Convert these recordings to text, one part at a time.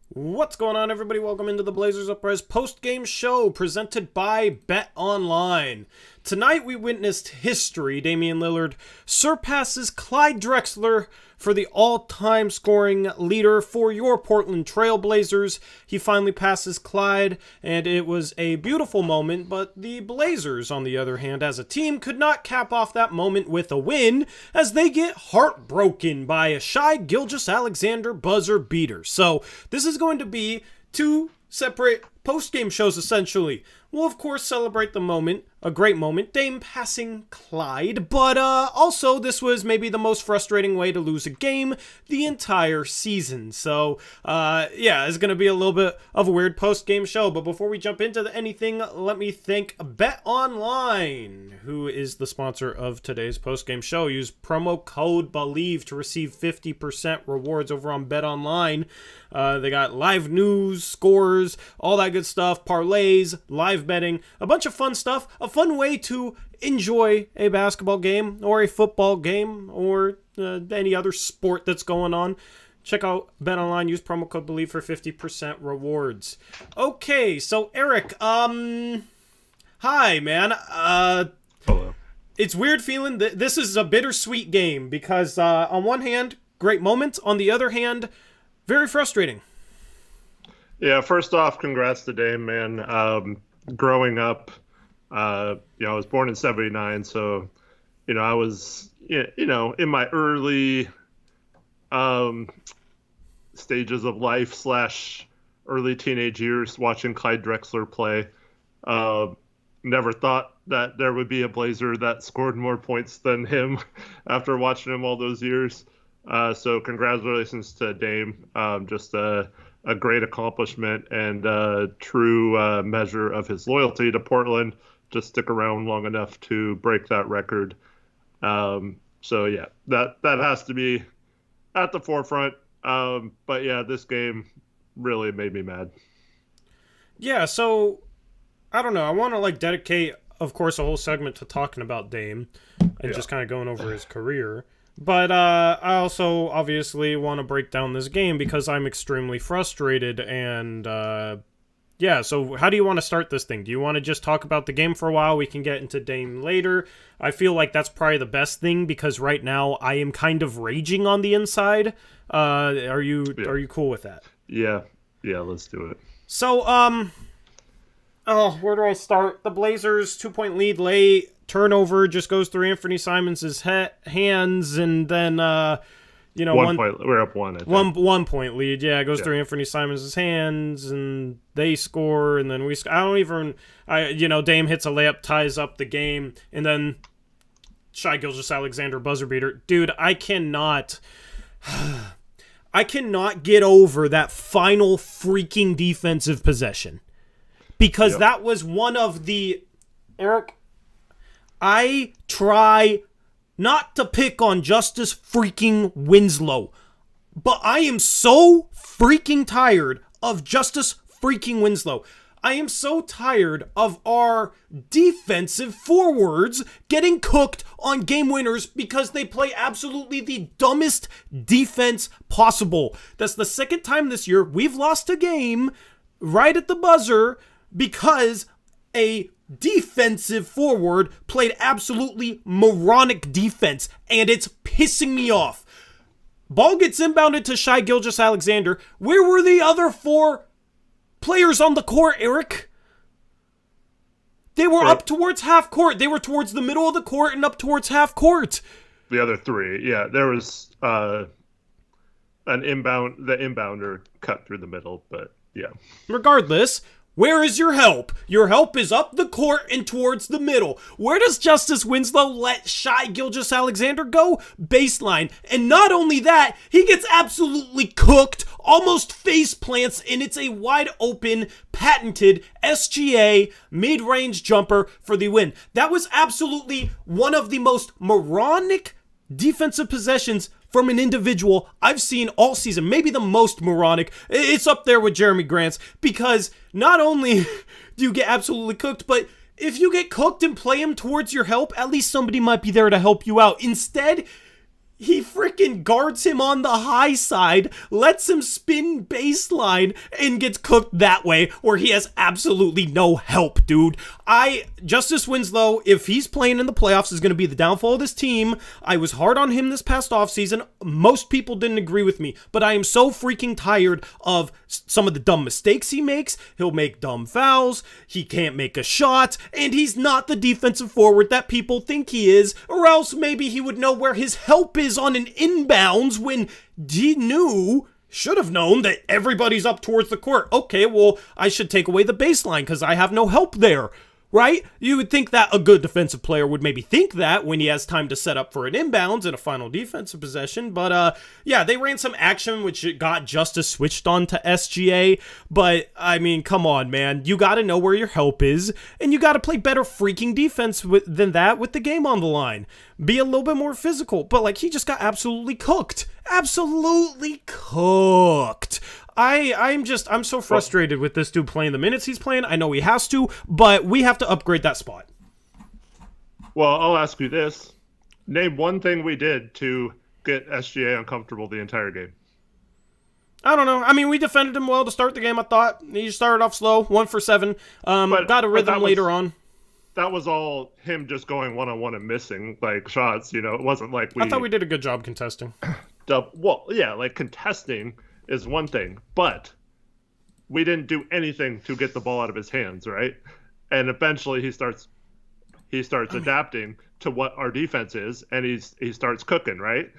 What's going on, everybody? Welcome into the Blazers Uprise post-game show presented by Bet Online. Tonight we witnessed history. Damian Lillard surpasses Clyde Drexler for the all-time scoring leader for your Portland Trail Blazers. He finally passes Clyde, and it was a beautiful moment, but the Blazers, on the other hand, as a team, could not cap off that moment with a win, as they get heartbroken by a Gilgeous-Alexander buzzer beater. So, this is going to be two separate post-game shows, essentially. We'll, of course, celebrate the moment, a great moment, Dame passing Clyde, but also this was maybe the most frustrating way to lose a game the entire season. So, yeah, it's going to be a little bit of a weird post-game show, but before we jump into anything, let me thank Bet Online, who is the sponsor of today's post-game show. Use promo code BELIEVE to receive 50% rewards over on Bet Online. They got live news, scores, all that good stuff, parlays, live betting, a bunch of fun stuff, a fun way to enjoy a basketball game or a football game or any other sport that's going on. Check out BetOnline, use promo code BELIEVE for 50% rewards. Okay, so Eric, hi man. Hello. It's weird feeling that this is a bittersweet game because on one hand, great moments, on the other hand, very frustrating. Yeah, first off, congrats to Dame, man. Growing up, I was born in '79, so, I was, in my early stages of life / early teenage years watching Clyde Drexler play. Never thought that there would be a Blazer that scored more points than him after watching him all those years. So congratulations to Dame. Just a great accomplishment and a true measure of his loyalty to Portland. Just stick around long enough to break that record. So yeah, that has to be at the forefront. But yeah, this game really made me mad. Yeah, so I don't know. I want to dedicate, of course, a whole segment to talking about Dame and just kind of going over his career. But I also obviously want to break down this game because I'm extremely frustrated. And yeah, so how do you want to start this thing? Do you want to just talk about the game for a while? We can get into Dame later. I feel like that's probably the best thing because right now I am kind of raging on the inside. Are you cool with that? Yeah, let's do it. So, where do I start? The Blazers 2-point lead late. Turnover just goes through Anthony Simons' hands, and then, one point. We're up one, I think. 1 point lead. Yeah, it goes through Anthony Simons' hands, and they score, and then Dame hits a layup, ties up the game, and then Gilgeous-Alexander buzzer beater. Dude, I cannot get over that final freaking defensive possession. Because that was one of the... Eric, I try not to pick on Justice freaking Winslow, but I am so freaking tired of Justice freaking Winslow. I am so tired of our defensive forwards getting cooked on game winners because they play absolutely the dumbest defense possible. That's the second time this year we've lost a game right at the buzzer because a defensive forward played absolutely moronic defense, and it's pissing me off. Ball gets inbounded to Gilgeous-Alexander. Where were the other four players on the court, Eric? They were up towards half court. They were towards the middle of the court and up towards half court. The other three, yeah, there was the inbounder cut through the middle, but yeah. Regardless, where is your help? Your help is up the court and towards the middle. Where does Justice Winslow let Gilgeous-Alexander go? Baseline. And not only that, he gets absolutely cooked, almost face plants, and it's a wide open, patented SGA mid-range jumper for the win. That was absolutely one of the most moronic defensive possessions from an individual I've seen all season, maybe the most moronic. It's up there with Jeremy Grant's, because not only do you get absolutely cooked, but if you get cooked and play him towards your help, at least somebody might be there to help you out. Instead, He freaking guards him on the high side, lets him spin baseline, and gets cooked that way, where he has absolutely no help, dude. Justice Winslow, if he's playing in the playoffs, is going to be the downfall of this team. I was hard on him this past offseason. Most people didn't agree with me, but I am so freaking tired of some of the dumb mistakes he makes. He'll make dumb fouls, he can't make a shot, and he's not the defensive forward that people think he is, or else maybe he would know where his help is on an inbounds when he should have known that everybody's up towards the court. Okay, well, I should take away the baseline because I have no help there, right? You would think that a good defensive player would maybe think that when he has time to set up for an inbounds in a final defensive possession. But yeah, they ran some action which got Justice switched on to SGA. But I mean, come on, man. You got to know where your help is, and you got to play better freaking defense than that with the game on the line. Be a little bit more physical. But like, he just got absolutely cooked. Absolutely cooked. I'm so frustrated with this dude playing the minutes he's playing. I know he has to, but we have to upgrade that spot. Well, I'll ask you this. Name one thing we did to get SGA uncomfortable the entire game. I don't know. I mean, we defended him well to start the game, I thought. He started off slow, 1 for 7. Got a rhythm later on. That was all him just going one-on-one and missing, like, shots. You know, it wasn't like I thought we did a good job contesting. Well, yeah, like, contesting is one thing, but we didn't do anything to get the ball out of his hands, right? And eventually he starts adapting to what our defense is, and he starts cooking, right?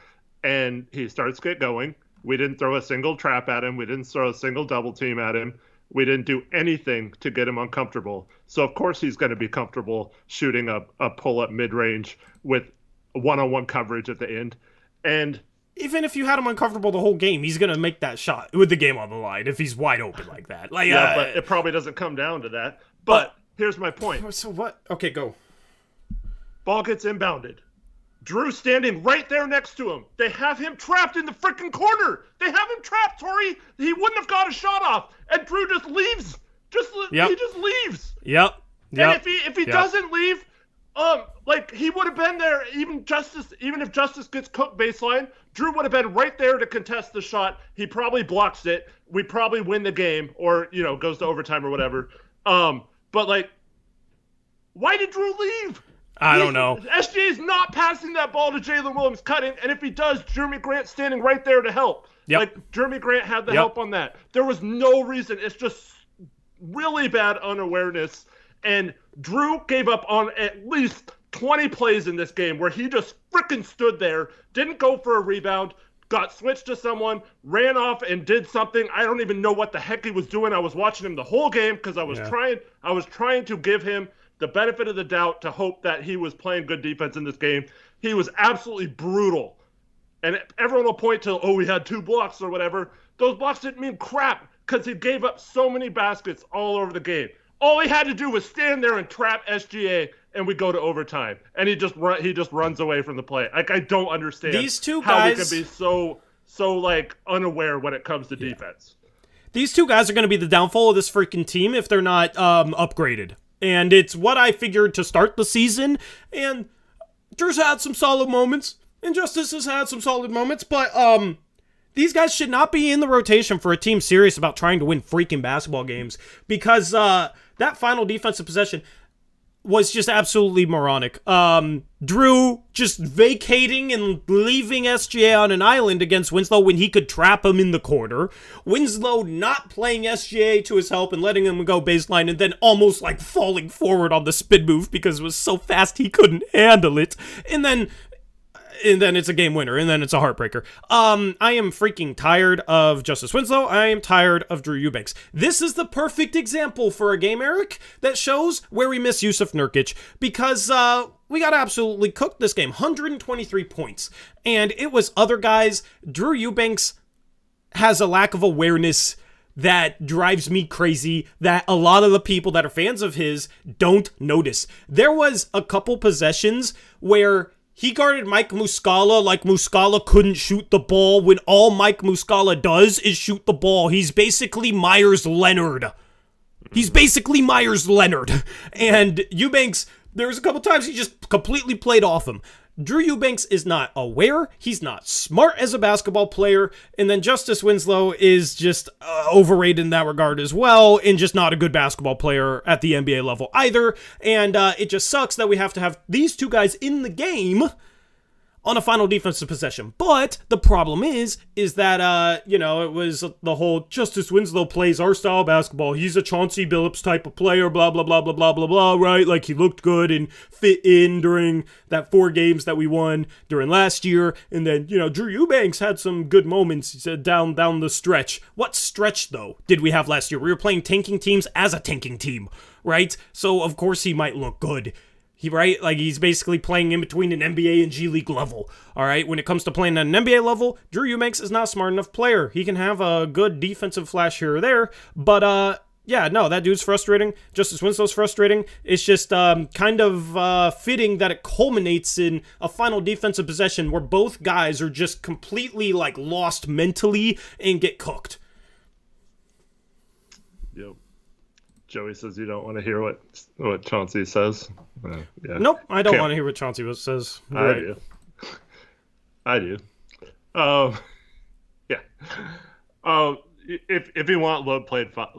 And he starts get going. We didn't throw a single trap at him. We didn't throw a single double team at him. We didn't do anything to get him uncomfortable. So of course he's going to be comfortable shooting a pull-up mid-range with one-on-one coverage at the end. And even if you had him uncomfortable the whole game, he's going to make that shot with the game on the line if he's wide open like that. Like, yeah, but it probably doesn't come down to that. But here's my point. So what? Okay, go. Ball gets inbounded. Drew standing right there next to him. They have him trapped in the freaking corner. They have him trapped, Tori. He wouldn't have got a shot off. And Drew just leaves. He just leaves. Yep. And if he doesn't leave, like, he would have been there. Even if Justice gets cooked baseline, Drew would have been right there to contest the shot. He probably blocks it. We probably win the game, or goes to overtime or whatever. But like, why did Drew leave? I don't know. SGA is not passing that ball to Jalen Williams cutting, and if he does, Jeremy Grant's standing right there to help. Yep. Like, Jeremy Grant had the help on that. There was no reason. It's just really bad unawareness. And Drew gave up on at least 20 plays in this game where he just freaking stood there, didn't go for a rebound, got switched to someone, ran off and did something. I don't even know what the heck he was doing. I was watching him the whole game because I was trying to give him the benefit of the doubt to hope that he was playing good defense in this game. He was absolutely brutal. And everyone will point to, he had 2 blocks or whatever. Those blocks didn't mean crap because he gave up so many baskets all over the game. All he had to do was stand there and trap SGA, and we go to overtime. And he just runs away from the play. Like, I don't understand these two how guys, we can be so like unaware when it comes to defense. These two guys are going to be the downfall of this freaking team if they're not upgraded. And it's what I figured to start the season. And Drew's had some solid moments, and Justice has had some solid moments, but these guys should not be in the rotation for a team serious about trying to win freaking basketball games, because that final defensive possession was just absolutely moronic. Drew just vacating and leaving SGA on an island against Winslow when he could trap him in the corner. Winslow not playing SGA to his help and letting him go baseline, and then almost like falling forward on the spin move because it was so fast he couldn't handle it. And then it's a game winner, and then it's a heartbreaker. I am freaking tired of Justice Winslow. I am tired of Drew Eubanks. This is the perfect example for a game, Eric, that shows where we miss Yusuf Nurkic, because we got absolutely cooked this game. 123 points. And it was other guys. Drew Eubanks has a lack of awareness that drives me crazy, that a lot of the people that are fans of his don't notice. There was a couple possessions where he guarded Mike Muscala like Muscala couldn't shoot the ball when all Mike Muscala does is shoot the ball. He's basically Myers Leonard. And Eubanks, there was a couple times he just completely played off him. Drew Eubanks is not aware, he's not smart as a basketball player, and then Justice Winslow is just overrated in that regard as well, and just not a good basketball player at the NBA level either, and it just sucks that we have to have these two guys in the game on a final defensive possession. But the problem is that, it was the whole Justice Winslow plays our style of basketball. He's a Chauncey Billups type of player, blah, blah, blah, blah, blah, blah, blah, right? Like, he looked good and fit in during that 4 games that we won during last year. And then, Drew Eubanks had some good moments down the stretch. What stretch, though, did we have last year? We were playing tanking teams as a tanking team, right? So, of course, he might look good. He's basically playing in between an NBA and G League level, all right? When it comes to playing at an NBA level, Drew Eubanks is not a smart enough player. He can have a good defensive flash here or there, but, that dude's frustrating. Justice Winslow's frustrating. It's just kind of fitting that it culminates in a final defensive possession where both guys are just completely, lost mentally and get cooked. Yep. Joey says you don't want to hear what Chauncey says. Yeah. Nope, I don't want to hear what Chauncey says. Right. I do. Yeah. If you want load played 5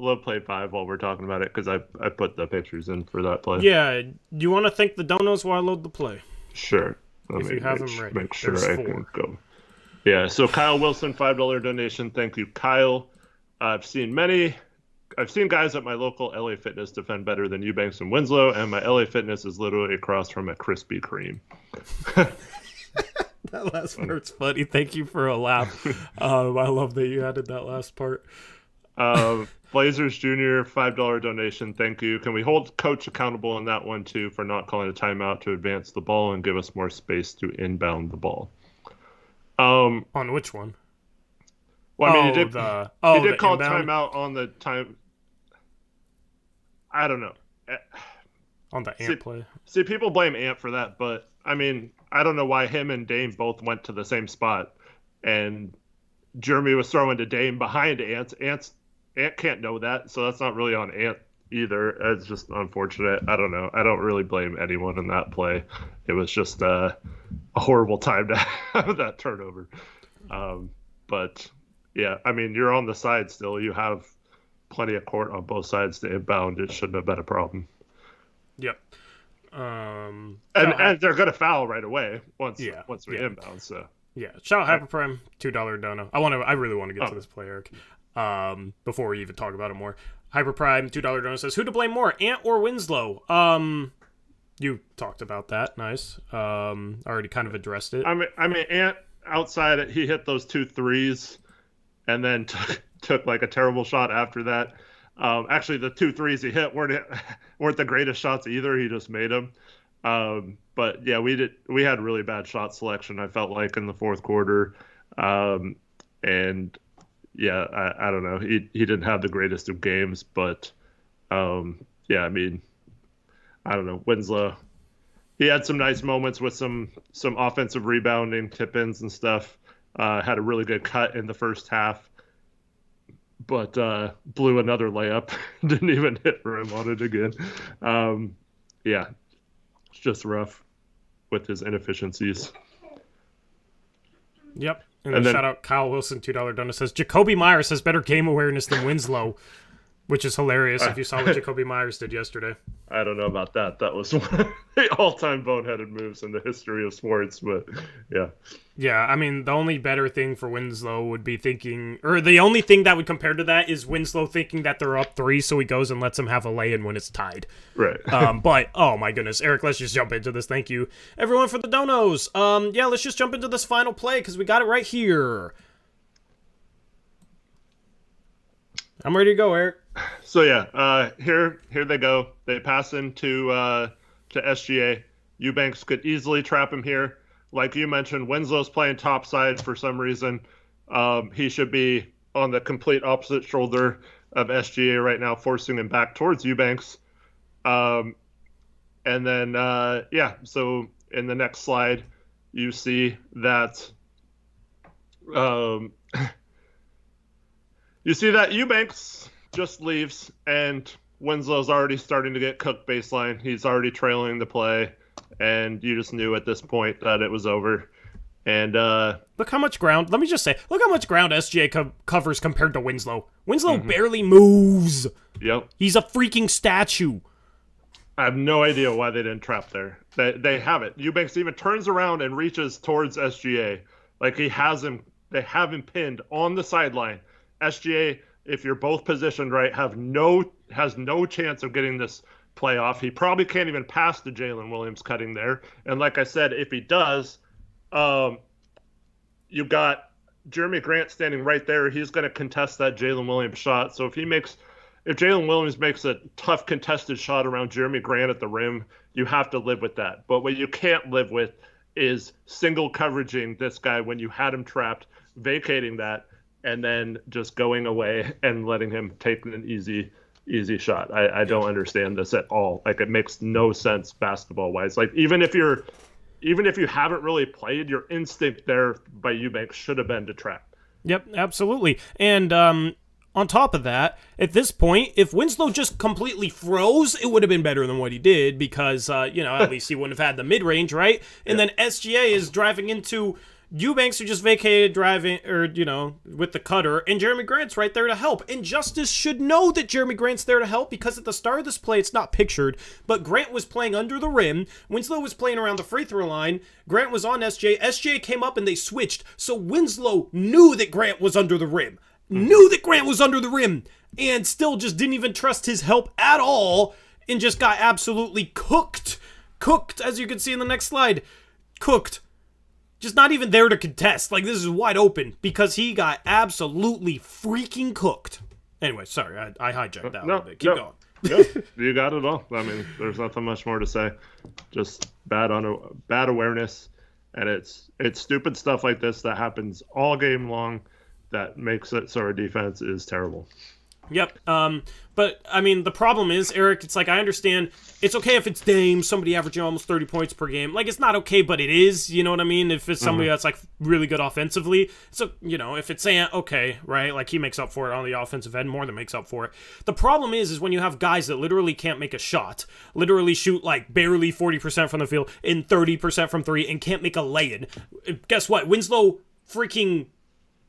while we're talking about it, because I put the pictures in for that play. Yeah. Do you want to thank the donos while I load the play? Sure. If you have them ready. Make sure I can go. Yeah. So Kyle Wilson, $5 donation. Thank you, Kyle. I've seen guys at my local LA Fitness defend better than Eubanks and Winslow, and my LA Fitness is literally across from a Krispy Kreme. That last part's funny. Thank you for a laugh. I love that you added that last part. Blazers Jr., $5 donation. Thank you. Can we hold coach accountable on that one, too, for not calling a timeout to advance the ball and give us more space to inbound the ball? On which one? Well, I mean, he did call inbound? timeout on the time. I don't know. On the Ant play. See, people blame Ant for that, but, I mean, I don't know why him and Dame both went to the same spot, and Jeremy was throwing to Dame behind Ant. Ant can't know that, so that's not really on Ant either. It's just unfortunate. I don't know. I don't really blame anyone in that play. It was just a horrible time to have that turnover. But, yeah, I mean, you're on the side still. You have plenty of court on both sides to inbound. It shouldn't have been a problem. Yep. And they're going to foul right away once we inbound. So yeah, shout out Hyperprime, $2 dono. I really want to get to this play, Eric. Before we even talk about it more, Hyperprime, $2 dono says, who to blame more, Ant or Winslow? You talked about that. Nice. Already kind of addressed it. I mean, Ant outside, he hit those 2 threes, and then took like a terrible shot after that. Actually, the 2 threes he hit weren't the greatest shots either. He just made them. But yeah, we had really bad shot selection, I felt like, in the fourth quarter. And yeah, I don't know. He didn't have the greatest of games, but yeah, I mean, I don't know. Winslow, he had some nice moments with some offensive rebounding, tip-ins and stuff. Had a really good cut in the first half, but blew another layup. Didn't even hit rim on it again. Yeah, it's just rough with his inefficiencies. Yep. And then shout out Kyle Wilson, $2 donor, says Jacoby Myers has better game awareness than Winslow, which is hilarious if you saw what Jacoby Myers did yesterday. I don't know about that. That was one of the all-time boneheaded moves in the history of sports, but yeah. Yeah, I mean, the only better thing for Winslow would be thinking, or the only thing that would compare to that is Winslow thinking that they're up 3, so he goes and lets him have a lay-in when it's tied. Right. But, oh my goodness, Eric, let's just jump into this. Thank you, everyone, for the donos. Yeah, let's just jump into this final play, because we got it right here. I'm ready to go, Eric. So yeah, here they go. They pass into to SGA. Eubanks could easily trap him here. Like you mentioned, Winslow's playing topside for some reason. He should be on the complete opposite shoulder of SGA right now, forcing him back towards Eubanks. And then yeah, so in the next slide, you see that Eubanks just leaves, and Winslow's already starting to get cooked baseline. He's already trailing the play. and you just knew at this point that it was over. And look how much ground. Let me just say, look how much ground SGA covers compared to Winslow. Winslow barely moves. Yep, he's a freaking statue. I have no idea why they didn't trap there. They have it. Eubanks even turns around and reaches towards SGA, like he has him. They have him pinned on the sideline. SGA, if you're both positioned right, has no chance of getting this play off. He probably can't even pass to Jalen Williams cutting there. And like I said, if he does, you got Jeremy Grant standing right there. He's going to contest that Jalen Williams shot. So if Jalen Williams makes a tough contested shot around Jeremy Grant at the rim, you have to live with that. But what you can't live with is single coveraging this guy when you had him trapped, vacating that, and then just going away and letting him take an easy shot. I don't understand this at all. Like, it makes no sense basketball wise. Like, even if you haven't really played, your instinct there by Eubanks should have been to trap. Yep, absolutely. And on top of that, at this point, if Winslow just completely froze, it would have been better than what he did because, at least he wouldn't have had the mid-range, right? And then SGA is driving into Eubanks, who just vacated driving, with the cutter, and Jeremy Grant's right there to help. And Justice should know that Jeremy Grant's there to help because at the start of this play, it's not pictured, but Grant was playing under the rim. Winslow was playing around the free throw line. Grant was on SGA. SGA came up and they switched. So Winslow knew that Grant was under the rim. And still just didn't even trust his help at all and just got absolutely cooked. Cooked, as you can see in the next slide. Cooked. Just not even there to contest. Like, this is wide open because he got absolutely freaking cooked. Anyway, sorry, I hijacked that a little bit. Keep going. No, you got it all. I mean, there's nothing much more to say. Just bad awareness, and it's stupid stuff like this that happens all game long that makes it so our defense is terrible. Yep. But, I mean, the problem is, Eric, it's like, I understand it's okay if it's Dame, somebody averaging almost 30 points per game. Like, it's not okay, but it is, you know what I mean? If it's somebody that's, like, really good offensively. So, if it's Ant, okay, right? Like, he makes up for it on the offensive end, more than makes up for it. The problem is when you have guys that literally can't make a shot, literally shoot, like, barely 40% from the field and 30% from three and can't make a lay-in. Guess what? Winslow freaking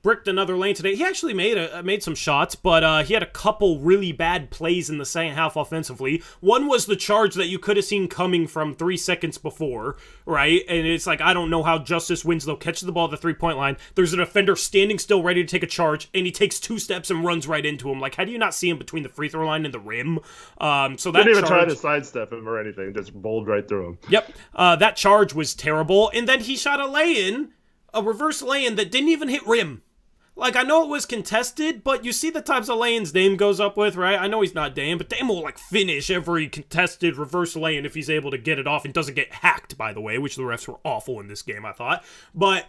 bricked another lane today. He actually made some shots, but he had a couple really bad plays in the second half offensively. One was the charge that you could have seen coming from 3 seconds before, right? And it's like, I don't know how Justice Winslow catches the ball at the three-point line. There's a defender standing still ready to take a charge, and he takes 2 steps and runs right into him. Like, how do you not see him between the free throw line and the rim? So that didn't even try to sidestep him or anything, just bowled right through him. Yep. That charge was terrible. And then he shot a reverse lay-in that didn't even hit rim. Like, I know it was contested, but you see the types of lay-ins Dame goes up with, right? I know he's not Dame, but Dame will, like, finish every contested reverse lay-in if he's able to get it off and doesn't get hacked, by the way, which the refs were awful in this game, I thought. But,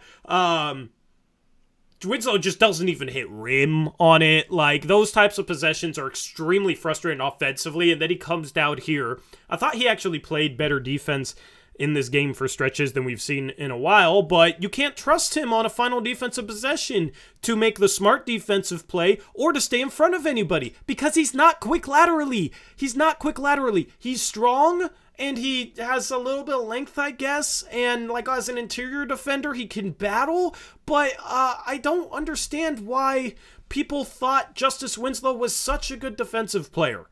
Winslow just doesn't even hit rim on it. Like, those types of possessions are extremely frustrating offensively, and then he comes down here. I thought he actually played better defense in this game for stretches than we've seen in a while, but you can't trust him on a final defensive possession to make the smart defensive play or to stay in front of anybody because he's not quick laterally. He's strong and he has a little bit of length, I guess, and like as an interior defender, he can battle, but I don't understand why people thought Justice Winslow was such a good defensive player.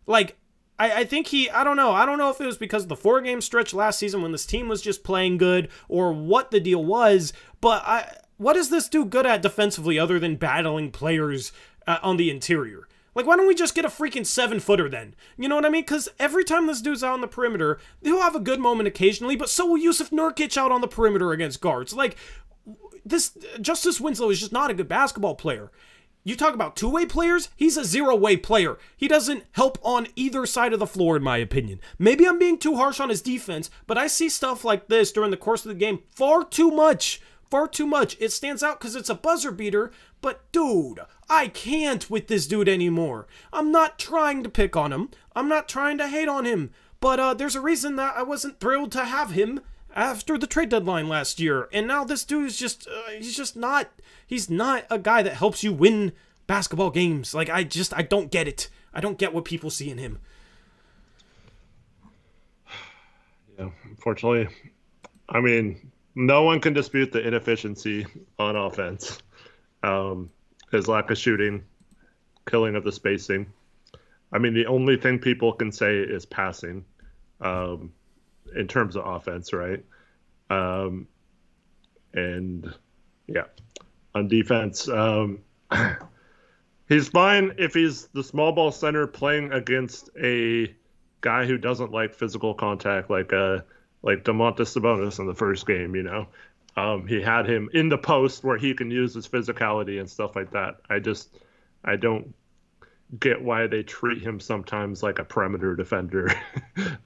Like, I think I don't know if it was because of the 4-game stretch last season when this team was just playing good or what the deal was, but what does this do good at defensively other than battling players on the interior? Like, why don't we just get a freaking 7-footer then? You know what I mean? Because every time this dude's out on the perimeter, he'll have a good moment occasionally, but so will Yusuf Nurkic out on the perimeter against guards. Like, this Justice Winslow is just not a good basketball player. You talk about two-way players, he's a zero-way player. He doesn't help on either side of the floor, in my opinion. Maybe I'm being too harsh on his defense, but I see stuff like this during the course of the game far too much. It stands out because it's a buzzer beater, but dude, I can't with this dude anymore. I'm not trying to pick on him. I'm not trying to hate on him, but there's a reason that I wasn't thrilled to have him after the trade deadline last year. And now this dude is just, he's not a guy that helps you win basketball games. Like, I don't get it. I don't get what people see in him. unfortunately, I mean, no one can dispute the inefficiency on offense. His lack of shooting, killing of the spacing. I mean, the only thing people can say is passing in terms of offense, right? And yeah, on defense, he's fine if he's the small ball center playing against a guy who doesn't like physical contact, like Domantas Sabonis in the first game. He had him in the post where he can use his physicality and stuff like that. I don't get why they treat him sometimes like a perimeter defender.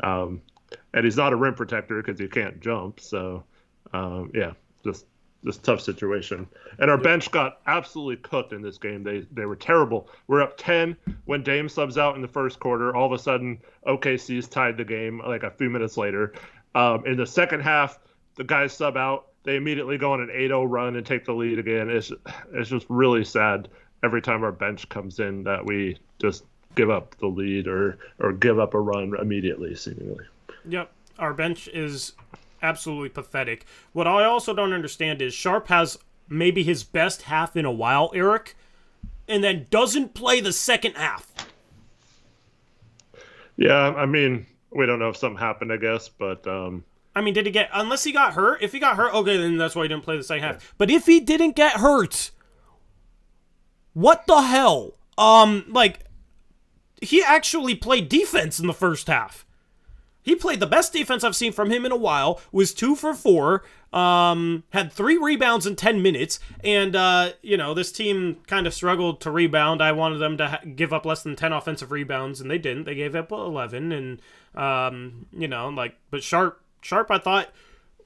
And he's not a rim protector because he can't jump. So, just tough situation. And our bench got absolutely cooked in this game. They were terrible. We're up 10 when Dame subs out in the first quarter. All of a sudden, OKC's tied the game like a few minutes later. In the second half, the guys sub out. They immediately go on an 8-0 run and take the lead again. It's just really sad every time our bench comes in that we just give up the lead or give up a run immediately, seemingly. Yep. Our bench is absolutely pathetic. What I also don't understand is Sharpe has maybe his best half in a while, Eric, and then doesn't play the second half. Yeah, I mean, we don't know if something happened, I guess, but... I mean, did he get... Unless he got hurt. If he got hurt, okay, then that's why he didn't play the second half. But if he didn't get hurt, what the hell? He actually played defense in the first half. He played the best defense I've seen from him in a while, was 2 for 4, had 3 rebounds in 10 minutes, and, this team kind of struggled to rebound. I wanted them to give up less than 10 offensive rebounds, and they didn't. They gave up 11, and, but Sharpe, I thought,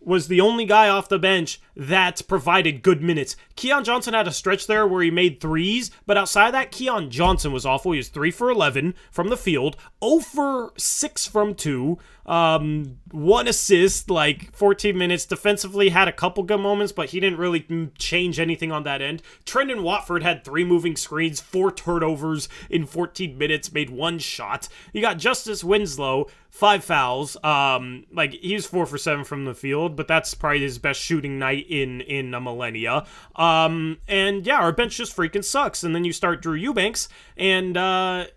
was the only guy off the bench that provided good minutes. Keon Johnson had a stretch there where he made threes, but outside of that, Keon Johnson was awful. He was 3 for 11 from the field, 0 for 6 from 2, 1 assist, 14 minutes. Defensively had a couple good moments, but he didn't really change anything on that end. Trendon Watford had 3 moving screens, 4 turnovers in 14 minutes, made 1 shot. You got Justice Winslow, 5 fouls. He was 4 for 7 from the field, but that's probably his best shooting night in a millennia. Our bench just freaking sucks. And then you start Drew Eubanks, and Nurkic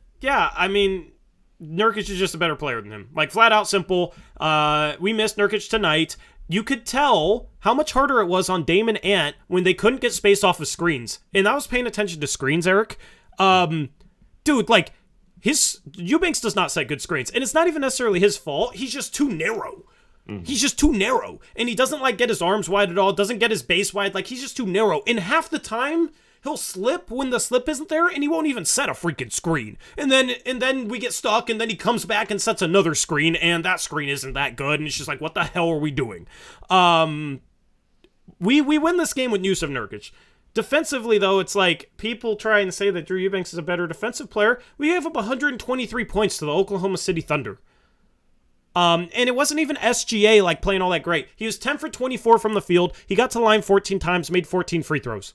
is just a better player than him. Flat out simple. We missed Nurkic tonight. You could tell how much harder it was on Dame and Ant when they couldn't get space off of screens. And I was paying attention to screens, Eric. Eubanks does not set good screens. And it's not even necessarily his fault. He's just too narrow. Mm-hmm. He's just too narrow. And he doesn't get his arms wide at all. Doesn't get his base wide. He's just too narrow. And half the time, he'll slip when the slip isn't there, and he won't even set a freaking screen. And then we get stuck, and then he comes back and sets another screen, and that screen isn't that good. And it's just what the hell are we doing? We win this game with use of Nurkic. Defensively, though, it's people try and say that Drew Eubanks is a better defensive player. We gave up 123 points to the Oklahoma City Thunder. And it wasn't even SGA playing all that great. He was 10 for 24 from the field. He got to the line 14 times, made 14 free throws.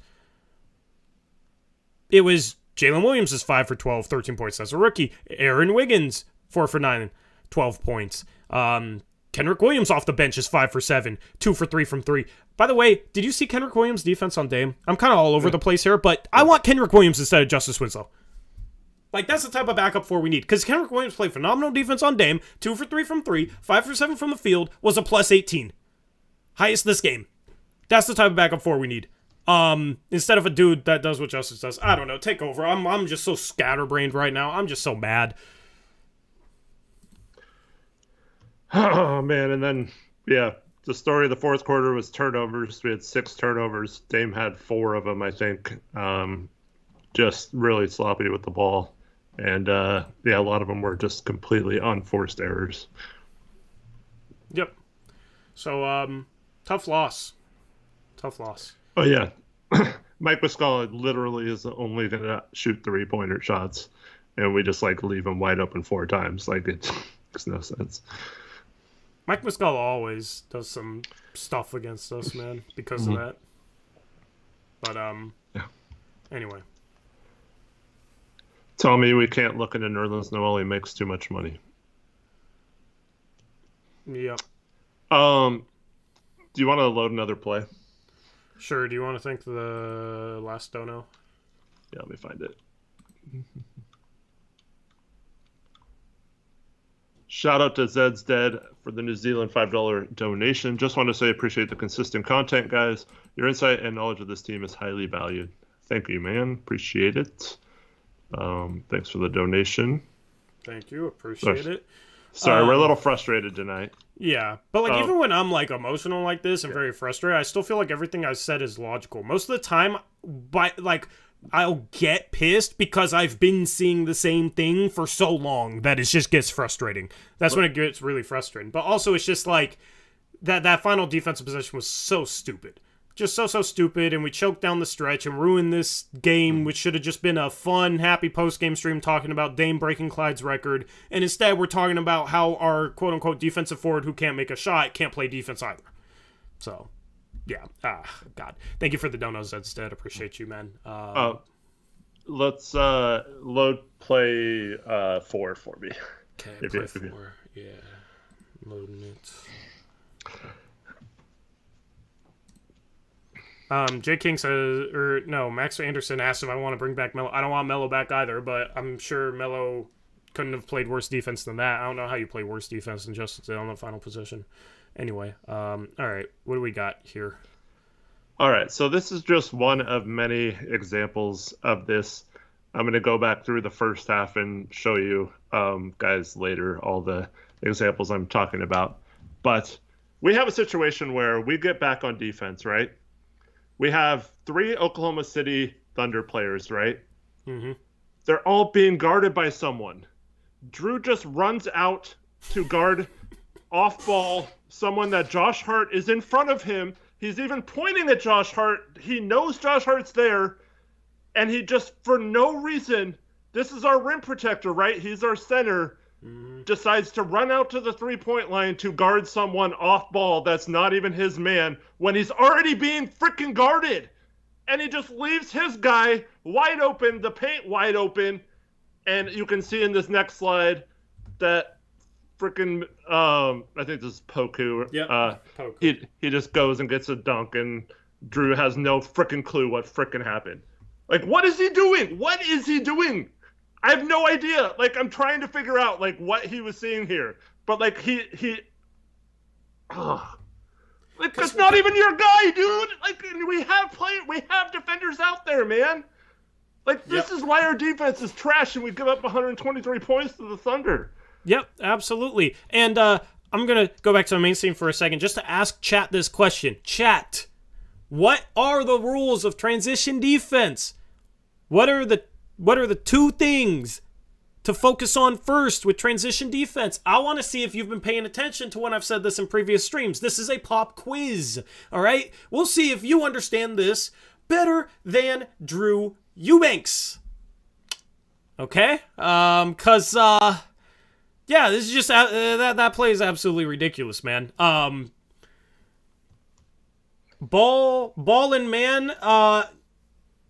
It was Jalen Williams is 5 for 12, 13 points as a rookie. Aaron Wiggins, 4 for 9, 12 points. Kenrich Williams off the bench is 5 for 7, 2 for 3 from 3. By the way, did you see Kenrich Williams' defense on Dame? I'm kind of all over the place here, but I want Kenrich Williams instead of Justice Winslow. That's the type of backup 4 we need. Because Kenrich Williams played phenomenal defense on Dame, 2 for 3 from 3, 5 for 7 from the field, was a plus 18. Highest this game. That's the type of backup 4 we need. Instead of a dude that does what Justice does. I don't know, take over. I'm just so scatterbrained right now. I'm just so mad. Oh, man, and then, the story of the fourth quarter was turnovers. We had 6 turnovers. Dame had 4 of them, I think. Just really sloppy with the ball. And, a lot of them were just completely unforced errors. Yep. So, tough loss. Oh, yeah. Mike Muscala literally is only going to shoot 3-pointer shots. And we just, leave him wide open 4 times. It makes no sense. Mike Muscala always does some stuff against us, man, because of that. But, anyway. Tell me we can't look into Nerlens Noel. He makes too much money. Yep. Do you want to load another play? Sure. Do you want to think the last dono? Yeah, let me find it. Shout out to Zed's Dead for the New Zealand $5 donation. Just want to say appreciate the consistent content, guys. Your insight and knowledge of this team is highly valued. Thank you, man. Appreciate it. Thanks for the donation. Thank you. Appreciate it. Sorry, we're a little frustrated tonight. Yeah, but like even when I'm like emotional like this and very frustrated, I still feel like everything I said is logical. Most of the time, I'll get pissed because I've been seeing the same thing for so long that it just gets frustrating. That's when it gets really frustrating. But also, it's just like that final defensive possession was so stupid. Just so stupid, and we choked down the stretch and ruined this game, which should have just been a fun, happy post-game stream talking about Dame breaking Clyde's record, and instead we're talking about how our quote-unquote defensive forward who can't make a shot can't play defense either. So, yeah. God. Thank you for the donos instead. Appreciate you, man. Let's load play 4 for me. Okay, play 4. Yeah. Loading it. J. King says, Max Anderson asked if I want to bring back Melo. I don't want Melo back either, but I'm sure Melo couldn't have played worse defense than that. I don't know how you play worse defense than just on the final position. Anyway, all right, what do we got here? All right, so this is just one of many examples of this. I'm going to go back through the first half and show you guys later all the examples I'm talking about. But we have a situation where we get back on defense, right? We have 3 Oklahoma City Thunder players, right? Mm-hmm. They're all being guarded by someone. Drew just runs out to guard off-ball someone that Josh Hart is in front of him. He's even pointing at Josh Hart. He knows Josh Hart's there. And he just, for no reason, this is our rim protector, right? He's our center. Mm-hmm. Decides to run out to the three-point line to guard someone off ball that's not even his man when he's already being freaking guarded. And he just leaves his guy wide open, the paint wide open. And you can see in this next slide that freaking, I think this is Poku. Yeah, Poku. He just goes and gets a dunk, and Drew has no freaking clue what freaking happened. Like, what is he doing? What is he doing? I have no idea. Like, I'm trying to figure out, like, what he was seeing here. But, like, like, that's not even your guy, dude. Like, we have defenders out there, man. Like, this is why our defense is trash and we give up 123 points to the Thunder. Yep, absolutely. And I'm going to go back to the main scene for a second just to ask chat this question. Chat, what are the rules of transition defense? What are the 2 things to focus on first with transition defense? I want to see if you've been paying attention to when I've said this in previous streams. This is a pop quiz, all right? We'll see if you understand this better than Drew Eubanks. Okay? This is just, that play is absolutely ridiculous, man. Ball and man,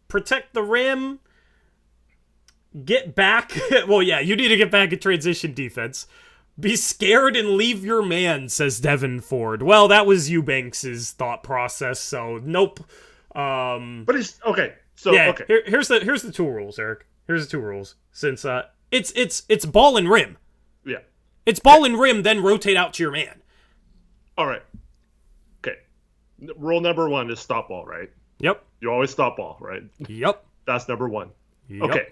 protect the rim, get back. Well, yeah, you need to get back in transition defense. Be scared and leave your man, says Devin Ford. Well, that was Eubanks' thought process, so nope. But it's okay. So yeah, okay. Here's the 2 rules, Eric. Here's the 2 rules. Since it's ball and rim. Yeah. It's ball and rim, then rotate out to your man. All right. Okay. Rule number 1 is stop ball, right? Yep. You always stop ball, right? Yep. That's number 1. Yep. Okay.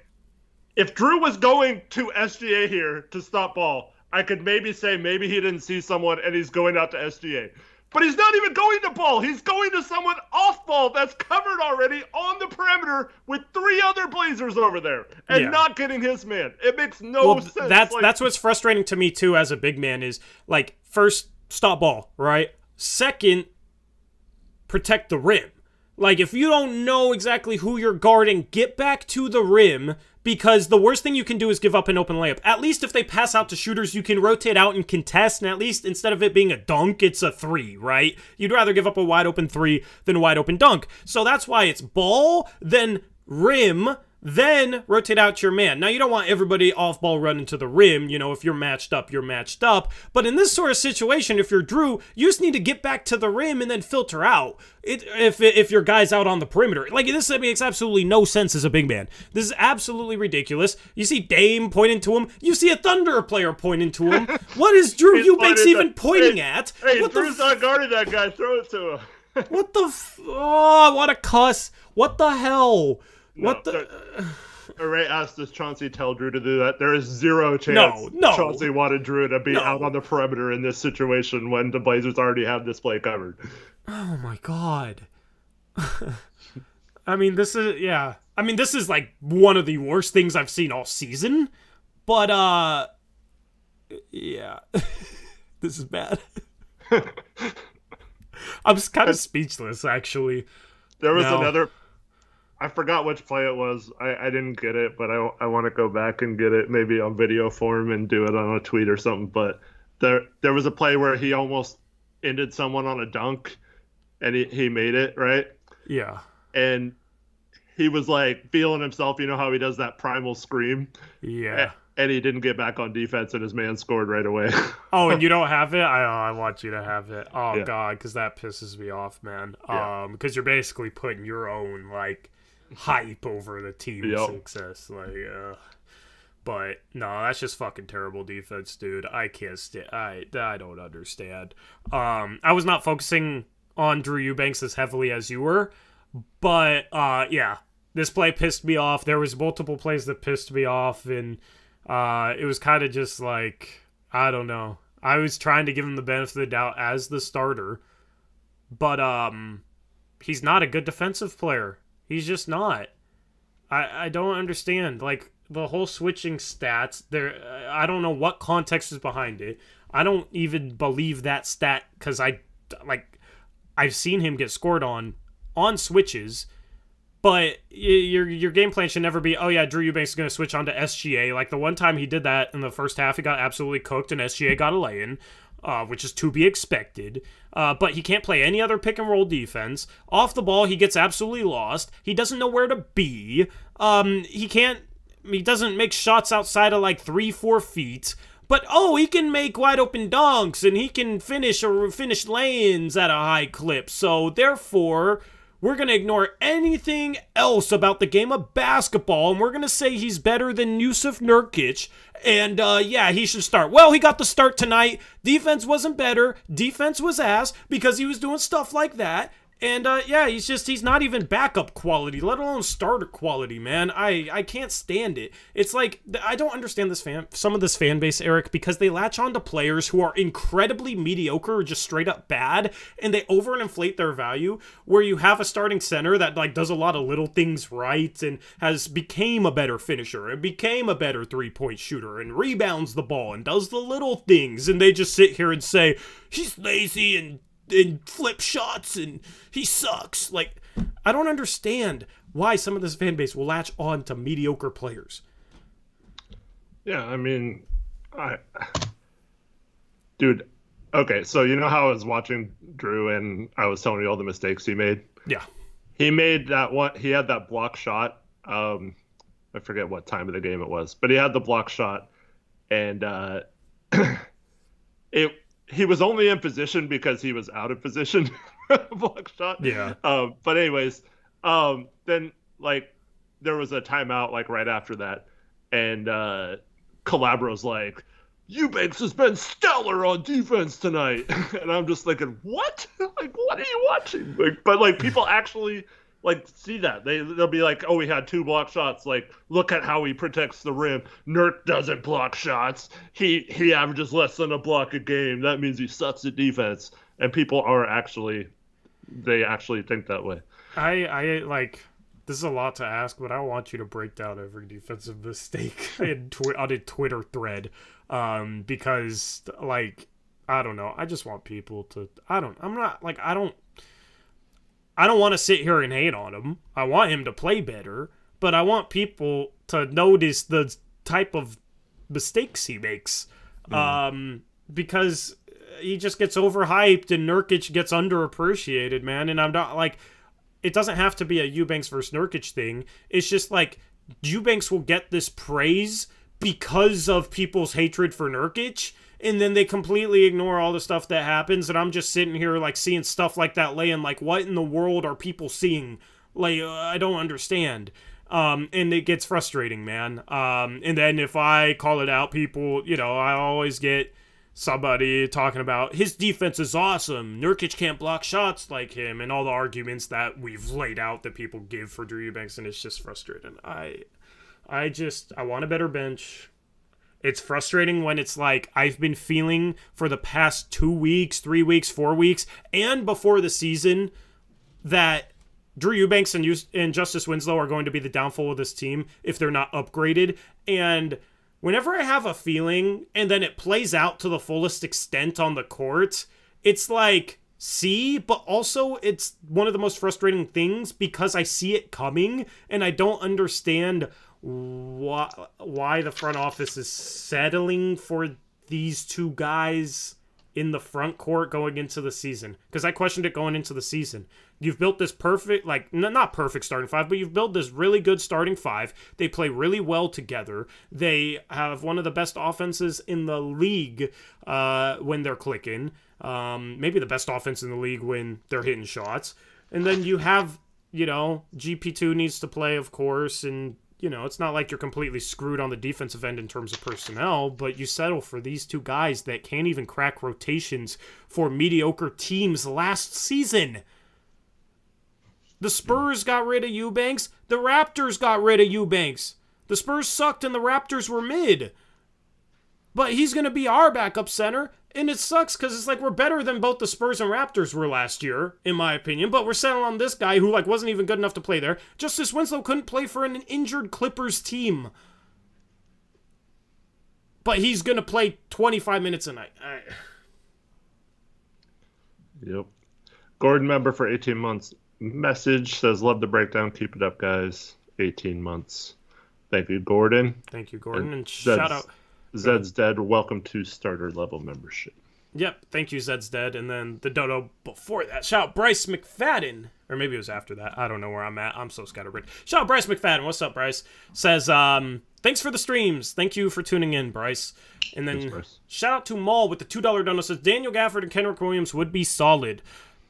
If Drew was going to SGA here to stop ball, I could maybe say maybe he didn't see someone and he's going out to SGA. But he's not even going to ball. He's going to someone off ball that's covered already on the perimeter with 3 other Blazers over there and not getting his man. It makes no sense. That's what's frustrating to me too as a big man is, like, first, stop ball, right? Second, protect the rim. Like, if you don't know exactly who you're guarding, get back to the rim, because the worst thing you can do is give up an open layup. At least if they pass out to shooters, you can rotate out and contest, and at least instead of it being a dunk, it's a 3, right? You'd rather give up a wide open 3 than a wide open dunk. So that's why it's ball, then rim, Then rotate out your man. Now, you don't want everybody off ball running to the rim. You know, if you're matched up, you're matched up. But in this sort of situation, if you're Drew, you just need to get back to the rim and then filter out. If your guy's out on the perimeter. Like, this makes absolutely no sense as a big man. This is absolutely ridiculous. You see Dame pointing to him. You see a Thunder player pointing to him. What is Drew Eubanks even pointing at? Hey, what Drew's not guarding that guy. Throw it to him. What the oh, what a cuss. What the hell? No, what the... Ray asked, does Chauncey tell Drew to do that? There is zero chance Chauncey wanted Drew to be out on the perimeter in this situation when the Blazers already have this play covered. Oh my god. I mean, this is, yeah. I mean, this is like one of the worst things I've seen all season. But, yeah. This is bad. I'm kind of speechless, actually. There was another... I forgot which play it was. I didn't get it, but I want to go back and get it maybe on video form and do it on a tweet or something. But there was a play where he almost ended someone on a dunk, and he made it, right? Yeah. And he was like feeling himself. You know how he does that primal scream? Yeah. And he didn't get back on defense, and his man scored right away. Oh, and you don't have it? I want you to have it. Oh, yeah. God, because that pisses me off, man. Yeah. Because you're basically putting your own, like, hype over the team's success. Like, but, no, that's just fucking terrible defense, dude. I can't I don't understand. I was not focusing on Drew Eubanks as heavily as you were, but, yeah, this play pissed me off. There was multiple plays that pissed me off, and it was kind of just like, I don't know. I was trying to give him the benefit of the doubt as the starter, but he's not a good defensive player. He's just not. I don't understand. Like, the whole switching stats, I don't know what context is behind it. I don't even believe that stat because I've seen him get scored on switches. But your game plan should never be, oh yeah, Drew Eubanks is going to switch on to SGA. Like the one time he did that in the first half, he got absolutely cooked and SGA got a lay-in, which is to be expected. But he can't play any other pick and roll defense. Off the ball, he gets absolutely lost. He doesn't know where to be. He doesn't make shots outside of like 3-4 feet. But, he can make wide open dunks and he can finish lay-ins at a high clip. So therefore, we're going to ignore anything else about the game of basketball, and we're going to say he's better than Yusuf Nurkic, and yeah, he should start. Well, he got the start tonight. Defense wasn't better. Defense was ass because he was doing stuff like that. And, yeah, he's not even backup quality, let alone starter quality, man. I can't stand it. It's like, I don't understand some of this fan base, Eric, because they latch on to players who are incredibly mediocre or just straight up bad, and they overinflate their value, where you have a starting center that, like, does a lot of little things right and became a better finisher and became a better three-point shooter and rebounds the ball and does the little things, and they just sit here and say, he's lazy and flip shots and he sucks. Like, I don't understand why some of this fan base will latch on to mediocre players. Yeah, I mean, dude, okay, so you know how I was watching Drew and I was telling you all the mistakes he made? Yeah. He made that one, he had that block shot. I forget what time of the game it was, but he had the block shot and he was only in position because he was out of position. Block shot. Yeah. But anyways, then like there was a timeout like right after that, and Calabro's like, Eubanks has been stellar on defense tonight, and I'm just thinking, what? Like, what are you watching? Like, but like people actually like see that they'll be like, oh, we had 2 block shots. Like, look at how he protects the rim. Nurk doesn't block shots. He averages less than a block a game. That means he sucks at defense. And people they actually think that way. I like, this is a lot to ask, but I want you to break down every defensive mistake on a Twitter thread, because like, I don't know. I just want people to. I don't want to sit here and hate on him. I want him to play better, but I want people to notice the type of mistakes he makes. Because he just gets overhyped and Nurkic gets underappreciated, man. And I'm not like, it doesn't have to be a Eubanks versus Nurkic thing. It's just like, Eubanks will get this praise because of people's hatred for Nurkic, and then they completely ignore all the stuff that happens, and I'm just sitting here, like, seeing stuff like that laying, like, what in the world are people seeing? Like, I don't understand. And it gets frustrating, man. And then if I call it out, people, I always get somebody talking about his defense is awesome, Nurkic can't block shots like him, and all the arguments that we've laid out that people give for Drew Eubanks, and it's just frustrating. I want a better bench. It's frustrating when it's like I've been feeling for the past 2 weeks, 3 weeks, 4 weeks, and before the season that Drew Eubanks and Justice Winslow are going to be the downfall of this team if they're not upgraded. And whenever I have a feeling and then it plays out to the fullest extent on the court, it's like, see, but also it's one of the most frustrating things because I see it coming and I don't understand why the front office is settling for these two guys in the front court going into the season. Because I questioned it going into the season. You've built this perfect, like, not perfect starting five, but you've built this really good starting five. They play really well together. They have one of the best offenses in the league when they're clicking. Maybe the best offense in the league when they're hitting shots. And then you have, GP2 needs to play, of course, and it's not like you're completely screwed on the defensive end in terms of personnel, but you settle for these two guys that can't even crack rotations for mediocre teams last season. The Spurs got rid of Eubanks. The Raptors got rid of Eubanks. The Spurs sucked and the Raptors were mid. But he's going to be our backup center, and it sucks because it's like we're better than both the Spurs and Raptors were last year, in my opinion, but we're settling on this guy who wasn't even good enough to play there. Justice Winslow couldn't play for an injured Clippers team. But he's going to play 25 minutes a night. Yep. Gordon member for 18 months. Message says, love the breakdown. Keep it up, guys. 18 months. Thank you, Gordon. Thank you, Gordon. And shout out. Zed's Dead, welcome to starter level membership. Yep, thank you, Zed's Dead. And then the dodo before that. Shout out Bryce McFadden. Or maybe it was after that. I don't know where I'm at. I'm so scatterbrained. Shout out Bryce McFadden. What's up, Bryce? Says, thanks for the streams. Thank you for tuning in, Bryce. And then thanks, shout out to Maul with the $2 dono. Says, Daniel Gafford and Kenrick Williams would be solid.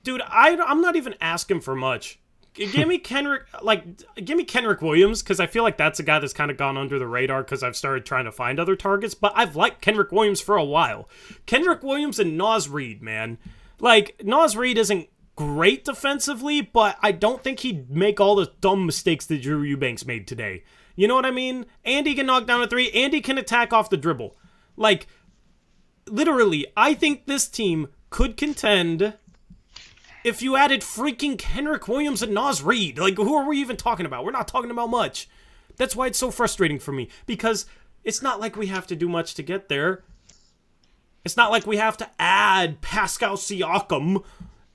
Dude, I'm not even asking for much. Give me Kenrick Williams, because I feel like that's a guy that's kind of gone under the radar because I've started trying to find other targets, but I've liked Kenrick Williams for a while. Kenrick Williams and Naz Reid, man. Like, Naz Reid isn't great defensively, but I don't think he'd make all the dumb mistakes that Drew Eubanks made today. You know what I mean? And he can knock down a three, and he can attack off the dribble. Like, literally, I think this team could contend if you added freaking Kenrick Williams and Naz Reid. Like, who are we even talking about? We're not talking about much. That's why it's so frustrating for me. Because it's not like we have to do much to get there. It's not like we have to add Pascal Siakam.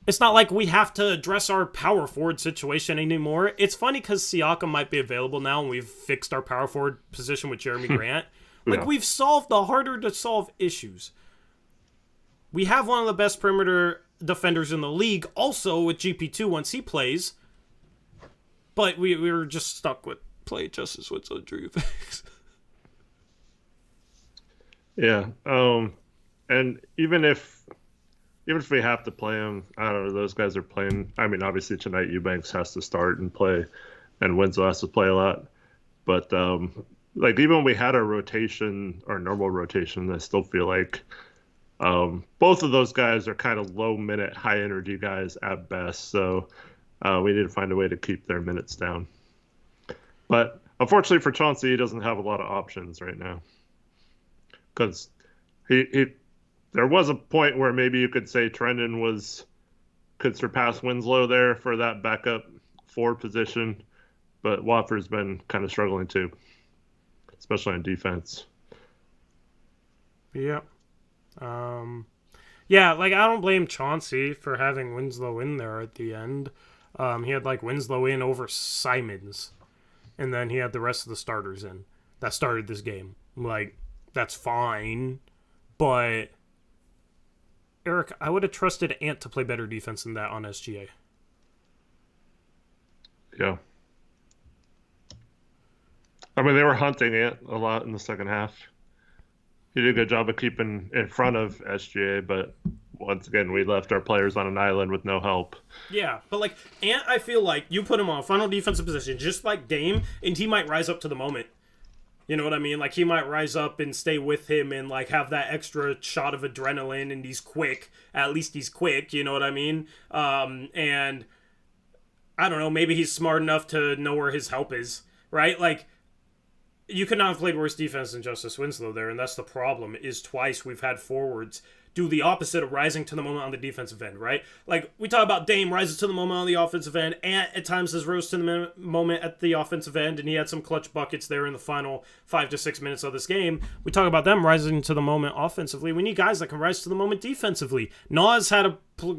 It's not like we have to address our power forward situation anymore. It's funny because Siakam might be available now and we've fixed our power forward position with Jeremy Grant. Like, we've solved the harder to solve issues. We have one of the best perimeter defenders in the league, also with GP2 once he plays. But we were just stuck with play Justice Winslow and Drew Eubanks. Yeah. And even if we have to play him, I don't know, those guys are playing. I mean, obviously tonight Eubanks has to start and play, and Winslow has to play a lot. But like, even when we had our rotation, our normal rotation, I still feel like both of those guys are kind of low minute, high energy guys at best. So we need to find a way to keep their minutes down. But unfortunately for Chauncey, he doesn't have a lot of options right now. Because there was a point where maybe you could say Trendon could surpass Winslow there for that backup 4 position. But Watford's been kind of struggling too, especially on defense. Yep. Yeah, like, I don't blame Chauncey for having Winslow in there at the end. He had, like, Winslow in over Simons, and then he had the rest of the starters in that started this game. Like, that's fine, but Eric, I would have trusted Ant to play better defense than that on SGA. Yeah. I mean, they were hunting it a lot in the second half. He did a good job of keeping in front of SGA, but once again, we left our players on an island with no help. Yeah, but like Ant, I feel like you put him on final defensive position, just like Dame, and he might rise up to the moment. You know what I mean? Like he might rise up and stay with him and like have that extra shot of adrenaline, and he's quick. At least he's quick. You know what I mean? And I don't know. Maybe he's smart enough to know where his help is. Right? Like you could not have played worse defense than Justice Winslow there, and that's the problem. Is twice we've had forwards do the opposite of rising to the moment on the defensive end, right? Like, we talk about Dame rises to the moment on the offensive end, and at times has rose to the moment at the offensive end, and he had some clutch buckets there in the final 5 to 6 minutes of this game. We talk about them rising to the moment offensively. We need guys that can rise to the moment defensively. Nas had a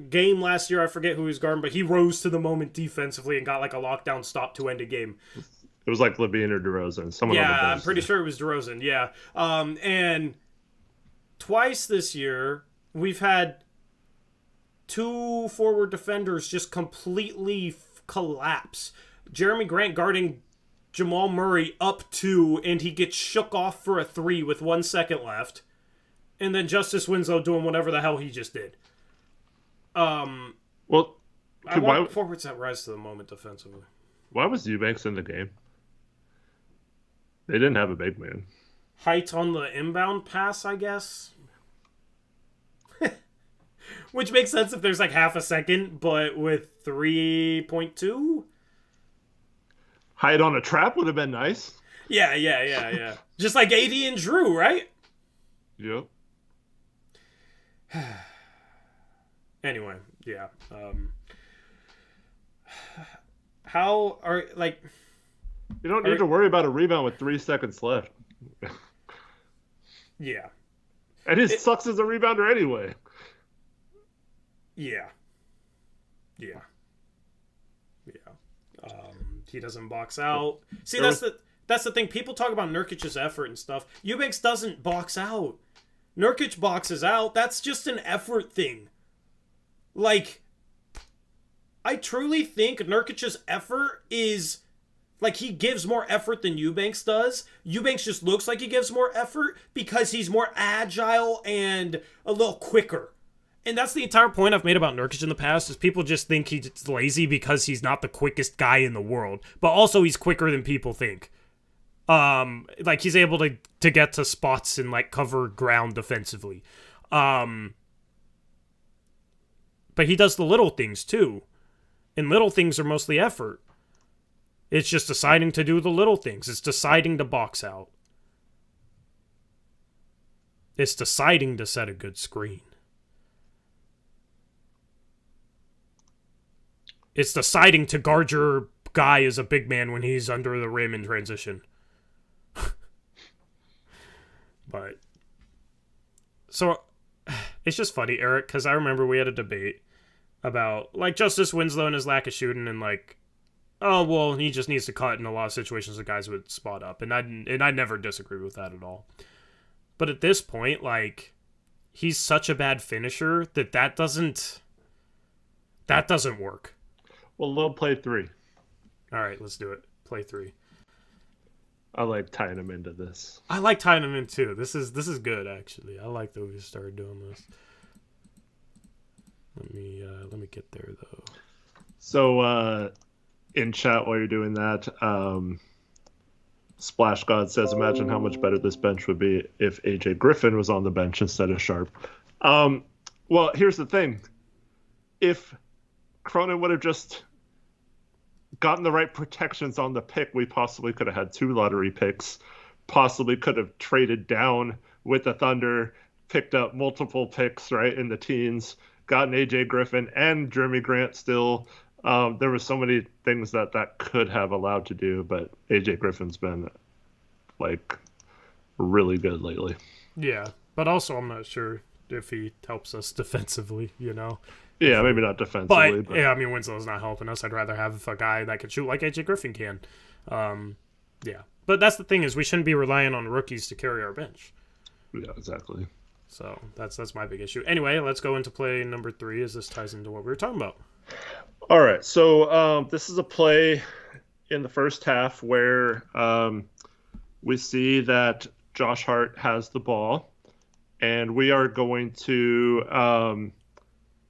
game last year, I forget who he was guarding, but he rose to the moment defensively and got like a lockdown stop to end a game. It was like Levine or DeRozan. Someone on the bench. I'm pretty sure it was DeRozan, yeah. And twice this year, we've had two forward defenders just completely collapse. Jeremy Grant guarding Jamal Murray up 2, and he gets shook off for a 3 with 1 second left. And then Justice Winslow doing whatever the hell he just did. Well, I want forwards that rise to the moment defensively. Why was Eubanks in the game? They didn't have a big man. Height on the inbound pass, I guess. Which makes sense if there's like half a second, but with 3.2? Height on a trap would have been nice. Yeah. Just like AD and Drew, right? Yep. Anyway, yeah. How are, like... You don't need to worry about a rebound with 3 seconds left. Yeah. And he sucks as a rebounder anyway. Yeah. He doesn't box out. See, that's the thing. People talk about Nurkic's effort and stuff. Eubanks doesn't box out. Nurkic boxes out. That's just an effort thing. Like, I truly think Nurkic's effort is... Like, he gives more effort than Eubanks does. Eubanks just looks like he gives more effort because he's more agile and a little quicker. And that's the entire point I've made about Nurkic in the past, is people just think he's lazy because he's not the quickest guy in the world. But also, he's quicker than people think. Like, he's able to get to spots and, like, cover ground defensively. But he does the little things, too. And little things are mostly effort. It's just deciding to do the little things. It's deciding to box out. It's deciding to set a good screen. It's deciding to guard your guy as a big man when he's under the rim in transition. But... So, it's just funny, Eric, because I remember we had a debate about, like, Justice Winslow and his lack of shooting, and, like, oh, well, he just needs to cut in a lot of situations the guys would spot up. And I never disagreed with that at all. But at this point, like, he's such a bad finisher that doesn't work. Well, they'll play 3. All right, let's do it. Play 3. I like tying him into this. I like tying him in, too. This is good, actually. I like that we started doing this. Let me get there, though. So, in chat while you're doing that, Splash God says, imagine how much better this bench would be if AJ Griffin was on the bench instead of Sharpe. Well, here's the thing. If Cronin would have just gotten the right protections on the pick, we possibly could have had 2 lottery picks, possibly could have traded down with the Thunder, picked up multiple picks, right, in the teens, gotten AJ Griffin and Jeremy Grant still. There were so many things that could have allowed to do, but AJ Griffin's been, like, really good lately. Yeah, but also I'm not sure if he helps us defensively, you know? Yeah, maybe not defensively. But yeah, I mean, Winslow's not helping us. I'd rather have a guy that can shoot like AJ Griffin can. Yeah. But that's the thing, is we shouldn't be relying on rookies to carry our bench. Yeah, exactly. So that's my big issue. Anyway, let's go into play number 3, as this ties into what we were talking about. All right, so this is a play in the first half where we see that Josh Hart has the ball, and we are going to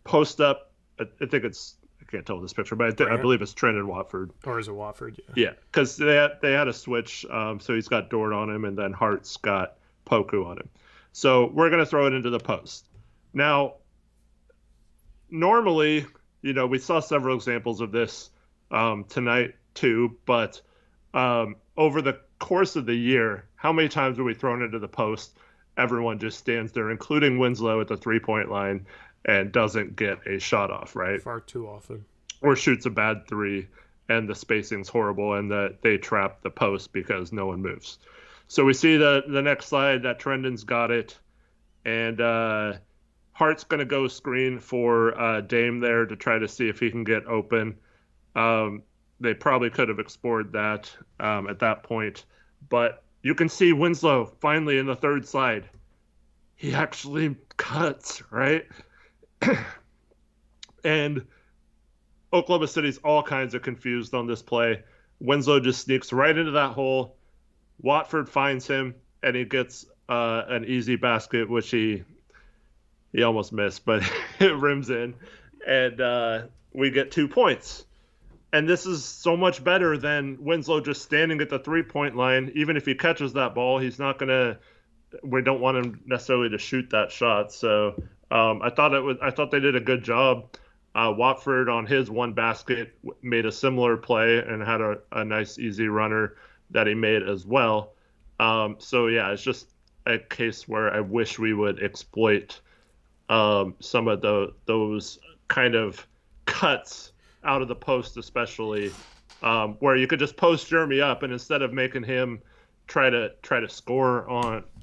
post up. I think it's, I can't tell this picture, but I believe it's Trent and Watford. Or is it Watford? Yeah, because they had a switch. So he's got Dort on him, and then Hart's got Poku on him. So we're going to throw it into the post. Now, normally, we saw several examples of this tonight too, but over the course of the year, how many times are we thrown into the post? Everyone just stands there, including Winslow at the 3-point line, and doesn't get a shot off, right? Far too often. Or shoots a bad three, and the spacing's horrible, and that they trap the post because no one moves. So we see the next slide that Trendon's got it, and Hart's going to go screen for Dame there to try to see if he can get open. They probably could have explored that at that point, but you can see Winslow finally in the third slide. He actually cuts, right? And Oklahoma City's all kinds of confused on this play. Winslow just sneaks right into that hole. Watford finds him, and he gets an easy basket, which he almost missed, but it rims in. And we get 2 points. And this is so much better than Winslow just standing at the 3-point line. Even if he catches that ball, he's not going to – we don't want him necessarily to shoot that shot. So I thought they did a good job. Watford on his one basket made a similar play and had a nice easy runner that he made as well. So yeah, it's just a case where I wish we would exploit some of those kind of cuts out of the post, especially where you could just post Jeremy up, and instead of making him try to score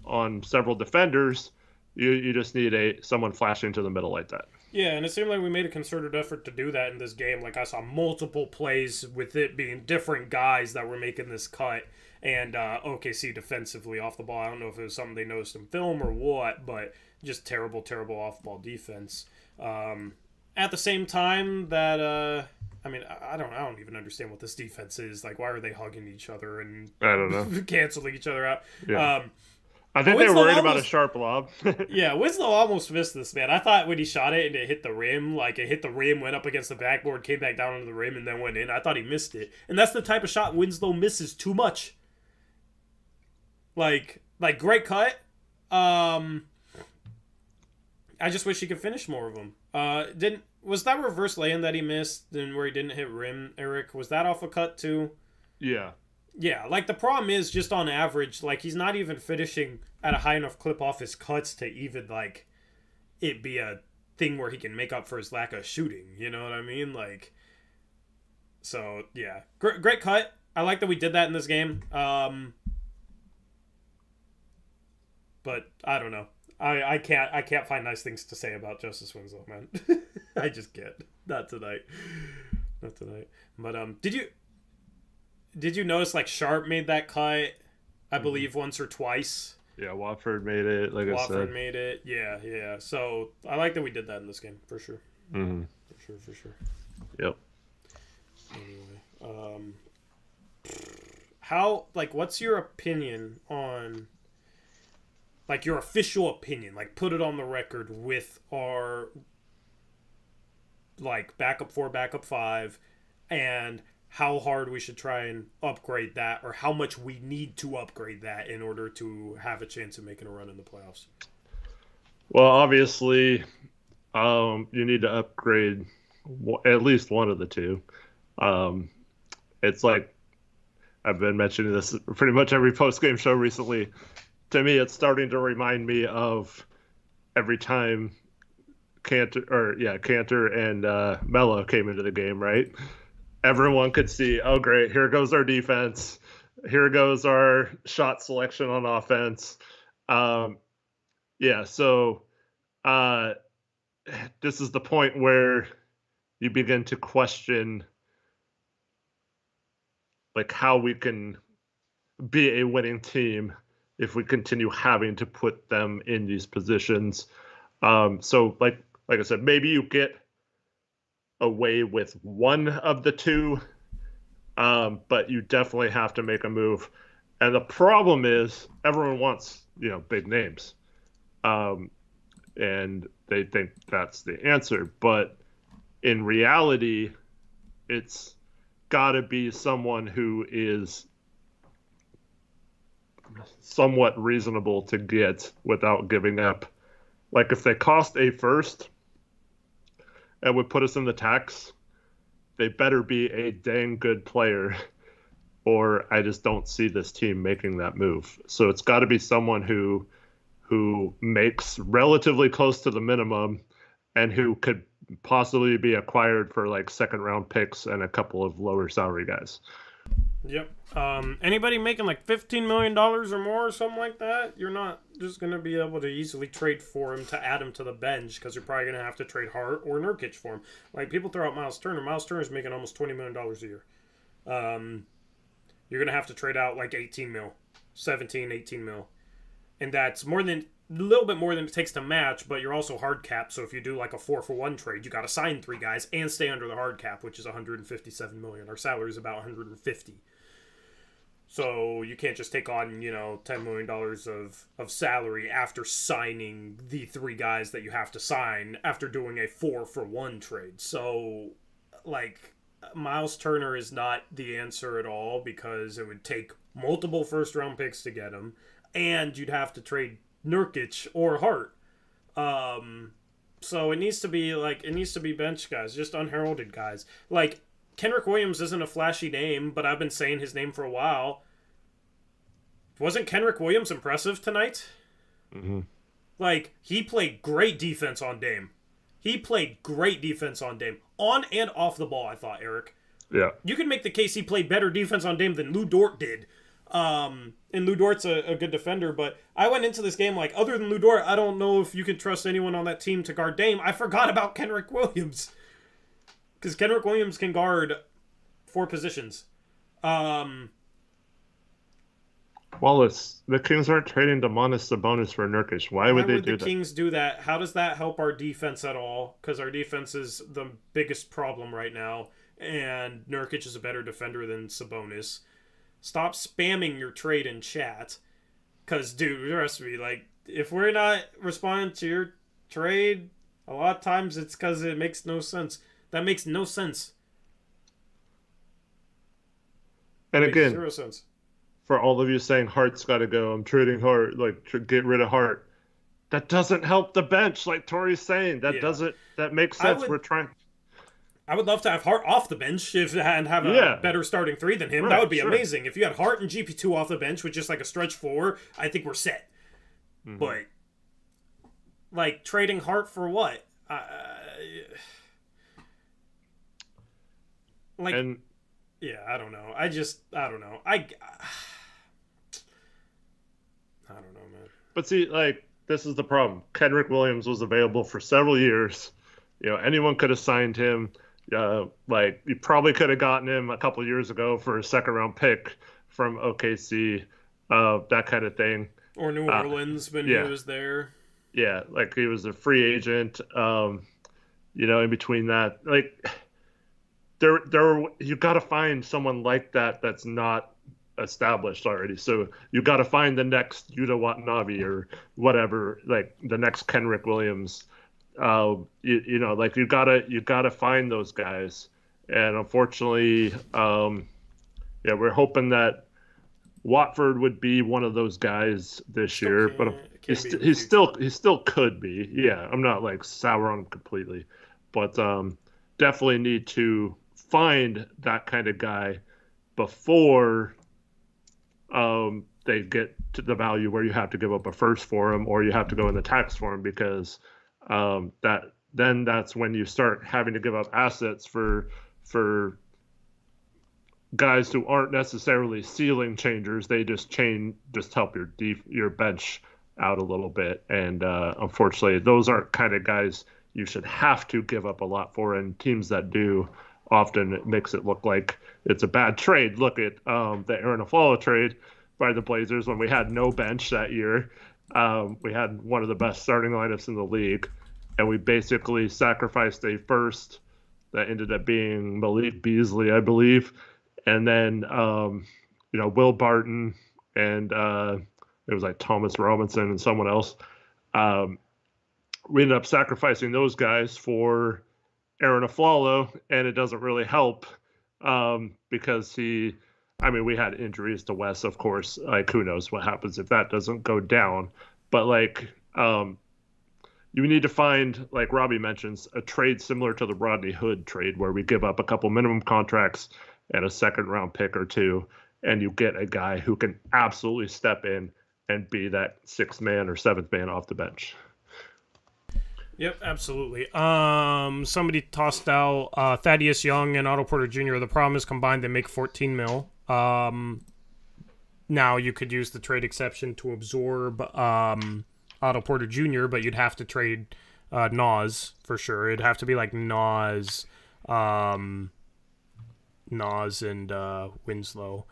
on several defenders, you just need someone flashing to the middle like that. Yeah, and it seemed like we made a concerted effort to do that in this game. Like, I saw multiple plays with it being different guys that were making this cut. And OKC defensively off the ball, I don't know if it was something they noticed in film or what, but just terrible, terrible off-ball defense. At the same time that, I don't even understand what this defense is. Like, why are they hugging each other and I don't know. canceling each other out? Yeah. I think they were worried about a sharp lob. Yeah, Winslow almost missed this, man. I thought when he shot it and it hit the rim, went up against the backboard, came back down onto the rim, and then went in. I thought he missed it. And that's the type of shot Winslow misses too much. Like great cut. I just wish he could finish more of them. Was that reverse lay-in that he missed and where he didn't hit rim, Eric? Was that off a cut too? Yeah. Yeah, like the problem is just on average, like he's not even finishing at a high enough clip off his cuts to even like it be a thing where he can make up for his lack of shooting. You know what I mean? Like, so yeah, great cut. I like that we did that in this game. But I don't know. I can't find nice things to say about Justice Winslow, man. I just can't. Not tonight. But did you notice like Sharpe made that cut? I believe once or twice. Yeah, Watford made it. Watford made it. Yeah. So I like that we did that in this game for sure. Mm-hmm. For sure. Yep. Anyway, what's your opinion on? Like your official opinion, like put it on the record with our like backup 4, backup 5, and how hard we should try and upgrade that, or how much we need to upgrade that in order to have a chance of making a run in the playoffs. Well, obviously, you need to upgrade at least one of the two. It's like I've been mentioning this pretty much every post-game show recently. To me, it's starting to remind me of every time Cantor and Melo came into the game, right? Everyone could see, oh, great, here goes our defense. Here goes our shot selection on offense. So this is the point where you begin to question like how we can be a winning team if we continue having to put them in these positions. So like I said, maybe you get away with one of the two, but you definitely have to make a move. And the problem is everyone wants, big names. And they think that's the answer. But in reality, it's got to be someone who is somewhat reasonable to get without giving up. Like if they cost a first and would put us in the tax, they better be a dang good player, or I just don't see this team making that move. So it's got to be someone who makes relatively close to the minimum and who could possibly be acquired for like second round picks and a couple of lower salary guys. Yep. Anybody making like $15 million or more or something like that, you're not just going to be able to easily trade for him to add him to the bench, because you're probably going to have to trade Hart or Nurkic for him. Like, people throw out Miles Turner. Miles Turner's making almost $20 million a year. You're going to have to trade out like 18 mil, 17, 18 mil. And that's a little bit more than it takes to match, but you're also hard capped. So if you do like a 4-for-1 trade, you got to sign 3 guys and stay under the hard cap, which is 157 million. Our salary is about 150. So you can't just take on, $10 million of salary after signing the 3 guys that you have to sign after doing a 4-for-1 trade. So, like, Miles Turner is not the answer at all, because it would take multiple first-round picks to get him, and you'd have to trade Nurkic or Hart. So it needs to be bench guys, just unheralded guys. Like, Kenrich Williams isn't a flashy name, but I've been saying his name for a while. Wasn't Kenrich Williams impressive tonight? Mm-hmm. Like, he played great defense on Dame. On and off the ball, I thought, Eric. Yeah. You can make the case he played better defense on Dame than Lou Dort did. And Lou Dort's a good defender, but I went into this game like, other than Lou Dort, I don't know if you can trust anyone on that team to guard Dame. I forgot about Kenrich Williams. Because Kenrich Williams can guard 4 positions. Wallace, the Kings aren't trading Domantas Sabonis for Nurkic. Why would they do that? Why would the Kings do that? How does that help our defense at all? Because our defense is the biggest problem right now, and Nurkic is a better defender than Sabonis. Stop spamming your trade in chat. Because, dude, trust me, like, if we're not responding to your trade, a lot of times it's because it makes no sense. That makes no sense. And again, 0 sense. For all of you saying Hart's got to go, I'm trading Hart, like, get rid of Hart. That doesn't help the bench, like Tori's saying. That makes sense. I would love to have Hart off the bench and have a better starting 3 than him. Right, that would be amazing. If you had Hart and GP2 off the bench with just like a stretch 4, I think we're set. Mm-hmm. But, like, trading Hart for what? Yeah, I don't know. I don't know. I don't know, man. But see, like, this is the problem. Kenrich Williams was available for several years. Anyone could have signed him. Like, you probably could have gotten him a couple years ago for a second-round pick from OKC, that kind of thing. Or New Orleans when he was there. Yeah, like, he was a free agent. In between that, like, you got to find someone like that that's not established already. So you got to find the next Yuta Watanabe or whatever, like the next Kenrich Williams. Like you gotta find those guys. And unfortunately, we're hoping that Watford would be one of those guys this year, but he still could be. Yeah, I'm not like sour on him completely, but definitely need to find that kind of guy before they get to the value where you have to give up a first for him or you have to go in the tax for him, because that's when you start having to give up assets for guys who aren't necessarily ceiling changers. They just help your bench out a little bit, and unfortunately those aren't kind of guys you should have to give up a lot for, and teams that do often it makes it look like it's a bad trade. Look at the Aaron Aflalo trade by the Blazers when we had no bench that year. We had one of the best starting lineups in the league, and we basically sacrificed a first that ended up being Malik Beasley, I believe, and then Will Barton and it was like Thomas Robinson and someone else. We ended up sacrificing those guys for Aaron Aflalo, and it doesn't really help because we had injuries to Wes, of course. Like, who knows what happens if that doesn't go down. But, like, you need to find, like Robbie mentions, a trade similar to the Rodney Hood trade where we give up a couple minimum contracts and a second-round pick or two, and you get a guy who can absolutely step in and be that sixth man or seventh man off the bench. Yep, absolutely. Somebody tossed out Thaddeus Young and Otto Porter Jr. The problem is combined they make $14 million. Now you could use the trade exception to absorb Otto Porter Jr., but you'd have to trade Nas for sure. It'd have to be like Nas and Winslow.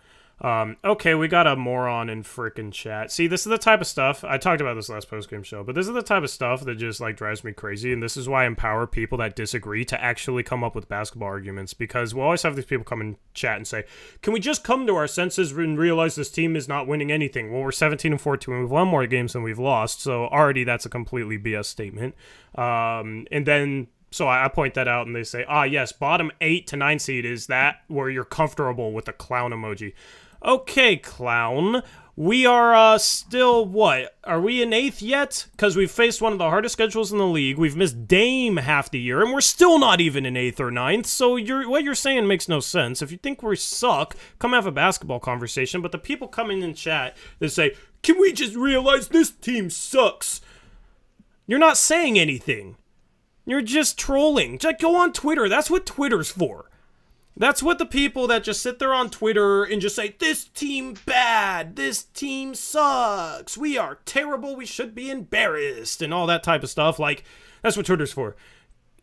Okay, we got a moron in frickin' chat. See, this is the type of stuff, I talked about this last postgame show, but this is the type of stuff that just, like, drives me crazy, and this is why I empower people that disagree to actually come up with basketball arguments, because we'll always have these people come in chat and say, can we just come to our senses and realize this team is not winning anything? Well, we're 17-14, and we've won more games than we've lost, so already that's a completely BS statement. And then... So I point that out, and they say, yes, bottom 8 to 9 seed is that where you're comfortable with the clown emoji. Okay, clown. We are still, what? Are we in 8th yet? Because we've faced one of the hardest schedules in the league. We've missed Dame half the year, and we're still not even in 8th or 9th. So what you're saying makes no sense. If you think we suck, come have a basketball conversation. But the people coming in chat that say, can we just realize this team sucks? You're not saying anything. You're just trolling. Just go on Twitter. That's what Twitter's for. That's what the people that just sit there on Twitter and just say, this team bad, this team sucks, we are terrible, we should be embarrassed, and all that type of stuff. Like, that's what Twitter's for.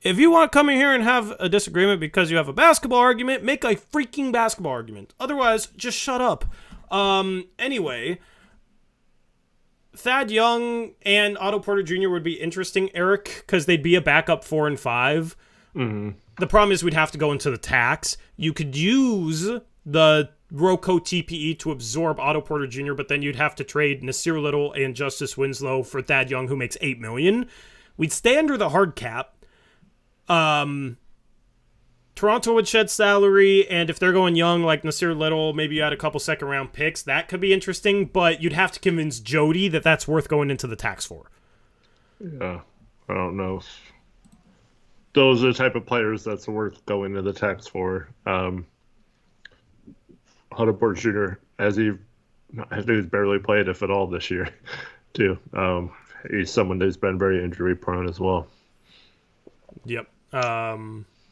If you want to come in here and have a disagreement because you have a basketball argument, make a freaking basketball argument. Otherwise, just shut up. Anyway... Thad Young and Otto Porter Jr. would be interesting, Eric, because they'd be a backup 4 and 5. Mm-hmm. The problem is we'd have to go into the tax. You could use the Roco TPE to absorb Otto Porter Jr., but then you'd have to trade Nasir Little and Justice Winslow for Thad Young, who makes $8 million. We'd stay under the hard cap. Toronto would shed salary, and if they're going young like Nasir Little, maybe you add a couple second-round picks. That could be interesting, but you'd have to convince Jody that that's worth going into the tax for. Yeah, I don't know. Those are the type of players that's worth going to the tax for. Otto Porter Jr., I think he's barely played, if at all, this year, too. He's someone who's been very injury-prone as well. Yep.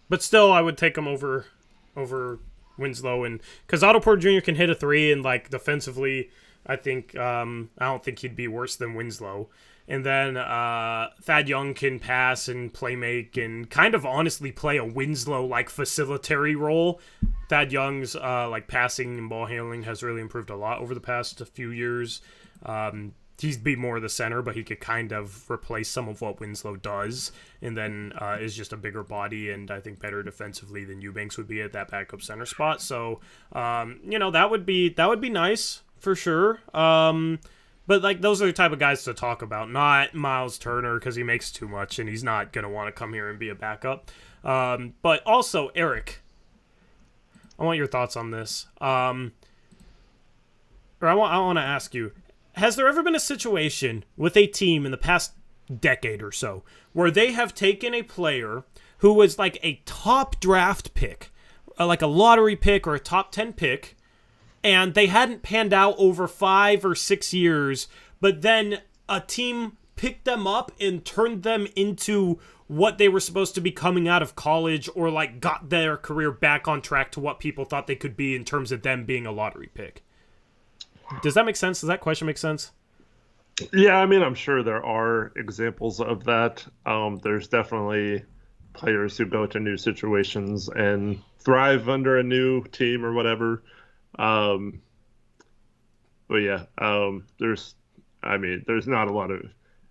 But still, I would take him over Winslow, and because Otto Porter Jr. can hit a 3, and like defensively, I think I don't think he'd be worse than Winslow. And then Thad Young can pass and play make and kind of honestly play a Winslow like facilitary role. Thad Young's like passing and ball handling has really improved a lot over the past few years. He'd be more the center, but he could kind of replace some of what Winslow does, and then is just a bigger body and I think better defensively than Eubanks would be at that backup center spot. So, that would be nice for sure. But like those are the type of guys to talk about, not Miles Turner because he makes too much and he's not gonna want to come here and be a backup. But also Eric, I want your thoughts on this. I want to ask you. Has there ever been a situation with a team in the past decade or so where they have taken a player who was like a top draft pick, like a lottery pick or a top 10 pick, and they hadn't panned out over 5 or 6 years, but then a team picked them up and turned them into what they were supposed to be coming out of college, or like got their career back on track to what people thought they could be in terms of them being a lottery pick? Does that make sense? Does that question make sense? Yeah, I mean, I'm sure there are examples of that. There's definitely players who go to new situations and thrive under a new team or whatever. But yeah, there's not a lot of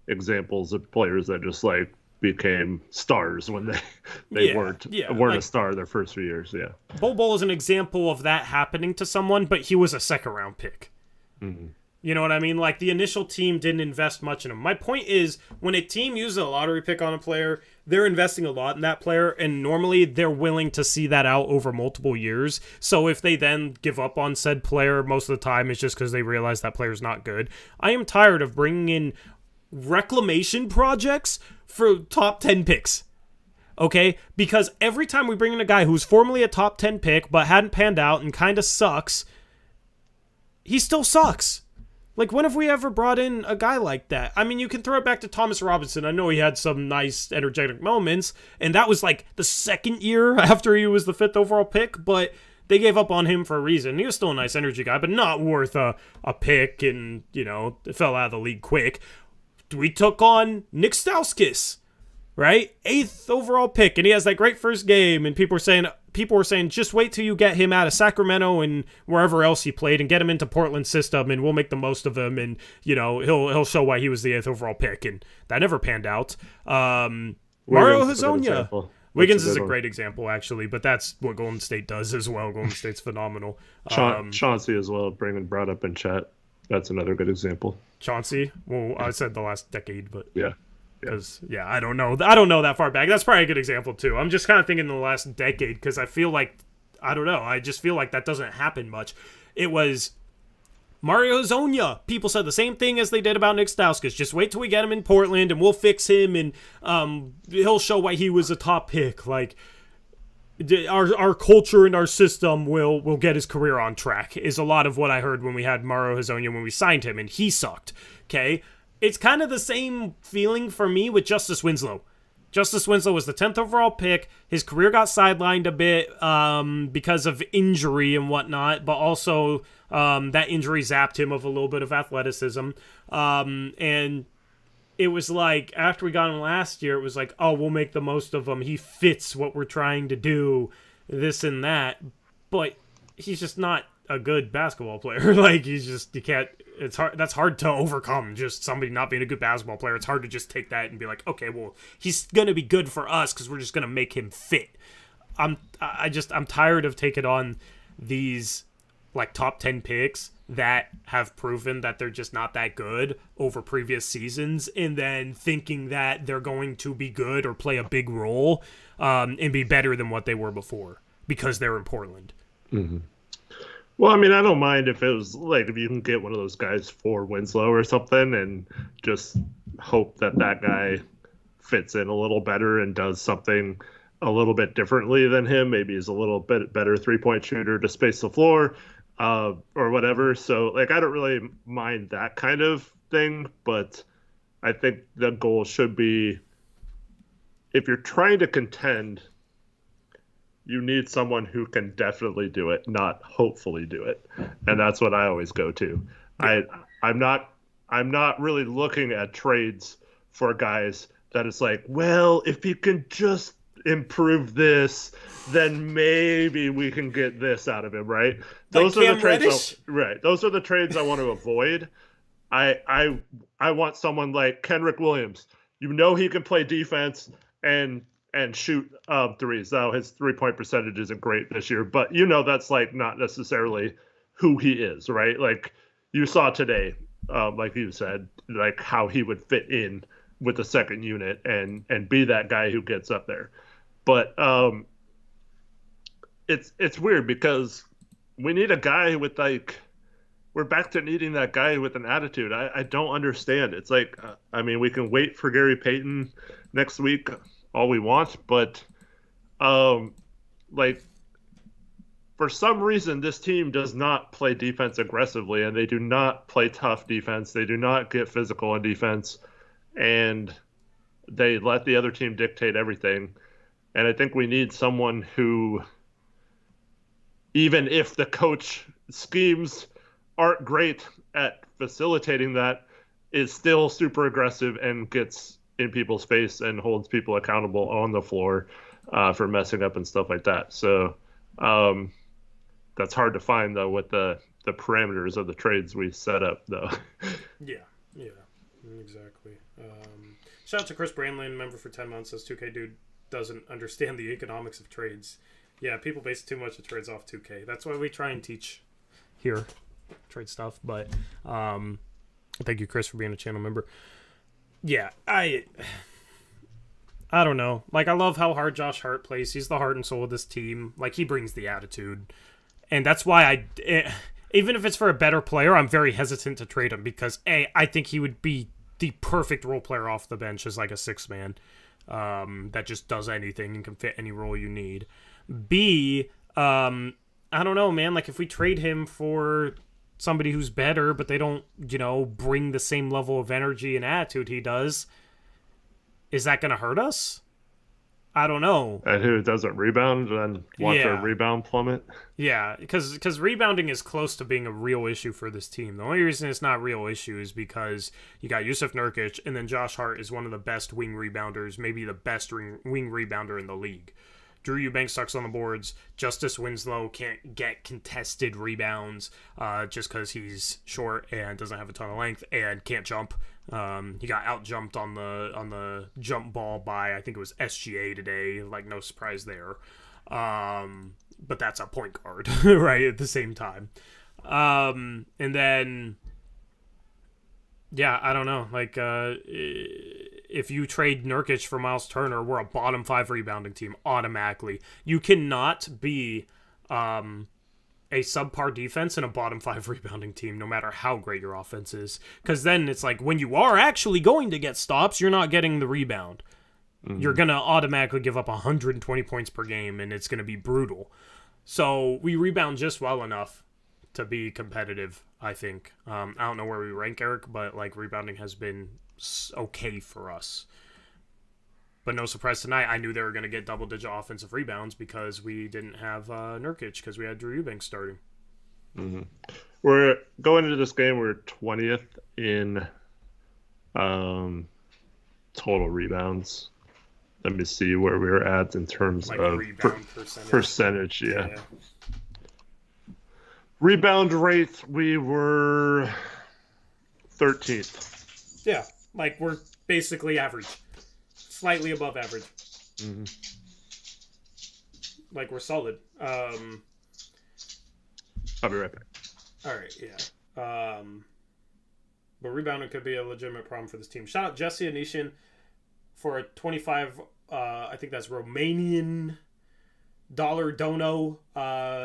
examples of players that just like became stars when they weren't like, a star their first few years. Yeah, Bol Bol is an example of that happening to someone, but he was a second round pick. Mm-hmm. You know what I mean? Like, the initial team didn't invest much in him. My point is, when a team uses a lottery pick on a player, they're investing a lot in that player, and normally they're willing to see that out over multiple years. So if they then give up on said player, most of the time it's just because they realize that player's not good. I am tired of bringing in reclamation projects for top 10 picks. Okay? Because every time we bring in a guy who's formerly a top 10 pick but hadn't panned out and kind of sucks, he still sucks. Like, when have we ever brought in a guy like that? I mean, you can throw it back to Thomas Robinson. I know he had some nice, energetic moments, and that was like the second year after he was the 5th overall pick, but they gave up on him for a reason. He was still a nice energy guy, but not worth a pick, and, you know, fell out of the league quick. We took on Nick Stauskas, right? 8th overall pick, and he has that great first game, and people were saying, just wait till you get him out of Sacramento and wherever else he played and get him into Portland's system, and we'll make the most of him, and, you know, he'll show why he was the 8th overall pick, and that never panned out. Mario Hezonja. Wiggins is a great example, actually, but that's what Golden State does as well. Golden State's phenomenal. Chauncey as well, brought up in chat. That's another good example. Chauncey? Well, I said the last decade, but... Yeah. Because, I don't know that far back. That's probably a good example, too. I'm just kind of thinking the last decade, because I feel like, I don't know, I just feel like that doesn't happen much. It was Mario Hezonja. People said the same thing as they did about Nick Stauskas. Just wait till we get him in Portland, and we'll fix him, and he'll show why he was a top pick. Like, our culture and our system will get his career on track, is a lot of what I heard when we had Mario Hezonja when we signed him, and he sucked, okay? It's kind of the same feeling for me with Justice Winslow. Justice Winslow was the 10th overall pick. His career got sidelined a bit because of injury and whatnot, but also that injury zapped him of a little bit of athleticism. And it was like, after we got him last year, it was like, oh, we'll make the most of him. He fits what we're trying to do, this and that. But he's just not a good basketball player. Like, you can't, it's hard, that's hard to overcome, just somebody not being a good basketball player. It's hard to just take that and be like, okay, well, he's gonna be good for us because we're just gonna make him fit. I'm tired of taking on these like top 10 picks that have proven that they're just not that good over previous seasons, and then thinking that they're going to be good or play a big role and be better than what they were before because they're in Portland. Mm-hmm. Well, I mean, I don't mind if it was like, if you can get one of those guys for Winslow or something and just hope that that guy fits in a little better and does something a little bit differently than him. Maybe he's a little bit better 3-point shooter to space the floor or whatever. So, like, I don't really mind that kind of thing, but I think the goal should be, if you're trying to contend, you need someone who can definitely do it, not hopefully do it. And that's what I always go to. I'm not really looking at trades for guys that it's like, well, if you can just improve this, then maybe we can get this out of him, right? Those are the trades. Those are the trades I want to avoid. I want someone like Kenrich Williams. You know, he can play defense and shoot threes. Now, his 3-point percentage isn't great this year, but you know that's like not necessarily who he is, right? Like you saw today, like you said, like how he would fit in with the second unit and be that guy who gets up there. But it's weird because we need a guy with like, we're back to needing that guy with an attitude. I don't understand. It's like, I mean, we can wait for Gary Payton next week all we want, but like for some reason this team does not play defense aggressively, and they do not play tough defense. They do not get physical on defense, and they let the other team dictate everything. And I think we need someone who, even if the coach schemes aren't great at facilitating that, is still super aggressive and gets in people's face and holds people accountable on the floor for messing up and stuff like that. So that's hard to find, though, with the parameters of the trades we set up, though. Yeah, exactly. Shout out to Chris Brandlin, member for 10 months, says 2K dude doesn't understand the economics of trades. Yeah, people base too much of trades off 2K. That's why we try and teach here. trade stuff. But thank you, Chris, for being a channel member. Yeah, I don't know. Like, I love how hard Josh Hart plays. He's the heart and soul of this team. Like, he brings the attitude. And that's why even if it's for a better player, I'm very hesitant to trade him because, A, I think he would be the perfect role player off the bench as like a six-man that just does anything and can fit any role you need. B, I don't know, man. Like, if we trade him for somebody who's better, but they don't, bring the same level of energy and attitude he does, is that going to hurt us? I don't know. And who doesn't rebound and watch our rebound plummet? Yeah, because rebounding is close to being a real issue for this team. The only reason it's not a real issue is because you got Jusuf Nurkic, and then Josh Hart is one of the best wing rebounders, maybe the best wing rebounder in the league. Drew Eubanks sucks on the boards. Justice Winslow can't get contested rebounds just because he's short and doesn't have a ton of length and can't jump. He got out-jumped on the jump ball by, I think it was SGA today. Like, no surprise there. But that's a point guard, right, at the same time. And then, yeah, I don't know. Like, if you trade Nurkic for Miles Turner, we're a bottom 5 rebounding team automatically. You cannot be a subpar defense and a bottom 5 rebounding team, no matter how great your offense is. Because then it's like, when you are actually going to get stops, you're not getting the rebound. Mm-hmm. You're going to automatically give up 120 points per game, and it's going to be brutal. So we rebound just well enough to be competitive, I think. I don't know where we rank, Eric, but like rebounding has been okay for us. But no surprise tonight, I knew they were going to get double-digit offensive rebounds because we didn't have Nurkic because we had Drew Eubanks starting. Mm-hmm. We're going into this game, we're 20th in total rebounds. Let me see where we're at in terms like of rebound percentage. Yeah. Rebound rate, we were 13th. Yeah, like we're basically average. Slightly above average. Mm-hmm. Like, we're solid. I'll be right back. All right, yeah. But rebounding could be a legitimate problem for this team. Shout out Jesse Anishin for a 25, I think that's Romanian dollar dono.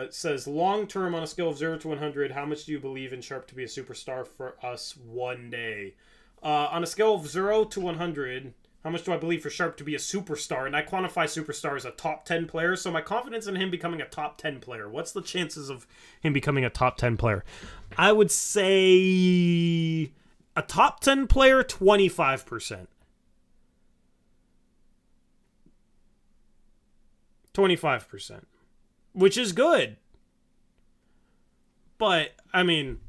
Says, long-term on a scale of 0 to 100, how much do you believe in Sharpe to be a superstar for us one day? On a scale of 0 to 100... how much do I believe for Sharpe to be a superstar? And I quantify superstar as a top 10 player, so my confidence in him becoming a top 10 player. What's the chances of him becoming a top 10 player? I would say a top 10 player, 25%. 25%. Which is good. But, I mean,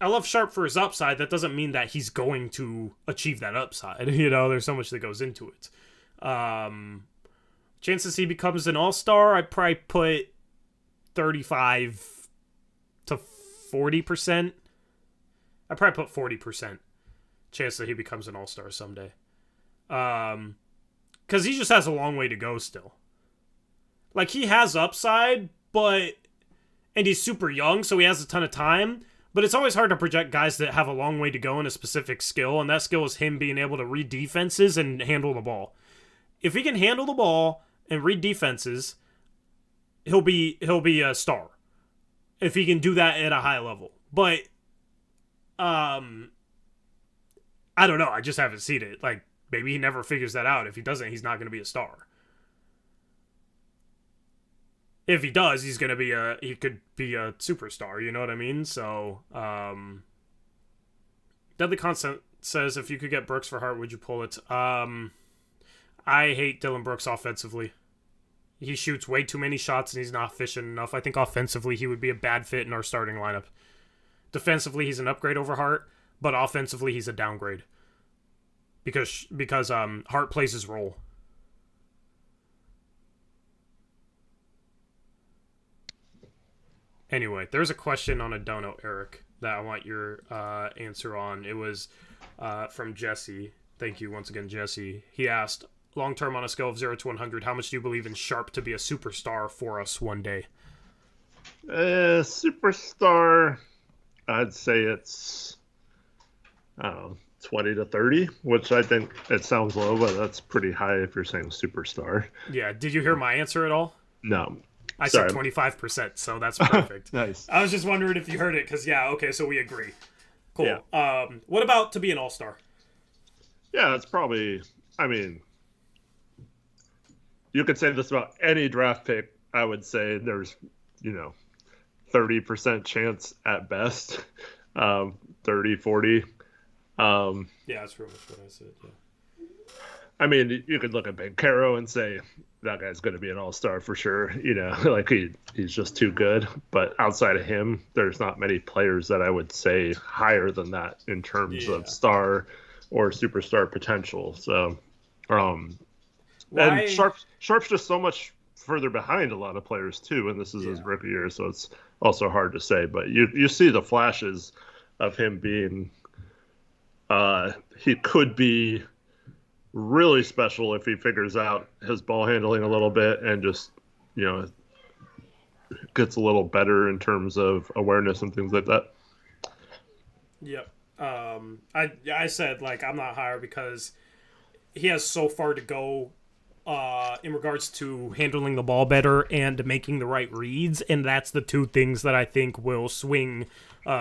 I love Sharpe for his upside. That doesn't mean that he's going to achieve that upside. There's so much that goes into it. Chances he becomes an all-star, I'd probably put 35 to 40%. I'd probably put 40% chance that he becomes an all-star someday. Because he just has a long way to go still. Like, he has upside, and he's super young, so he has a ton of time. But it's always hard to project guys that have a long way to go in a specific skill, and that skill is him being able to read defenses and handle the ball. If he can handle the ball and read defenses, he'll be a star. If he can do that at a high level. But I don't know. I just haven't seen it. Like, maybe he never figures that out. If he doesn't, he's not going to be a star. If he does, he could be a superstar, you know what I mean? So, Deadly Constant says, if you could get Brooks for Hart, would you pull it? I hate Dylan Brooks offensively. He shoots way too many shots and he's not efficient enough. I think offensively he would be a bad fit in our starting lineup. Defensively, he's an upgrade over Hart, but offensively he's a downgrade. Because Hart plays his role. Anyway, there's a question on a dono, Eric, that I want your answer on. It was from Jesse. Thank you once again, Jesse. He asked, long-term on a scale of 0 to 100, how much do you believe in Sharpe to be a superstar for us one day? Superstar, I'd say it's, I don't know, 20 to 30, which I think it sounds low, but that's pretty high if you're saying superstar. Yeah. Did you hear my answer at all? No. I Sorry. said 25%, so that's perfect. Nice. I was just wondering if you heard it, because, yeah, okay, so we agree. Cool. Yeah. What about to be an all-star? Yeah, it's probably, I mean, you could say this about any draft pick. I would say there's, 30% chance at best, 30, 40. Yeah, that's pretty much what I said, yeah. I mean, you could look at Ben Caro and say that guy's going to be an all-star for sure. Like he's just too good. But outside of him, there's not many players that I would say higher than that in terms of star or superstar potential. So, and Sharpe's just so much further behind a lot of players too, and this is his rookie year, so it's also hard to say. But you see the flashes of him being, he could be really special if he figures out his ball handling a little bit and just, gets a little better in terms of awareness and things like that. Yep. I said, like, I'm not higher because he has so far to go in regards to handling the ball better and making the right reads, and that's the two things that I think will swing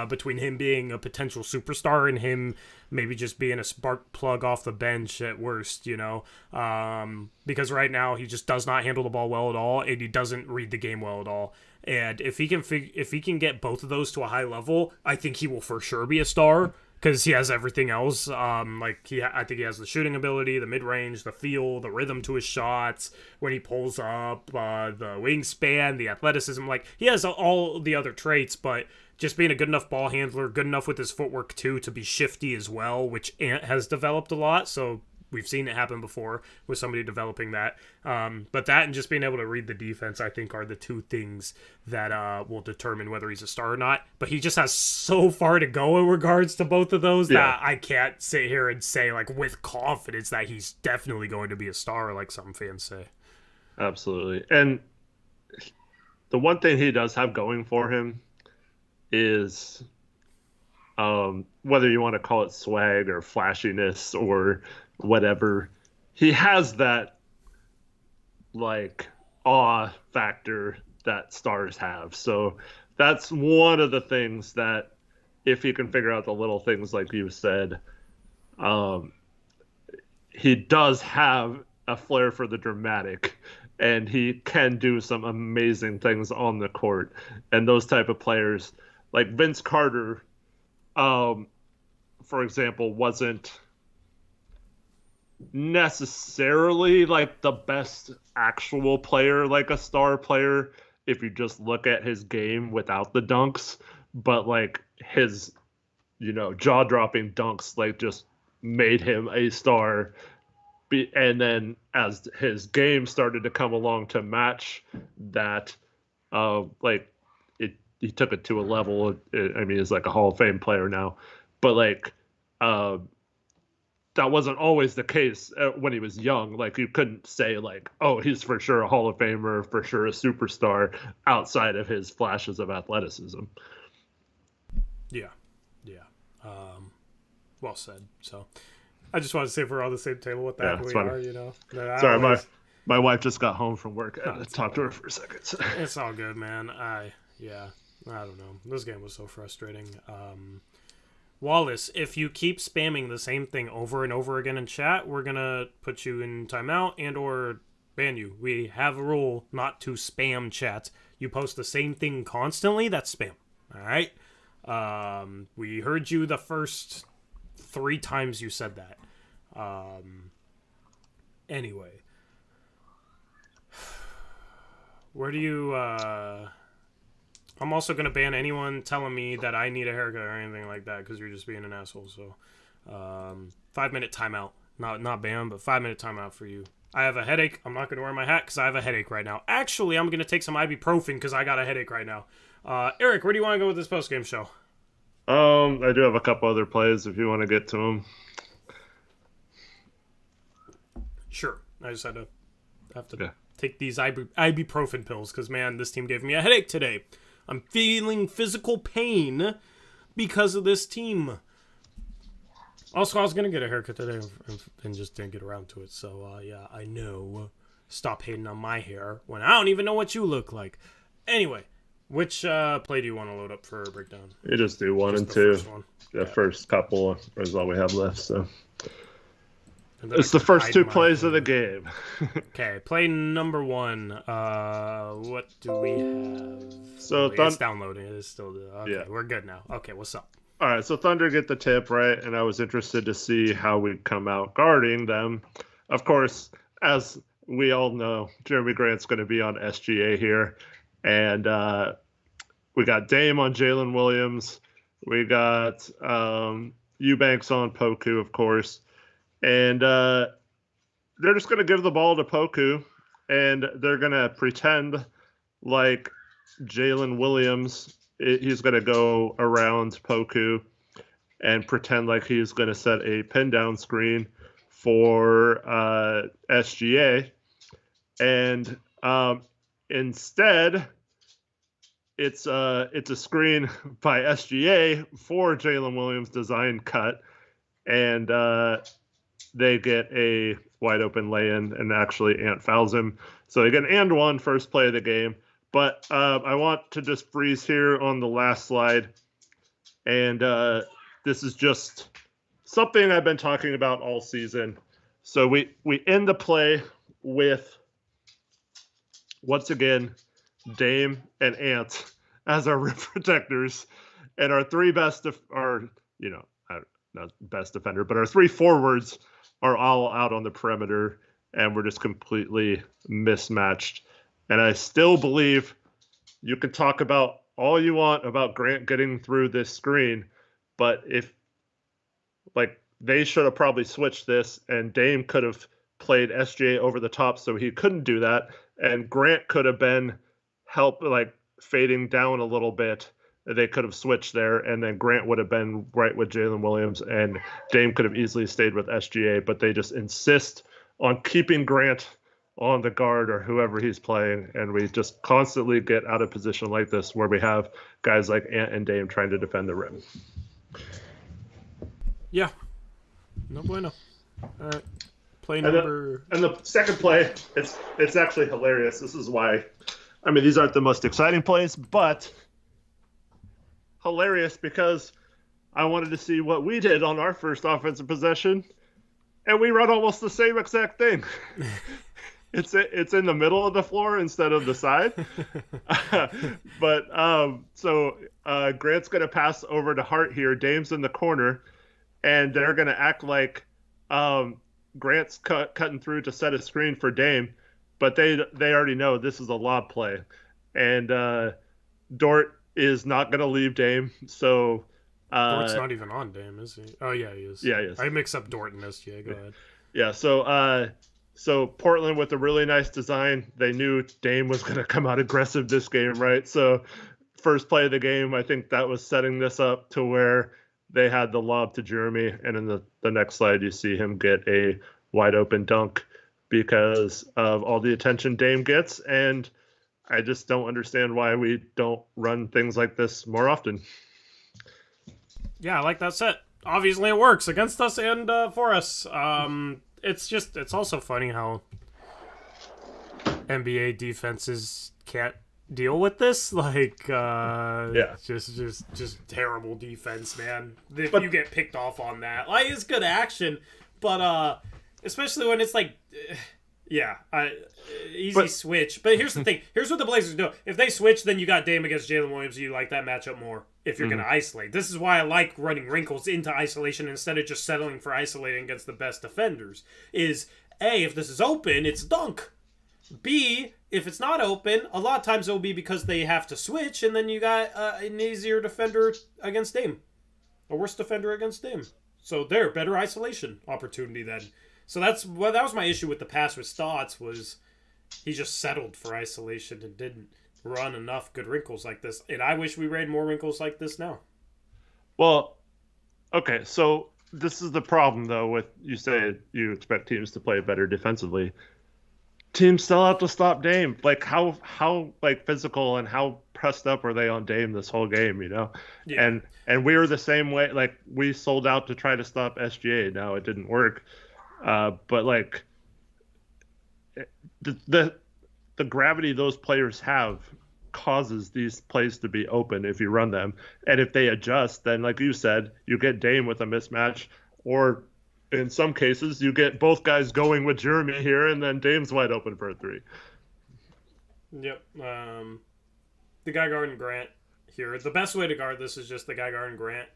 between him being a potential superstar and him maybe just being a spark plug off the bench at worst, because right now he just does not handle the ball well at all, and he doesn't read the game well at all. And if he can get both of those to a high level, I think he will for sure be a star. Because he has everything else. I think he has the shooting ability, the mid-range, the feel, the rhythm to his shots, when he pulls up, the wingspan, the athleticism. Like, he has all the other traits, but just being a good enough ball handler, good enough with his footwork, too, to be shifty as well, which Ant has developed a lot. So we've seen it happen before with somebody developing that. But that and just being able to read the defense, I think, are the two things that will determine whether he's a star or not. But he just has so far to go in regards to both of those that I can't sit here and say, like, with confidence that he's definitely going to be a star, like some fans say. Absolutely. And the one thing he does have going for him is, whether you want to call it swag or flashiness or whatever, he has that, like, awe factor that stars have. So that's one of the things that, if he can figure out the little things like you said, he does have a flair for the dramatic, and he can do some amazing things on the court. And those type of players, like Vince Carter, for example, wasn't necessarily like the best actual player, like a star player, if you just look at his game without the dunks, but like his, jaw-dropping dunks, like, just made him a star. And then as his game started to come along to match that, he took it to a level. He's like a Hall of Fame player now, but like, that wasn't always the case when he was young. Like, you couldn't say like, oh, he's for sure a Hall of Famer, for sure a superstar, outside of his flashes of athleticism. Yeah. Well said. So I just wanted to say if we're on the same table with that, we funny. are, Sorry, my wife just got home from work. I had to talk to her for a second. It's all good, man. I don't know. This game was so frustrating. Wallace, if you keep spamming the same thing over and over again in chat, we're going to put you in timeout and or ban you. We have a rule not to spam chat. You post the same thing constantly, that's spam. All right? We heard you the first 3 times you said that. Anyway. Where do you... I'm also going to ban anyone telling me that I need a haircut or anything like that, because you're just being an asshole. So, 5-minute timeout. Not ban, but 5-minute timeout for you. I have a headache. I'm not going to wear my hat because I have a headache right now. Actually, I'm going to take some ibuprofen because I got a headache right now. Eric, where do you want to go with this postgame show? I do have a couple other plays if you want to get to them. Sure. I just have to take these ibuprofen pills because, man, this team gave me a headache today. I'm feeling physical pain because of this team. Also, I was going to get a haircut today and just didn't get around to it. So, yeah, I know. Stop hating on my hair when I don't even know what you look like. Anyway, which play do you want to load up for a breakdown? You just do one and two. The first couple is all we have left, so. It's the first two plays of the game. Okay, play number one. What do we have? So it's downloading. It is still. Okay, yeah. We're good now. Okay, what's up? All right, so Thunder get the tip, right? And I was interested to see how we'd come out guarding them. Of course, as we all know, Jeremy Grant's going to be on SGA here. And we got Dame on Jalen Williams. We got Eubanks on Poku, of course. And they're just going to give the ball to Poku. And they're going to pretend like Jalen Williams, he's going to go around Poku and pretend like he's going to set a pin down screen for SGA. And instead, it's a screen by SGA for Jalen Williams design cut. And they get a wide open lay-in, and actually Ant fouls him. So they get an and one first play of the game. But I want to just freeze here on the last slide. And this is just something I've been talking about all season. So we end the play with, once again, Dame and Ant as our rim protectors. And our three best, not best defender, but our three forwards are all out on the perimeter. And we're just completely mismatched. And I still believe you can talk about all you want about Grant getting through this screen, but they should have probably switched this, and Dame could have played SGA over the top so he couldn't do that, and Grant could have been fading down a little bit. They could have switched there, and then Grant would have been right with Jalen Williams, and Dame could have easily stayed with SGA, but they just insist on keeping Grant on the guard or whoever he's playing, and we just constantly get out of position like this where we have guys like Ant and Dame trying to defend the rim. Yeah. No bueno. All right. Play and number... And the second play, it's actually hilarious. This is why, these aren't the most exciting plays, but hilarious because I wanted to see what we did on our first offensive possession, and we run almost the same exact thing. It's in the middle of the floor instead of the side. So Grant's going to pass over to Hart here. Dame's in the corner, and they're going to act like Grant's cutting through to set a screen for Dame, but they already know this is a lob play. And Dort is not going to leave Dame, so... Dort's not even on Dame, is he? Oh, yeah, he is. Yeah, he is. I mix up Dort and SGA. Go ahead. Yeah, so Portland with a really nice design. They knew Dame was going to come out aggressive this game, right? So first play of the game, I think that was setting this up to where they had the lob to Jeremy. And in the next slide, you see him get a wide open dunk because of all the attention Dame gets. And I just don't understand why we don't run things like this more often. Yeah, I like that set. Obviously it works against us and for us. It's also funny how NBA defenses can't deal with this. Just terrible defense, man. If you get picked off on that, it's good action, but especially when it's easy switch. But here's the thing. Here's what the Blazers do. If they switch, then you got Dame against Jalen Williams. You like that matchup more if you're going to isolate. This is why I like running wrinkles into isolation instead of just settling for isolating against the best defenders. Is A, if this is open, it's dunk. B, if it's not open, a lot of times it will be because they have to switch, and then you got an easier defender against Dame. A worse defender against Dame. So there, better isolation opportunity then. So that was my issue with the pass with Stotts, was he just settled for isolation and didn't run enough good wrinkles like this. And I wish we ran more wrinkles like this now. Well, okay, so this is the problem, though, with you say you expect teams to play better defensively. Teams still have to stop Dame. How physical and how pressed up are they on Dame this whole game, you know? Yeah. And we were the same way. Like, we sold out to try to stop SGA. Now it didn't work. But like the gravity those players have causes these plays to be open if you run them. And if they adjust, then like you said, you get Dame with a mismatch, or in some cases you get both guys going with Jeremy here and then Dame's wide open for a three. Yep. The guy guarding Grant here. The best way to guard this is just the guy guarding Grant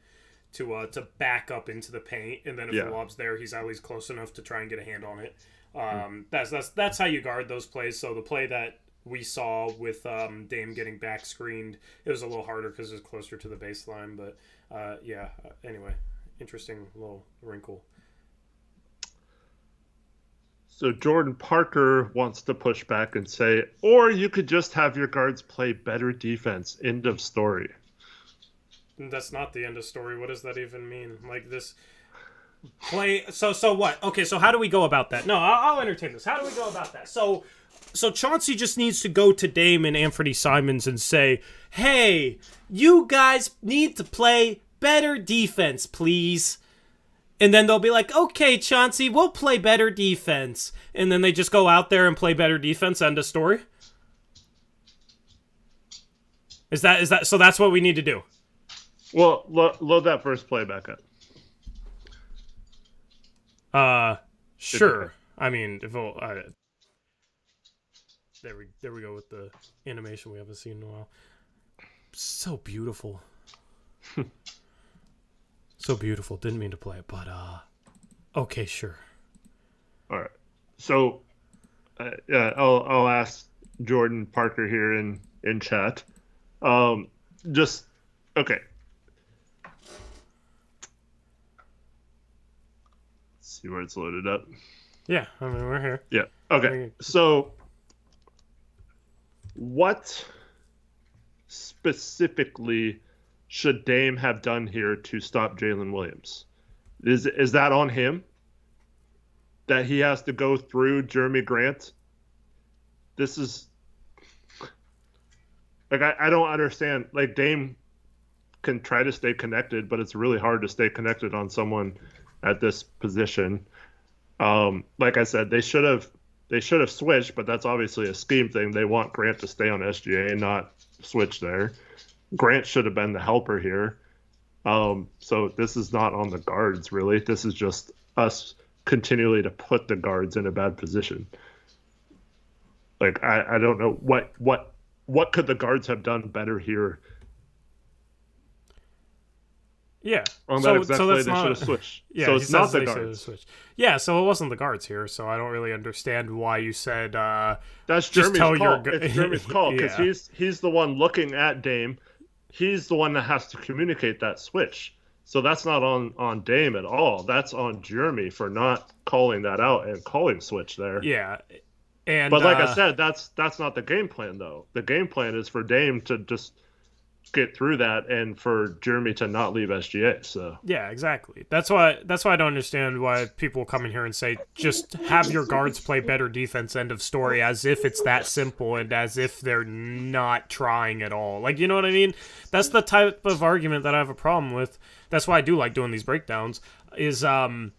to back up into the paint, and then if the lob's there, he's at least close enough to try and get a hand on it. That's how you guard those plays. So the play that we saw with Dame getting back screened, it was a little harder because it was closer to the baseline. But anyway, interesting little wrinkle. So Jordan Parker wants to push back and say, or you could just have your guards play better defense. End of story. That's not the end of story. What does that even mean? Like this play. So what? Okay. So how do we go about that? No, I'll entertain this. How do we go about that? So Chauncey just needs to go to Dame and Anthony Simons and say, hey, you guys need to play better defense, please. And then they'll be like, okay, Chauncey, we'll play better defense. And then they just go out there and play better defense. End of story. Is that so? That's what we need to do. Well, load that first play back up. Sure. I mean, if there we go with the animation we haven't seen in a while. So beautiful. So beautiful. Didn't mean to play it, but okay, sure. All right. So, I'll ask Jordan Parker here in chat. Just okay. Let's see where it's loaded up. Yeah, I mean we're here. Yeah. Okay. So, what specifically should Dame have done here to stop Jalen Williams? Is that on him? That he has to go through Jeremy Grant? This is like I don't understand. Like, Dame can try to stay connected, but it's really hard to stay connected on someone at this position. Like I said, they should have switched, but that's obviously a scheme thing. They want Grant to stay on SGA and not switch there. Grant should have been the helper here. So this is not on the guards, really. This is just us continually to put the guards in a bad position. Like, I don't know what could the guards have done better here. Yeah. On that exact play, they should have switched. Yeah, so it's not the guards. Yeah, so it wasn't the guards here, so I don't really understand why you said that's Jeremy's call. It's Jeremy's call, because he's the one looking at Dame. He's the one that has to communicate that switch. So that's not on Dame at all. That's on Jeremy for not calling that out and calling switch there. Yeah. But like I said, that's not the game plan, though. The game plan is for Dame to just get through that and for Jeremy to not leave SGA. So yeah, exactly. That's why I don't understand why people come in here and say just have your guards play better defense, end of story, as if it's that simple and as if they're not trying at all. Like, you know what I mean? That's the type of argument that I have a problem with. That's why I do like doing these breakdowns is A,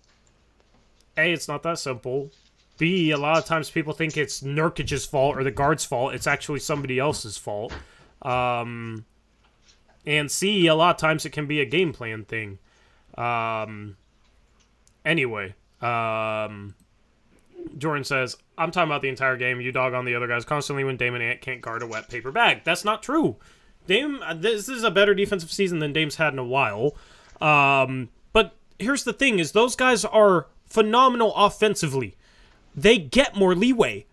it's not that simple. B, a lot of times people think it's Nurkic's fault or the guard's fault. It's actually somebody else's fault. And C, a lot of times it can be a game plan thing. Anyway, Jordan says, I'm talking about the entire game. You dog on the other guys constantly when Dame and Ant can't guard a wet paper bag. That's not true. Dame, this is a better defensive season than Dame's had in a while. But here's the thing, is those guys are phenomenal offensively. They get more leeway.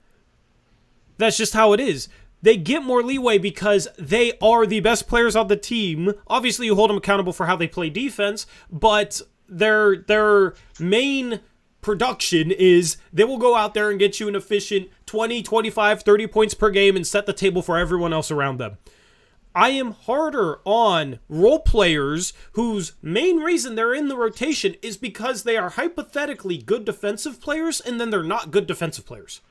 That's just how it is. They get more leeway because they are the best players on the team. Obviously, you hold them accountable for how they play defense, but their main production is they will go out there and get you an efficient 20, 25, 30 points per game and set the table for everyone else around them. I am harder on role players whose main reason they're in the rotation is because they are hypothetically good defensive players and then they're not good defensive players.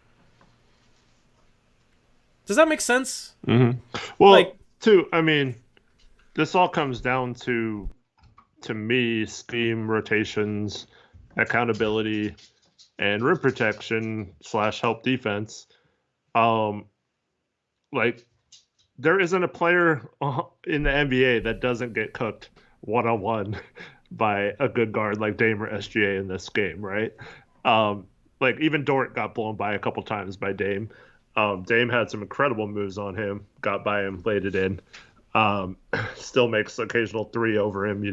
Does that make sense? Mm-hmm. Well, Two, I mean, this all comes down to me, scheme, rotations, accountability, and rim protection / help defense. Um, like there isn't a player in the NBA that doesn't get cooked 1-on-1 by a good guard like Dame or SGA in this game, right? Um, like even Dort got blown by a couple times by Dame. Dame had some incredible moves on him, got by him, laid it in. Still makes occasional three over him,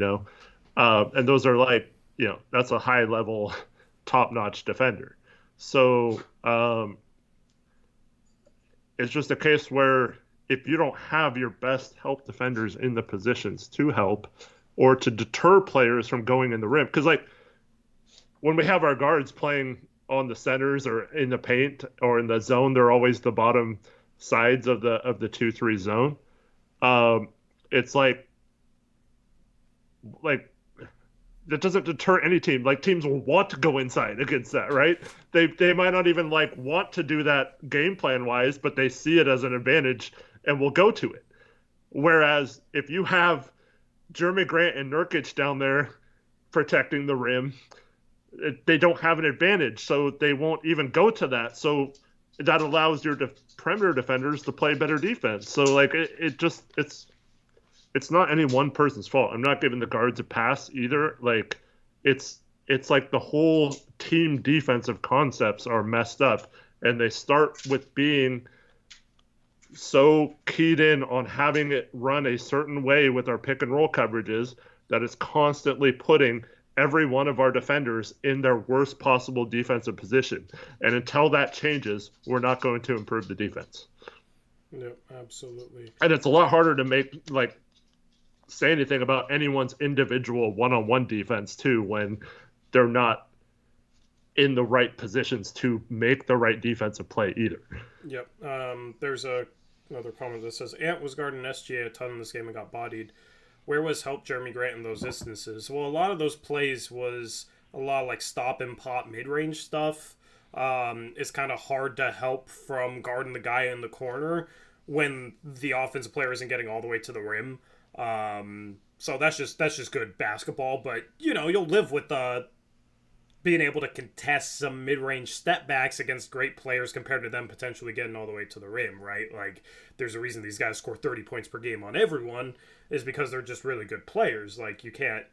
and those are like, that's a high level, top notch defender. So it's just a case where if you don't have your best help defenders in the positions to help or to deter players from going in the rim, because like when we have our guards playing on the centers or in the paint or in the zone, they're always the bottom sides of the 2-3 zone. It's like that doesn't deter any team. Like teams will want to go inside against that, right? They might not even like want to do that game plan wise, but they see it as an advantage and will go to it. Whereas if you have Jeremy Grant and Nurkic down there protecting the rim, they don't have an advantage, so they won't even go to that. So that allows your perimeter defenders to play better defense. So like it's not any one person's fault. I'm not giving the guards a pass either. Like it's like the whole team defensive concepts are messed up, and they start with being so keyed in on having it run a certain way with our pick and roll coverages that it's constantly putting every one of our defenders in their worst possible defensive position. And until that changes, we're not going to improve the defense. Yep, absolutely. And it's a lot harder to say anything about anyone's individual one-on-one defense too when they're not in the right positions to make the right defensive play either. Yep. There's another comment that says Ant was guarding SGA a ton in this game and got bodied. Where was help Jeremy Grant in those instances? Well, a lot of those plays was a lot of like stop and pop mid-range stuff. It's kind of hard to help from guarding the guy in the corner when the offensive player isn't getting all the way to the rim. So that's just good basketball, but you'll live with being able to contest some mid-range step backs against great players compared to them potentially getting all the way to the rim, right? Like there's a reason these guys score 30 points per game on everyone is because they're just really good players. Like you can't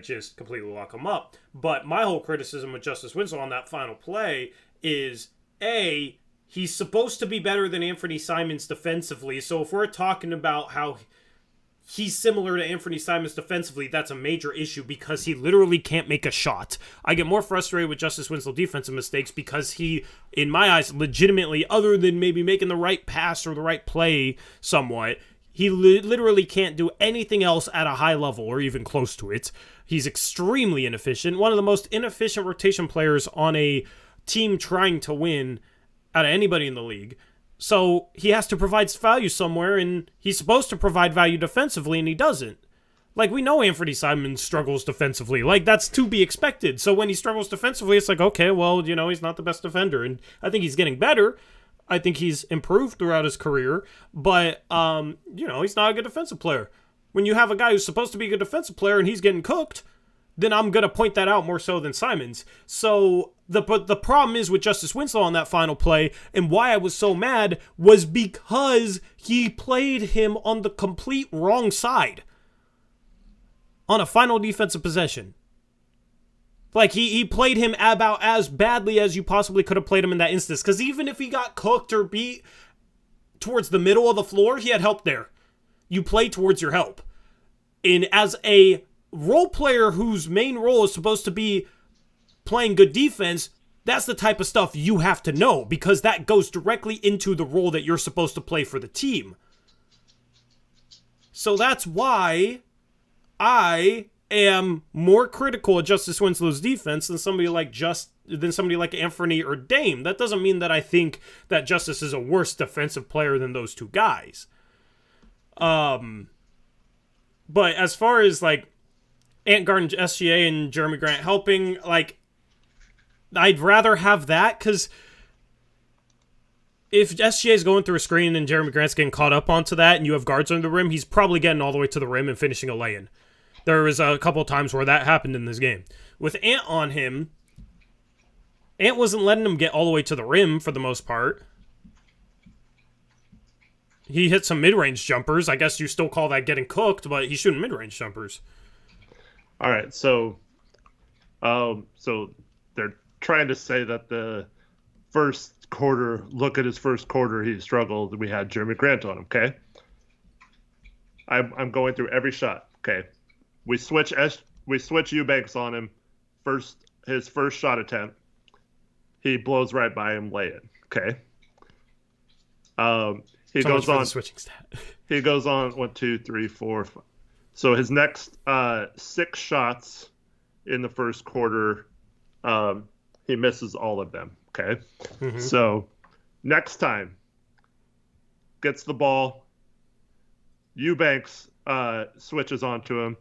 just completely lock them up. But my whole criticism with Justice Winslow on that final play is he's supposed to be better than Anthony Simons defensively. So if we're talking about how he's similar to Anthony Simons defensively, that's a major issue because he literally can't make a shot. I get more frustrated with Justice Winslow defensive mistakes because he, in my eyes, legitimately, other than maybe making the right pass or the right play somewhat, he literally can't do anything else at a high level or even close to it. He's extremely inefficient. One of the most inefficient rotation players on a team trying to win out of anybody in the league. So he has to provide value somewhere, and he's supposed to provide value defensively, and he doesn't. Like, we know Anthony Simons struggles defensively. Like, that's to be expected. So when he struggles defensively, it's like, okay, well, he's not the best defender. And I think he's getting better. I think he's improved throughout his career. But, he's not a good defensive player. When you have a guy who's supposed to be a good defensive player and he's getting cooked, then I'm going to point that out more so than Simons. So the problem is with Justice Winslow on that final play, and why I was so mad was because he played him on the complete wrong side on a final defensive possession. Like, he played him about as badly as you possibly could have played him in that instance, because even if he got cooked or beat towards the middle of the floor, he had help there. You play towards your help. And as a role player whose main role is supposed to be playing good defense, that's the type of stuff you have to know, because that goes directly into the role that you're supposed to play for the team. So that's why I am more critical of Justice Winslow's defense than somebody like Anthony or Dame. That doesn't mean that I think that Justice is a worse defensive player than those two guys. But as far as like Ant Garden, SGA, and Jeremy Grant helping, like, I'd rather have that, because if SGA is going through a screen and Jeremy Grant's getting caught up onto that and you have guards under the rim, he's probably getting all the way to the rim and finishing a lay-in. There was a couple of times where that happened in this game. With Ant on him, Ant wasn't letting him get all the way to the rim for the most part. He hit some mid-range jumpers. I guess you still call that getting cooked, but he's shooting mid-range jumpers. All right, so they're trying to say that the first quarter, look at his first quarter, he struggled. We had Jeremy Grant on him, okay? I'm going through every shot, okay? We switch Eubanks on him. His first shot attempt, he blows right by him, lay in, okay? He so goes on switching stat. He goes on 1, 2, 3, 4, 5. So his next 6 shots in the first quarter, he misses all of them. Okay, So next time, gets the ball. Eubanks switches onto him.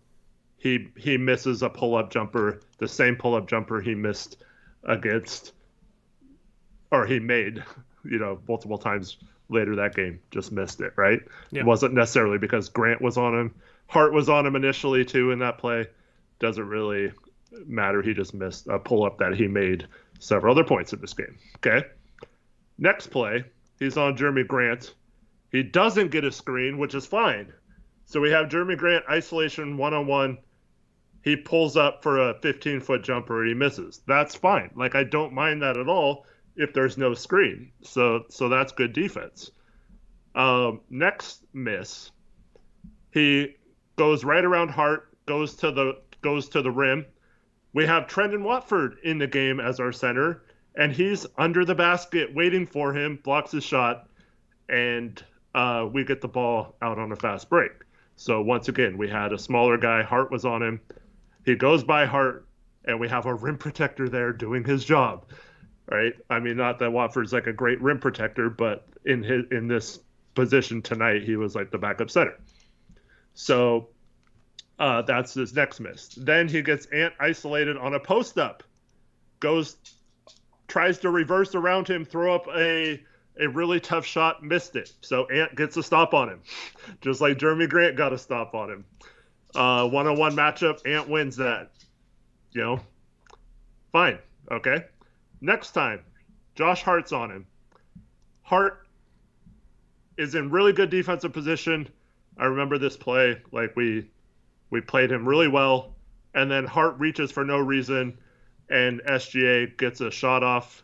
He misses a pull-up jumper, the same pull-up jumper he missed against, or he made, multiple times later that game, just missed it, right? Yeah. It wasn't necessarily because Grant was on him. Hart was on him initially, too, in that play. Doesn't really matter. He just missed a pull-up that he made several other points in this game, okay? Next play, he's on Jeremy Grant. He doesn't get a screen, which is fine. So we have Jeremy Grant isolation one-on-one. He pulls up for a 15-foot jumper and he misses. That's fine. Like, I don't mind that at all if there's no screen. So that's good defense. Next miss, he goes right around Hart, goes to the rim. We have Trendon Watford in the game as our center, and he's under the basket waiting for him, blocks his shot, and we get the ball out on a fast break. So once again, we had a smaller guy. Hart was on him. He goes by Hart, and we have a rim protector there doing his job. Right? I mean, not that Watford's like a great rim protector, but in this position tonight, he was like the backup center. So that's his next miss. Then he gets Ant isolated on a post up, tries to reverse around him, throw up a really tough shot, missed it. So Ant gets a stop on him, just like Jeremy Grant got a stop on him. One-on-one matchup, Ant wins that. Fine, okay. Next time, Josh Hart's on him. Hart is in really good defensive position. I remember this play, like we played him really well, and then Hart reaches for no reason, and SGA gets a shot off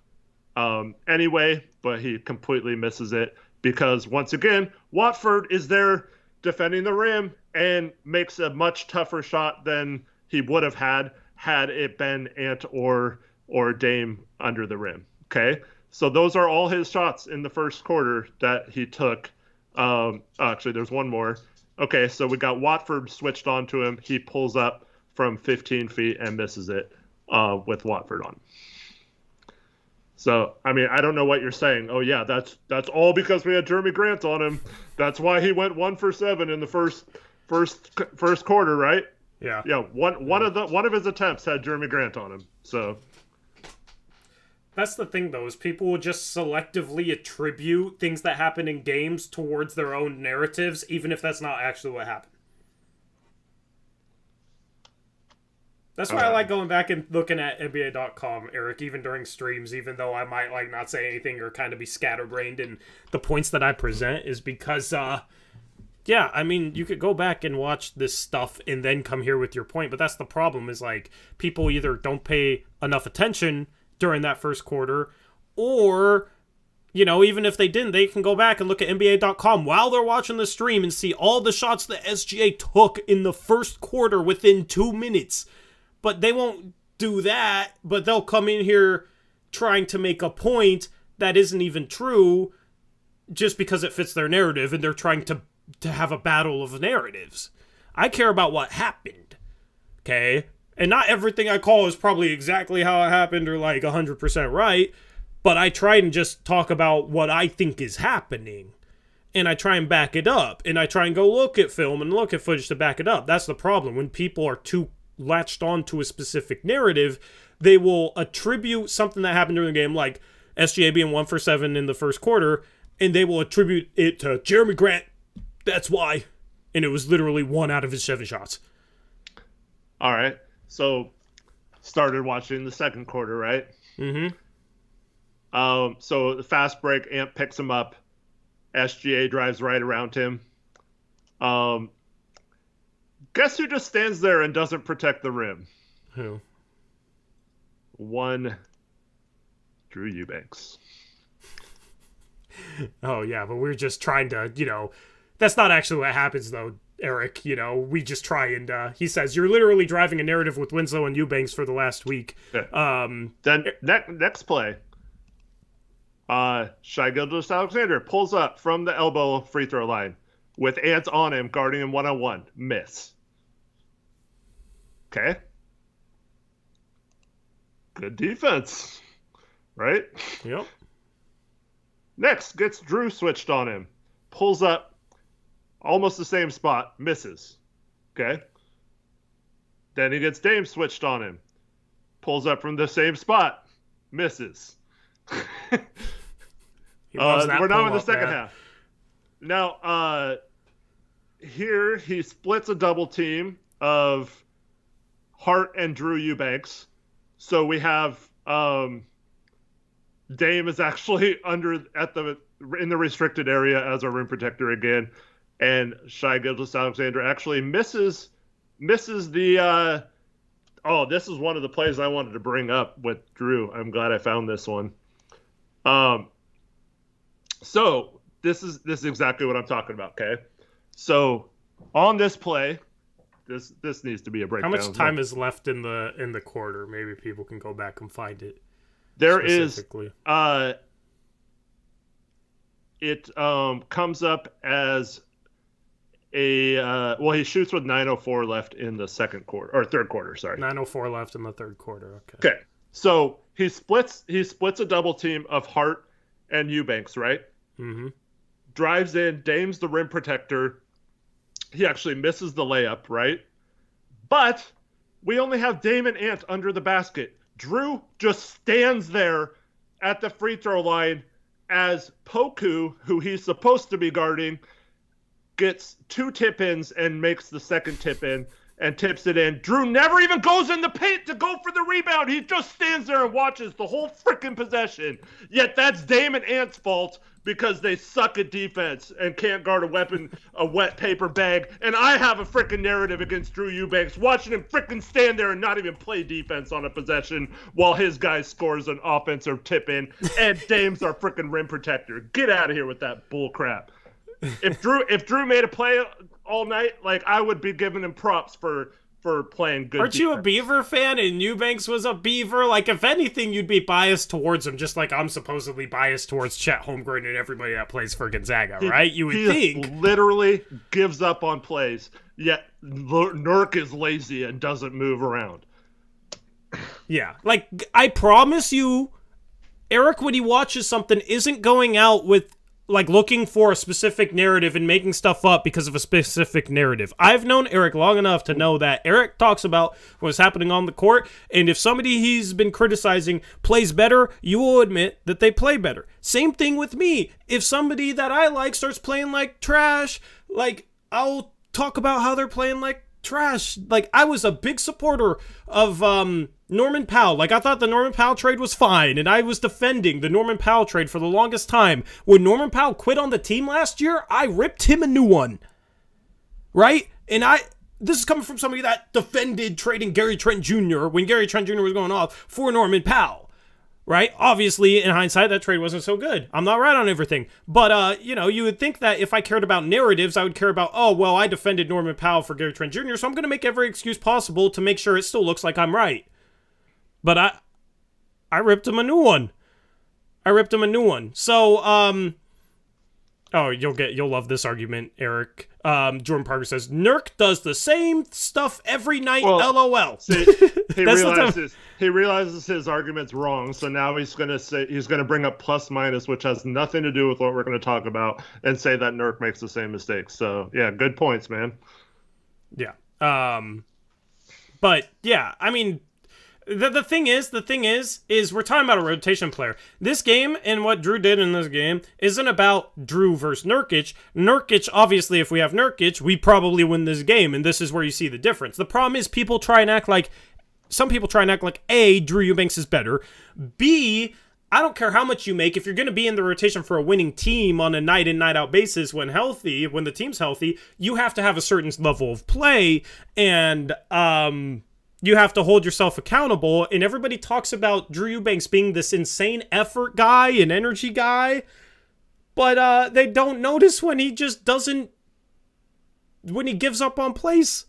anyway, but he completely misses it because, once again, Watford is there defending the rim and makes a much tougher shot than he would have had it been Ant or Dame under the rim. Okay, so those are all his shots in the first quarter that he took. Actually, there's one more. Okay, so we got Watford switched onto him. He pulls up from 15 feet and misses it with Watford on. So, I mean, I don't know what you're saying. Oh, yeah, that's all because we had Jeremy Grant on him. That's why he went 1 for 7 in the first quarter, right? Yeah. Yeah, one of his attempts had Jeremy Grant on him. So that's the thing, though, is people will just selectively attribute things that happen in games towards their own narratives, even if that's not actually what happened. That's why I like going back and looking at NBA.com, Eric, even during streams, even though I might like not say anything or kind of be scatterbrained in the points that I present, is because, yeah, I mean, you could go back and watch this stuff and then come here with your point, but that's the problem, is like people either don't pay enough attention during that first quarter, or, you know, even if they didn't, they can go back and look at NBA.com while they're watching the stream and see all the shots that SGA took in the first quarter within 2 minutes. But they won't do that, but they'll come in here trying to make a point that isn't even true just because it fits their narrative, and they're trying to have a battle of narratives. I care about what happened, okay? And not everything I call is probably exactly how it happened or like 100% right, but I try and just talk about what I think is happening, and I try and back it up, and I try and go look at film and look at footage to back it up. That's the problem. When people are too latched on to a specific narrative, they will attribute something that happened during the game, like SGA being 1 for 7 in the first quarter, and they will attribute it to Jeremy Grant. That's why. And it was literally 1 out of his 7 shots. All right. So started watching the second quarter, right? Mm-hmm. So the fast break, Ant picks him up. SGA drives right around him. Guess who just stands there and doesn't protect the rim? Who? One Drew Eubanks. Oh, yeah, but we're just trying to, that's not actually what happens, though, Eric. We just try and, he says, you're literally driving a narrative with Winslow and Eubanks for the last week. Yeah. Then next play, Shai Gilgeous-Alexander pulls up from the elbow free throw line with Ant on him, guarding him one-on-one. Miss. Okay. Good defense. Right? Yep. Next, gets Drew switched on him. Pulls up almost the same spot. Misses. Okay. Then he gets Dame switched on him. Pulls up from the same spot. Misses. We're now in the second half. Now, here he splits a double team of Hart and Drew Eubanks. So we have Dame is actually in the restricted area as a rim protector again, and Shai Gilgeous-Alexander actually misses the. This is one of the plays I wanted to bring up with Drew. I'm glad I found this one. So this is exactly what I'm talking about. Okay, so on this play, this needs to be a breakdown. How much time is left in the quarter? Maybe people can go back and find it. There is it comes up as a he shoots with 9:04 left in the second quarter or third quarter. Sorry, 9:04 left in the third quarter. Okay. So he splits a double team of Hart and Eubanks, right? Mm-hmm. Drives in, Dame's the rim protector. He actually misses the layup, right? But we only have Dame and Ant under the basket. Drew just stands there at the free throw line as Poku, who he's supposed to be guarding, gets 2 tip-ins and makes the second tip-in and tips it in. Drew never even goes in the paint to go for the rebound. He just stands there and watches the whole freaking possession. Yet that's Dame and Ant's fault because they suck at defense and can't guard a wet paper bag. And I have a freaking narrative against Drew Eubanks, watching him freaking stand there and not even play defense on a possession while his guy scores an offensive tip-in and Dame's our freaking rim protector. Get out of here with that bull crap. If Drew made a play all night, I would be giving him props for playing good. Aren't you a Beaver fan and Eubanks was a Beaver? If anything, you'd be biased towards him, just like I'm supposedly biased towards Chet Holmgren and everybody that plays for Gonzaga, right? You would think. He literally gives up on plays, yet Nurk is lazy and doesn't move around. Yeah, I promise you, Eric, when he watches something, isn't going out with looking for a specific narrative and making stuff up because of a specific narrative. I've known Eric long enough to know that Eric talks about what's happening on the court, and if somebody he's been criticizing plays better, you will admit that they play better. Same thing with me. If somebody that I like starts playing like trash, I'll talk about how they're playing like trash. I was a big supporter of Norman Powell. I thought the Norman Powell trade was fine, and I was defending the Norman Powell trade for the longest time. When Norman Powell quit on the team last year, I ripped him a new one. Right? And this is coming from somebody that defended trading Gary Trent Jr. when Gary Trent Jr. was going off for Norman Powell. Right? Obviously, in hindsight, that trade wasn't so good. I'm not right on everything. But, you would think that if I cared about narratives, I would care about, I defended Norman Powell for Gary Trent Jr., so I'm going to make every excuse possible to make sure it still looks like I'm right. But I ripped him a new one. So, you'll love this argument, Eric. Jordan Parker says, Nurk does the same stuff every night, LOL. See, he realizes his argument's wrong, so now he's gonna bring up plus minus, which has nothing to do with what we're gonna talk about, and say that Nurk makes the same mistakes. So yeah, good points, man. Yeah. But yeah, I mean, The thing is we're talking about a rotation player. This game and what Drew did in this game isn't about Drew versus Nurkic. Nurkic, obviously, if we have Nurkic, we probably win this game, and this is where you see the difference. The problem is some people try and act like, A, Drew Eubanks is better. B, I don't care how much you make. If you're going to be in the rotation for a winning team on a night in, night out basis when the team's healthy, you have to have a certain level of play, and you have to hold yourself accountable. And everybody talks about Drew Eubanks being this insane effort guy and energy guy, but they don't notice when he just doesn't, when he gives up on plays.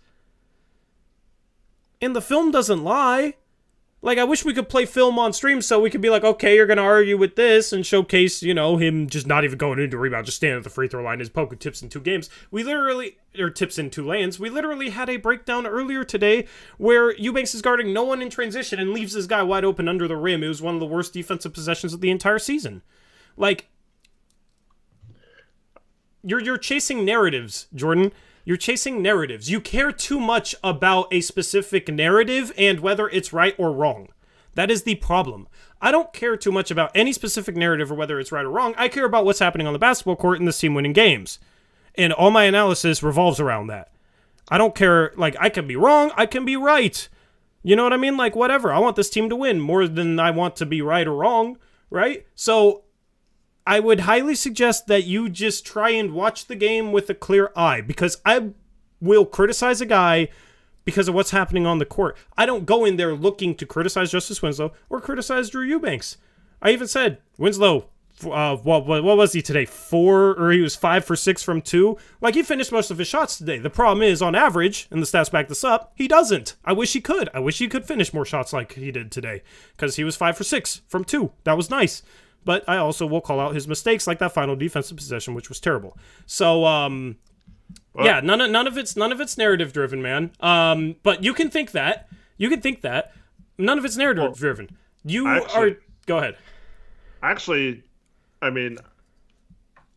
And the film doesn't lie. Like, I wish we could play film on stream so we could be like, okay, you're going to argue with this and showcase, him just not even going into rebound, just standing at the free throw line. His poker tips in 2 games. Tips in 2 lanes. We literally had a breakdown earlier today where Eubanks is guarding no one in transition and leaves this guy wide open under the rim. It was one of the worst defensive possessions of the entire season. Like, you're chasing narratives, Jordan. You're chasing narratives. You care too much about a specific narrative and whether it's right or wrong. That is the problem. I don't care too much about any specific narrative or whether it's right or wrong. I care about what's happening on the basketball court and this team winning games. And all my analysis revolves around that. I don't care, I can be wrong, I can be right. You know what I mean? Whatever. I want this team to win more than I want to be right or wrong, right? So I would highly suggest that you just try and watch the game with a clear eye, because I will criticize a guy because of what's happening on the court. I don't go in there looking to criticize Justice Winslow or criticize Drew Eubanks. I even said, Winslow, what was he today? He was 5 for 6 from 2. He finished most of his shots today. The problem is, on average, and the stats back this up, he doesn't. I wish he could. I wish he could finish more shots like he did today, because he was 5 for 6 from 2. That was nice. But I also will call out his mistakes, like that final defensive possession, which was terrible. So, yeah, none of it's narrative driven, man. But you can think that. None of it's narrative driven. Go ahead. Actually, I mean,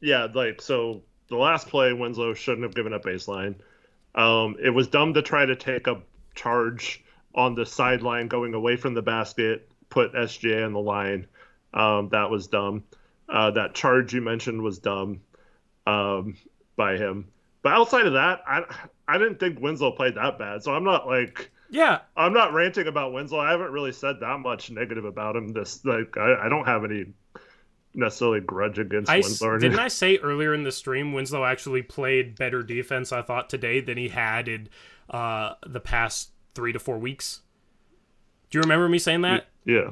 yeah, so the last play, Winslow shouldn't have given up baseline. It was dumb to try to take a charge on the sideline going away from the basket, put SGA on the line. That was dumb. That charge you mentioned was dumb by him. But outside of that, I didn't think Winslow played that bad. So I'm not I'm not ranting about Winslow. I haven't really said that much negative about him. I don't have any necessarily grudge against Winslow. Didn't I say earlier in the stream Winslow actually played better defense, I thought, today than he had in the past 3 to 4 weeks? Do you remember me saying that? Yeah.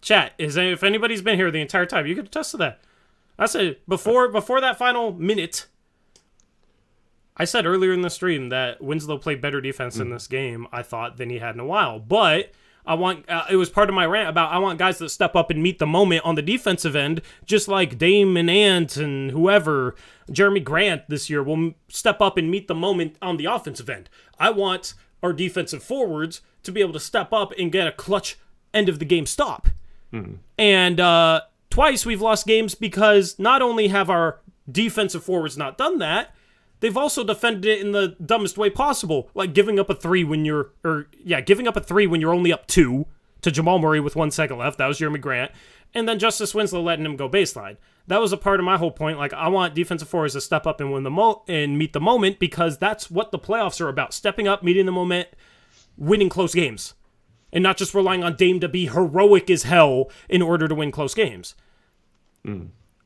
Chat, if anybody's been here the entire time, you could attest to that. I said before that final minute, I said earlier in the stream that Winslow played better defense in this game, I thought, than he had in a while. But it was part of my rant about I want guys that step up and meet the moment on the defensive end, just like Dame and Ant and whoever, Jeremy Grant this year will step up and meet the moment on the offensive end. I want our defensive forwards to be able to step up and get a clutch end of the game stop. And twice we've lost games because not only have our defensive forwards not done that, they've also defended it in the dumbest way possible, like giving up a 3 when you're only up 2 to Jamal Murray with 1 second left. That was Jeremy Grant. And then Justice Winslow letting him go baseline. That was a part of my whole point. I want defensive forwards to step up and meet the moment, because that's what the playoffs are about. Stepping up, meeting the moment, winning close games. And not just relying on Dame to be heroic as hell in order to win close games.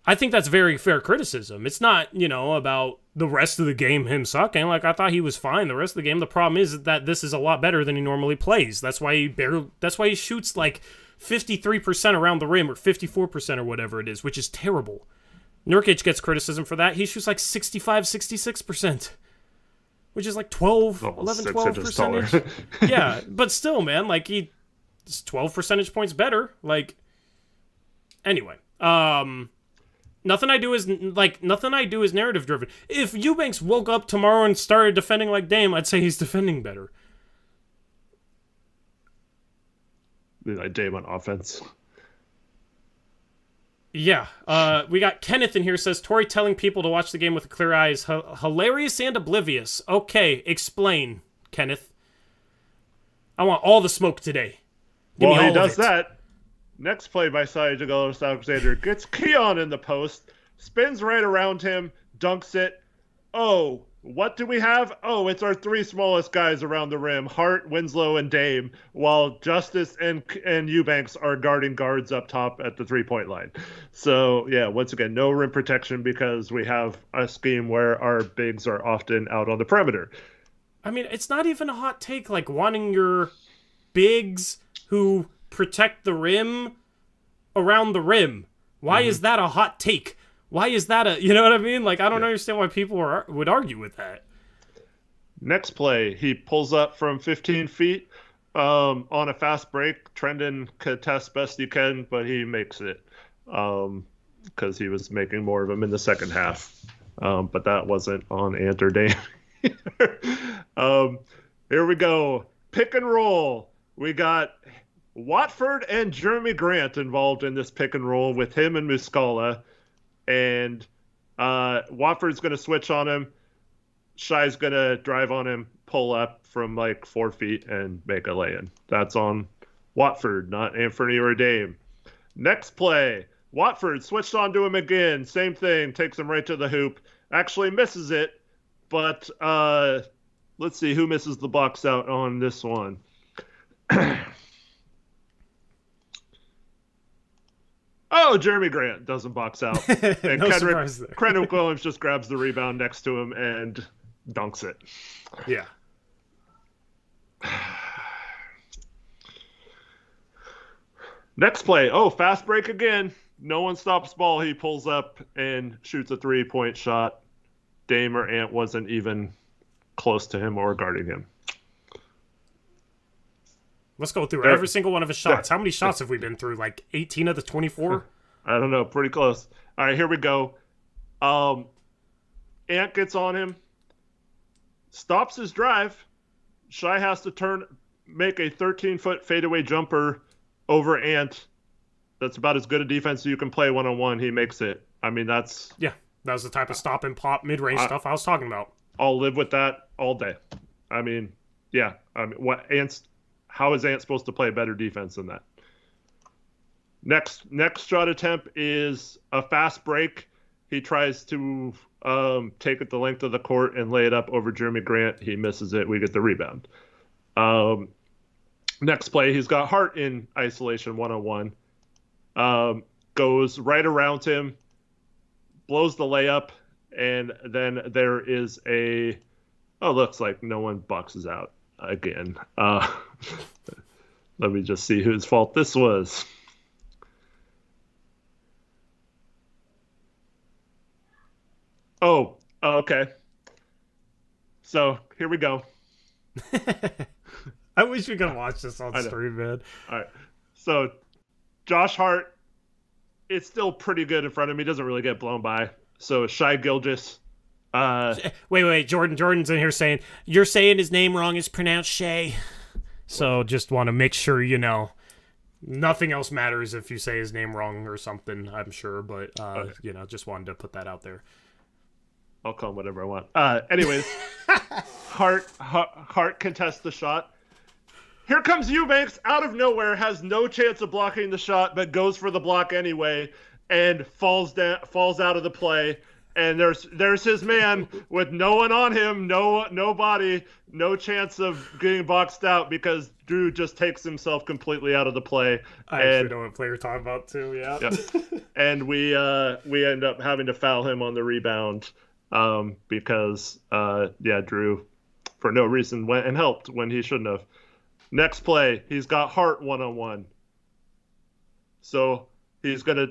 I think that's very fair criticism. It's not, about the rest of the game him sucking. I thought he was fine the rest of the game. The problem is that this is a lot better than he normally plays. That's why he shoots 53% around the rim, or 54% or whatever it is, which is terrible. Nurkic gets criticism for that. He shoots 65, 66%. Which is 12 percentage. Yeah, but still, man, he's 12 percentage points better. Anyway, nothing I do is narrative driven. If Eubanks woke up tomorrow and started defending like Dame, I'd say he's defending better. Dame on offense. Yeah, we got Kenneth in here, says, Torrey telling people to watch the game with a clear eye is hilarious and oblivious. Okay, explain, Kenneth. I want all the smoke today. Give me Well, all he of does it. that. Next play by Gilgeous-Alexander gets Keon in the post, spins right around him, dunks it. Oh, what do we have? Oh, it's our three smallest guys around the rim, Hart, Winslow, and Dame, while Justice and Eubanks are guarding guards up top at the three-point line. So, yeah, once again, no rim protection because we have a scheme where our bigs are often out on the perimeter. I mean, it's not even a hot take, like wanting your bigs who protect the rim around the rim. Why is that a hot take? Why is that a, you know what I mean? Like, I don't understand why people would argue with that. Next play, he pulls up from 15 feet on a fast break. Trendon contests best he can, but he makes it because he was making more of them in the second half. But that wasn't on Ant or Dame. Here we go. Pick and roll. We got Watford and Jeremy Grant involved in this pick and roll with him and Muscala. And Watford's going to switch on him. Shai's going to drive on him, pull up from like 4 feet, and make a lay-in. That's on Watford, not Anthony or Dame. Next play, Watford switched onto him again. Same thing, takes him right to the hoop. Actually misses it, but let's see who misses the box out on this one. Oh, Jeremy Grant doesn't box out. And No surprise there. Kendrick Williams just grabs the rebound next to him and dunks it. Yeah. Next play. Oh, fast break again. No one stops ball. He pulls up and shoots a 3-point shot. Dame or Ant wasn't even close to him or guarding him. Let's go through every single one of his shots. How many shots have we been through? Like 18 of the 24? I don't know. Pretty close. All right, here we go. Ant gets on him. Stops his drive. Shai has to make a 13-foot fadeaway jumper over Ant. That's about as good a defense as you can play one-on-one. He makes it. I mean, that's... Yeah, that was the type of stop and pop mid-range stuff I was talking about. I'll live with that all day. I mean, yeah. I mean, how is Ant supposed to play better defense than that? Next shot attempt is a fast break. He tries to take it the length of the court and lay it up over Jeremy Grant. He misses it. We get the rebound. Next play, he's got Hart in isolation one-on-one. Goes right around him, blows the layup, and then there is looks like no one boxes out again. Let me just see whose fault this was. Oh, okay. So here we go. I wish we could watch this on stream, man. All right. So Josh Hart, it's still pretty good in front of him. He doesn't really get blown by. So Shai Gilgeous. Wait. Jordan's in here saying, you're saying his name wrong. It's pronounced Shay. So just want to make sure you know. Nothing else matters if you say his name wrong or something, I'm sure. But, just wanted to put that out there. I'll call him whatever I want. Anyways, Hart contests the shot. Here comes Eubanks out of nowhere, has no chance of blocking the shot, but goes for the block anyway, and falls out of the play. And there's his man with no one on him, no body, no chance of getting boxed out because Drew just takes himself completely out of the play. I actually know what play you're talking about too. Yeah. And we end up having to foul him on the rebound because Drew for no reason went and helped when he shouldn't have. Next play, he's got Hart one-on-one. So he's gonna.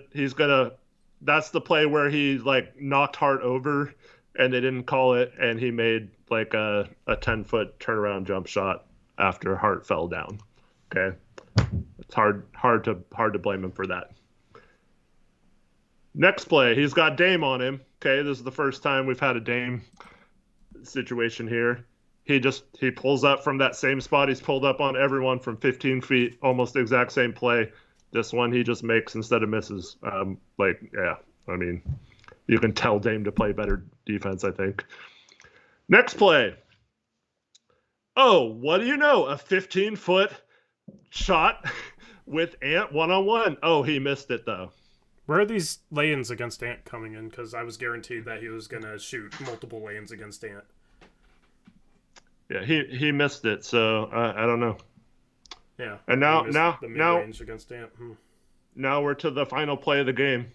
That's the play where he like knocked Hart over, and they didn't call it, and he made like a 10-foot turnaround jump shot after Hart fell down. Okay, it's hard to blame him for that. Next play, he's got Dame on him. Okay, this is the first time we've had a Dame situation here. He pulls up from that same spot he's pulled up on everyone from 15 feet, almost the exact same play. This one he just makes instead of misses. I mean, you can tell Dame to play better defense, I think. Next play. Oh, what do you know? A 15-foot shot with Ant one-on-one. Oh, he missed it, though. Where are these lay-ins against Ant coming in? Because I was guaranteed that he was going to shoot multiple lay-ins against Ant. Yeah, he missed it, so I don't know. Yeah. And now the mid-range against Ant. Now we're to the final play of the game.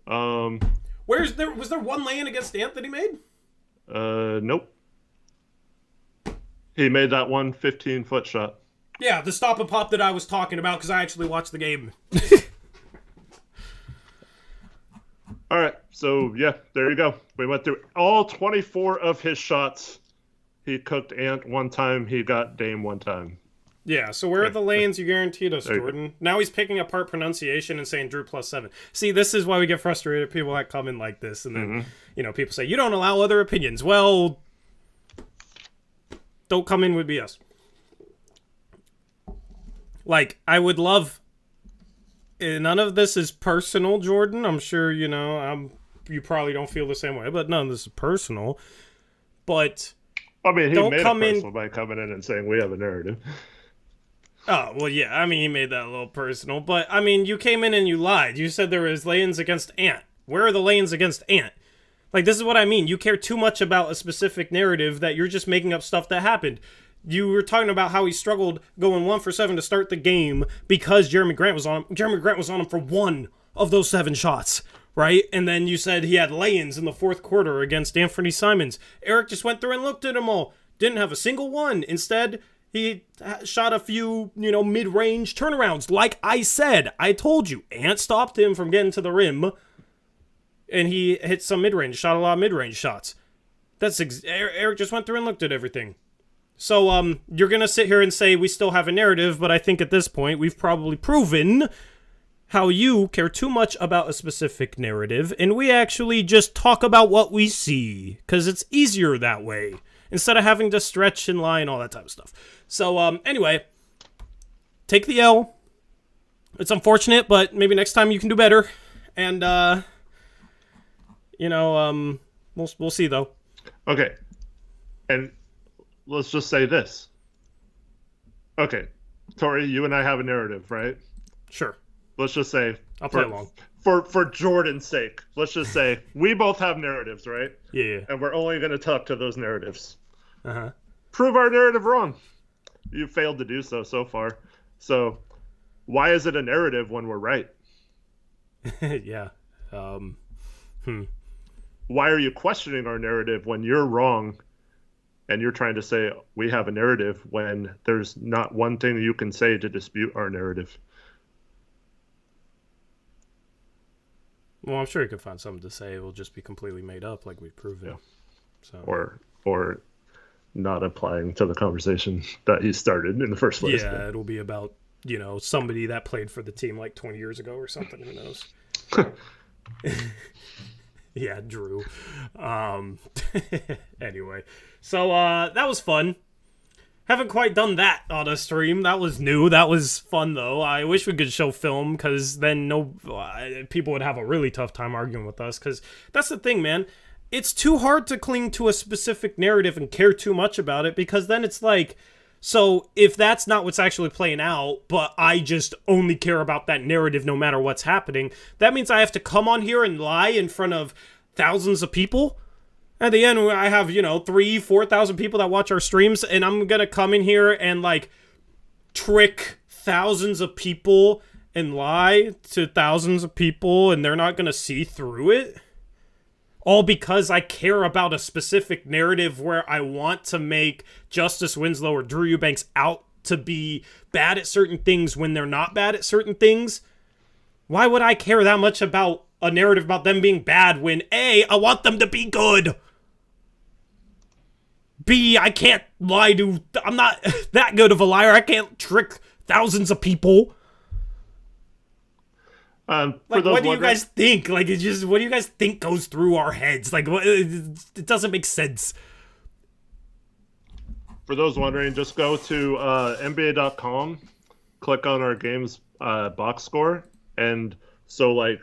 Was there one lay-in against Ant that he made? Nope. He made that one 15-foot shot. Yeah, the stop and pop that I was talking about because I actually watched the game. All right, so yeah, there you go. We went through all 24 of his shots. He cooked Ant one time. He got Dame one time. Yeah, so where are the lanes you guaranteed us, Jordan? Now he's picking apart pronunciation and saying Drew +7. See, this is why we get frustrated. People that come in like this, and then, people say, you don't allow other opinions. Well, don't come in with BS. Like, I would love... None of this is personal, Jordan. I'm sure, you probably don't feel the same way, but none of this is personal. But... I mean, he made it personal by coming in and saying we have a narrative. Oh, well, yeah. I mean, he made that a little personal. But, I mean, you came in and you lied. You said there was lay-ins against Ant. Where are the lay-ins against Ant? Like, this is what I mean. You care too much about a specific narrative that you're just making up stuff that happened. You were talking about how he struggled going 1 for 7 to start the game because Jeremy Grant was on him. Jeremy Grant was on him for 1 of those 7 shots, right? And then you said he had lay-ins in the fourth quarter against Anthony Simons. Eric just went through and looked at them all. Didn't have a single one. Instead, he shot a few, mid-range turnarounds. Like I said, I told you, Ant stopped him from getting to the rim, and he hit some mid-range, shot a lot of mid-range shots. Eric just went through and looked at everything. So, you're going to sit here and say we still have a narrative, but I think at this point we've probably proven how you care too much about a specific narrative, and we actually just talk about what we see, because it's easier that way, instead of having to stretch and lie and all that type of stuff. So, anyway, take the L. It's unfortunate, but maybe next time you can do better, and, we'll see, though. Okay, and... let's just say this. Okay, Tori, you and I have a narrative, right? Sure. Let's just say... I'll play along. For Jordan's sake, let's just say we both have narratives, right? Yeah. And we're only going to talk to those narratives. Uh-huh. Prove our narrative wrong. You failed to do so far. So why is it a narrative when we're right? Yeah. Why are you questioning our narrative when you're wrong? And you're trying to say we have a narrative when there's not one thing you can say to dispute our narrative. Well, I'm sure you could find something to say. It will just be completely made up, like we've proven. Yeah. So. Or not applying to the conversation that he started in the first place. Yeah, it'll be about, somebody that played for the team like 20 years ago or something. Who knows? Yeah, Drew. Anyway, so that was fun. Haven't quite done that on a stream. That was new. That was fun, though. I wish we could show film, because then people would have a really tough time arguing with us, because that's the thing, man. It's too hard to cling to a specific narrative and care too much about it, because then it's like, so if that's not what's actually playing out, but I just only care about that narrative no matter what's happening, that means I have to come on here and lie in front of thousands of people. At the end, I have, 3,000-4,000 people that watch our streams, and I'm going to come in here and, trick thousands of people and lie to thousands of people, and they're not going to see through it? All because I care about a specific narrative where I want to make Justice Winslow or Drew Eubanks out to be bad at certain things when they're not bad at certain things? Why would I care that much about a narrative about them being bad when A, I want them to be good? B, I can't lie to... I'm not that good of a liar. I can't trick thousands of people. What do you guys think? What do you guys think goes through our heads? It doesn't make sense. For those wondering, just go to NBA.com, click on our game's box score, and so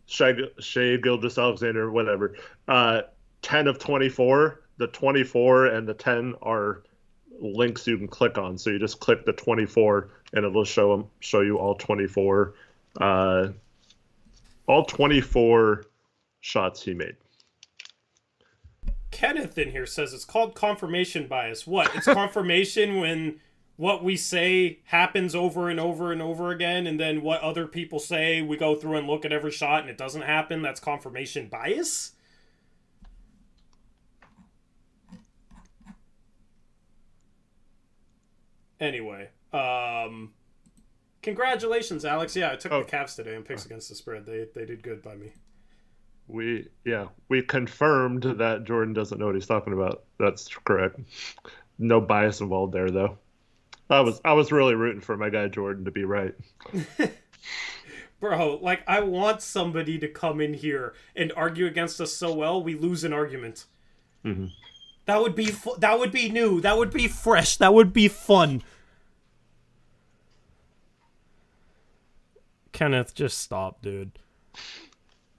Shea Gilgeous-Alexander, whatever, 10 of 24. The 24 and the 10 are links you can click on. So you just click the 24, and it'll show you all 24 shots he made. Kenneth in here says it's called confirmation bias. What? It's confirmation when what we say happens over and over and over again, and then what other people say, we go through and look at every shot and it doesn't happen. That's confirmation bias? Anyway, congratulations, Alex. Yeah, I took the Cavs today in picks against the spread. They did good by me. We confirmed that Jordan doesn't know what he's talking about. That's correct. No bias involved there, though. I was really rooting for my guy Jordan to be right. Bro, like, I want somebody to come in here and argue against us so well we lose an argument. Mm-hmm. That would be that would be new. That would be fresh. That would be fun. Kenneth, just stop, dude.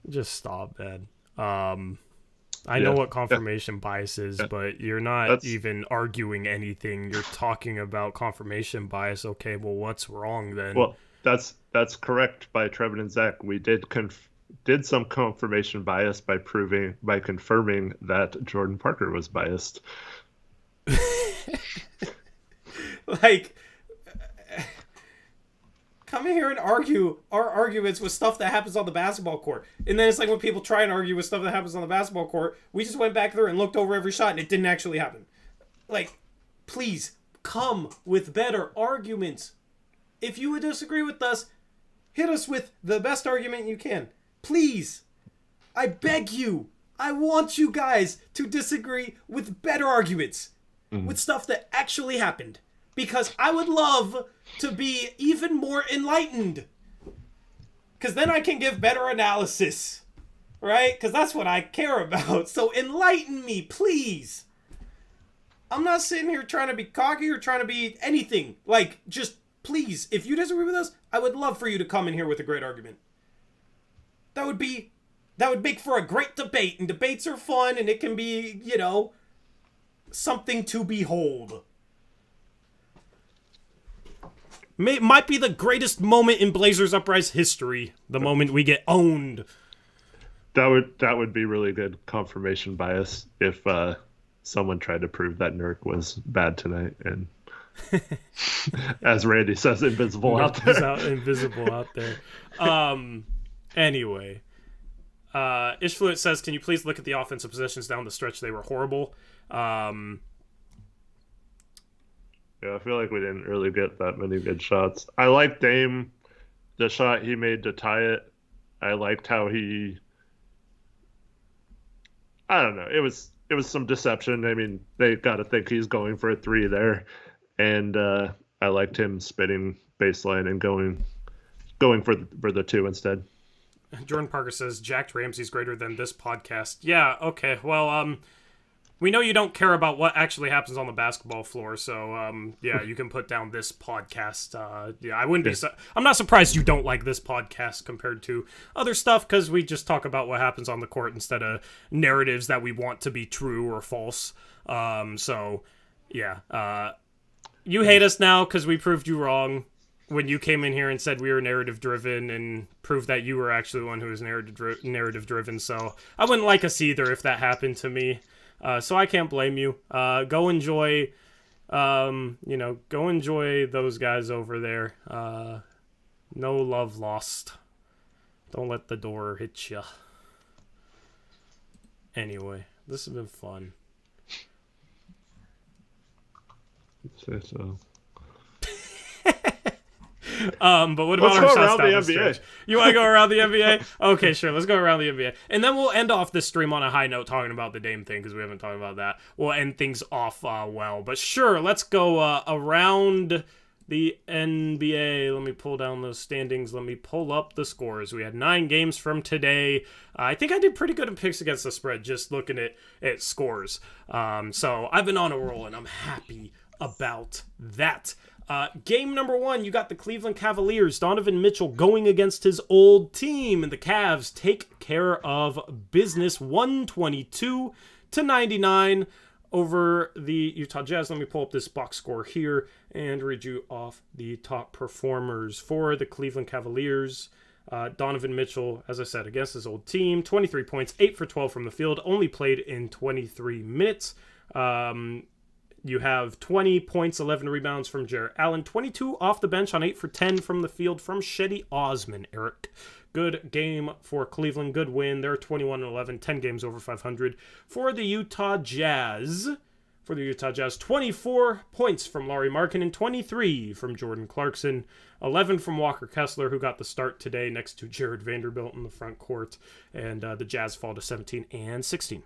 Just stop, man. I know what confirmation bias is, but you're not even arguing anything. You're talking about confirmation bias. Okay, well, what's wrong then? Well, that's correct by Trevin and Zach. We did some confirmation bias by confirming that Jordan Parker was biased. Like, come in here and argue our arguments with stuff that happens on the basketball court. And then it's like when people try and argue with stuff that happens on the basketball court, we just went back there and looked over every shot and it didn't actually happen. Like, please, come with better arguments. If you would disagree with us, hit us with the best argument you can. Please. I beg you. I want you guys to disagree with better arguments. Mm-hmm. With stuff that actually happened. Because I would love to be even more enlightened. Because then I can give better analysis. Right? Because that's what I care about. So enlighten me, please. I'm not sitting here trying to be cocky or trying to be anything. Like, just please, if you disagree with us, I would love for you to come in here with a great argument. That would make for a great debate. And debates are fun and it can be, something to behold. Might be the greatest moment in Blazers Uprise history. The moment we get owned. That would be really good confirmation bias if someone tried to prove that Nurk was bad tonight and as Randy says, invisible out there. Invisible out there. Anyway. Ishfluent says, can you please look at the offensive possessions down the stretch? They were horrible. Yeah, I feel like we didn't really get that many good shots. I liked Dame, the shot he made to tie it. I liked how I don't know. It was some deception. I mean, they got to think he's going for a three there. And I liked him spitting baseline and going for the two instead. Jordan Parker says, Jacked Ramsey's greater than this podcast. Yeah, okay. Well, we know you don't care about what actually happens on the basketball floor, so yeah, you can put down this podcast. Yeah, I wouldn't be. I'm not surprised you don't like this podcast compared to other stuff because we just talk about what happens on the court instead of narratives that we want to be true or false. So yeah, you hate us now because we proved you wrong when you came in here and said we were narrative driven and proved that you were actually the one who was narrative driven. So I wouldn't like us either if that happened to me. So I can't blame you. Go enjoy, go enjoy those guys over there. No love lost. Don't let the door hit ya. Anyway, this has been fun. I'd say so. But what about our shots down the stretch? NBA. You want to go around the NBA? Okay, sure. Let's go around the NBA. And then we'll end off this stream on a high note talking about the Dame thing because we haven't talked about that. We'll end things off well. But sure, let's go around the NBA. Let me pull down those standings. Let me pull up the scores. We had 9 games from today. I think I did pretty good in picks against the spread just looking at scores. So I've been on a roll, and I'm happy about that. Game number 1, you got the Cleveland Cavaliers. Donovan Mitchell going against his old team, and the Cavs take care of business 122-99 over the Utah Jazz. Let me pull up this box score here and read you off the top performers for the Cleveland Cavaliers. Donovan Mitchell, as I said, against his old team, 23 points, 8 for 12 from the field, only played in 23 minutes. You have 20 points, 11 rebounds from Jarrett Allen, 22 off the bench on 8 for 10 from the field from Shetty Osman, Eric. Good game for Cleveland, good win. They're 21-11, 10 games over 500. For the Utah Jazz, 24 points from Lauri Markkanen, 23 from Jordan Clarkson, 11 from Walker Kessler, who got the start today next to Jared Vanderbilt in the front court, and the Jazz fall to 17 and 16.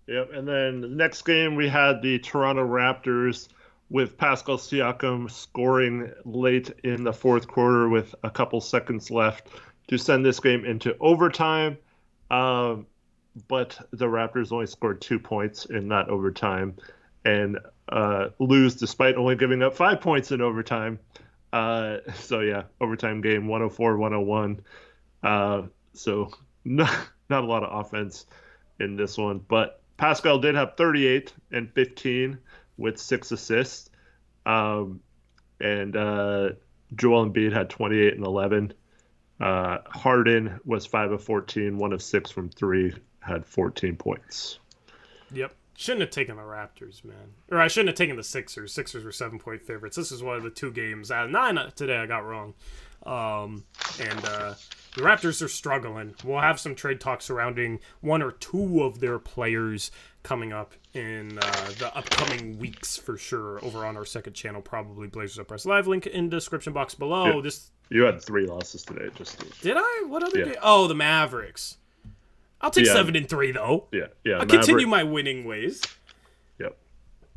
Yep, and then the next game we had the Toronto Raptors with Pascal Siakam scoring late in the fourth quarter with a couple seconds left to send this game into overtime. But the Raptors only scored 2 points in that overtime and lose despite only giving up 5 points in overtime. Overtime game 104-101. So not a lot of offense in this one, but Pascal did have 38 and 15 with 6 assists. And Joel Embiid had 28 and 11. Harden was 5 of 14, 1 of 6 from 3, had 14 points. Yep. Shouldn't have taken the Raptors, man. Or I shouldn't have taken the Sixers. Sixers were 7-point favorites. This is one of the 2 games out of 9 today I got wrong. The Raptors are struggling. We'll have some trade talk surrounding 1 or 2 of their players coming up in the upcoming weeks for sure over on our second channel, probably Blazers Uprise Live. Link in the description box below. Yep. You had 3 losses today. Did I? What other game? Oh, the Mavericks. I'll take 7-3 though. Yeah. I'll continue my winning ways. Yep.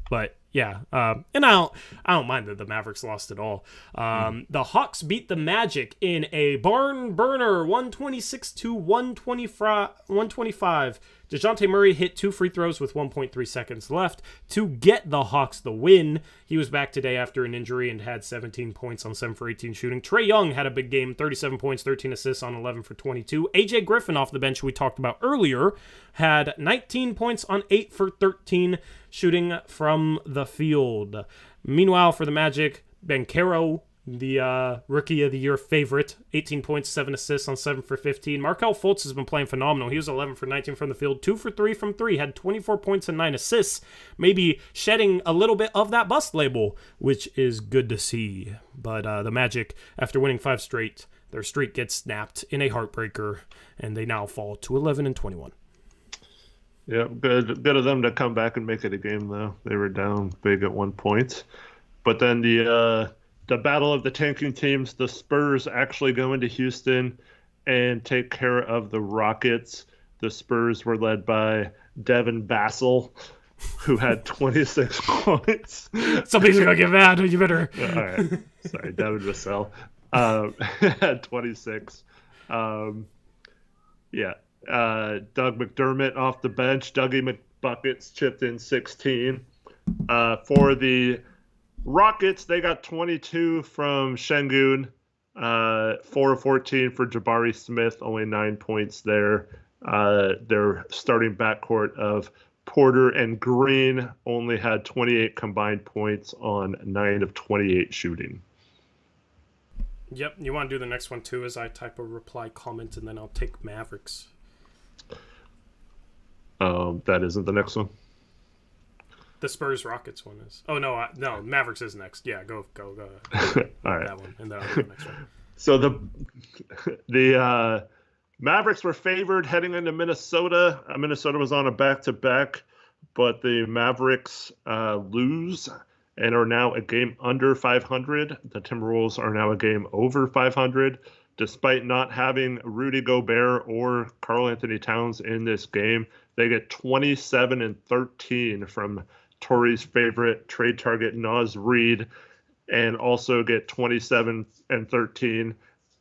But yeah, and I don't mind that the Mavericks lost at all. The Hawks beat the Magic in a barn burner, 126-125. DeJounte Murray hit 2 free throws with 1.3 seconds left to get the Hawks the win. He was back today after an injury and had 17 points on 7 for 18 shooting. Trae Young had a big game, 37 points, 13 assists on 11 for 22. AJ Griffin off the bench, we talked about earlier, had 19 points on 8 for 13 shooting from the field. Meanwhile, for the Magic, Banchero, the Rookie of the Year favorite, 18 points, 7 assists on 7 for 15. Markelle Fultz has been playing phenomenal. He was 11 for 19 from the field, 2 for 3 from 3, had 24 points and 9 assists, maybe shedding a little bit of that bust label, which is good to see. But the Magic, after winning 5 straight, their streak gets snapped in a heartbreaker, and they now fall to 11-21. Yeah, good of them to come back and make it a game, though. They were down big at one point. But then the battle of the tanking teams, the Spurs actually go into Houston and take care of the Rockets. The Spurs were led by Devin Vassell, who had 26 points. Somebody's going to get mad. You better... All right. Sorry, Devin Vassell had 26. Doug McDermott off the bench. Dougie McBuckets chipped in 16. For the Rockets, they got 22 from Şengün, 4 of 14 for Jabari Smith, only 9 points there. Their starting backcourt of Porter and Green only had 28 combined points on 9 of 28 shooting. Yep, you want to do the next one too as I type a reply comment, and then I'll take Mavericks. That isn't the next one. The Spurs-Rockets one is. Oh, no, Mavericks is next. Yeah, go. All right. That one, and then I'll do the next one. So the Mavericks were favored heading into Minnesota. Minnesota was on a back-to-back, but the Mavericks lose and are now a game under 500. The Timberwolves are now a game over 500. Despite not having Rudy Gobert or Karl Anthony Towns in this game, they get 27 and 13 from Torrey's favorite trade target, Naz Reid, and also get 27 and 13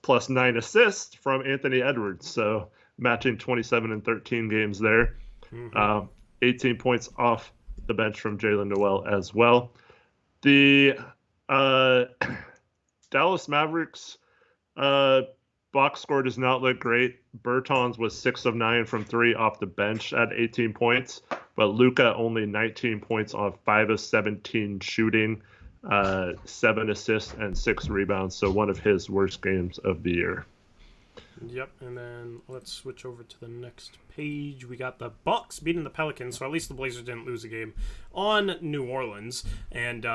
plus 9 assists from Anthony Edwards. So matching 27 and 13 games there. 18 points off the bench from Jalen Noel as well. The Dallas Mavericks box score does not look great. Bertans was 6 of 9 from 3 off the bench at 18 points, but Luka only 19 points on 5 of 17 shooting, 7 assists, and 6 rebounds. So one of his worst games of the year. Yep, and then let's switch over to the next page. We got the Bucks beating the Pelicans, so at least the Blazers didn't lose a game on New Orleans. And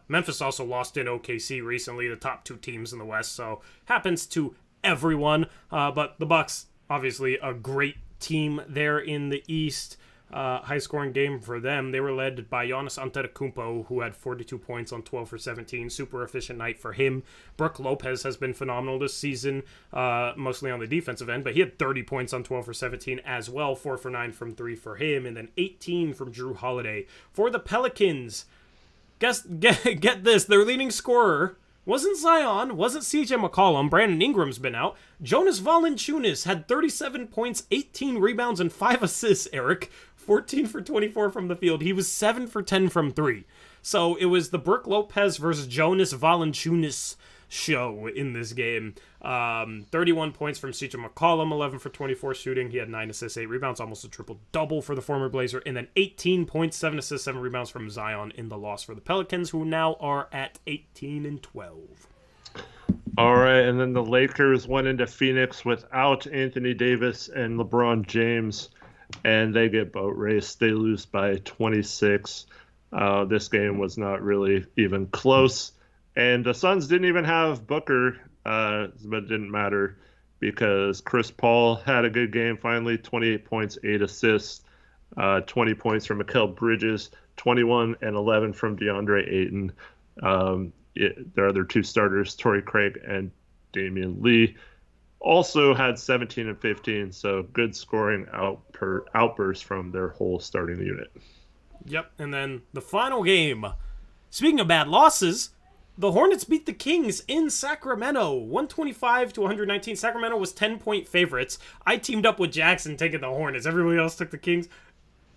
Memphis also lost in OKC recently, the top 2 teams in the West, so happens to everyone. But the Bucks, obviously a great team there in the East. High-scoring game for them. They were led by Giannis Antetokounmpo, who had 42 points on 12 for 17. Super efficient night for him. Brook Lopez has been phenomenal this season, mostly on the defensive end, but he had 30 points on 12 for 17 as well. 4 for 9 from 3 for him, and then 18 from Drew Holiday. For the Pelicans, get this, their leading scorer wasn't Zion, wasn't CJ McCollum. Brandon Ingram's been out. Jonas Valanciunas had 37 points, 18 rebounds, and 5 assists, Eric. 14 for 24 from the field. He was 7 for 10 from 3. So it was the Brook Lopez versus Jonas Valanciunas show in this game. 31 points from CJ McCollum, 11 for 24 shooting. He had 9 assists, 8 rebounds, almost a triple-double for the former Blazer. And then 18 points, 7 assists, 7 rebounds from Zion in the loss for the Pelicans, who now are at 18-12. All right, and then the Lakers went into Phoenix without Anthony Davis and LeBron James, and they get boat raced. They lose by 26. This game was not really even close. And the Suns didn't even have Booker, but it didn't matter because Chris Paul had a good game finally, 28 points, 8 assists, 20 points from Mikal Bridges, 21 and 11 from DeAndre Ayton. Their other 2 starters, Torrey Craig and Damian Lee, also had 17 and 15, so good scoring outbursts from their whole starting unit. Yep, and then the final game. Speaking of bad losses, the Hornets beat the Kings in Sacramento, 125-119. Sacramento was 10-point favorites. I teamed up with Jackson taking the Hornets. Everybody else took the Kings.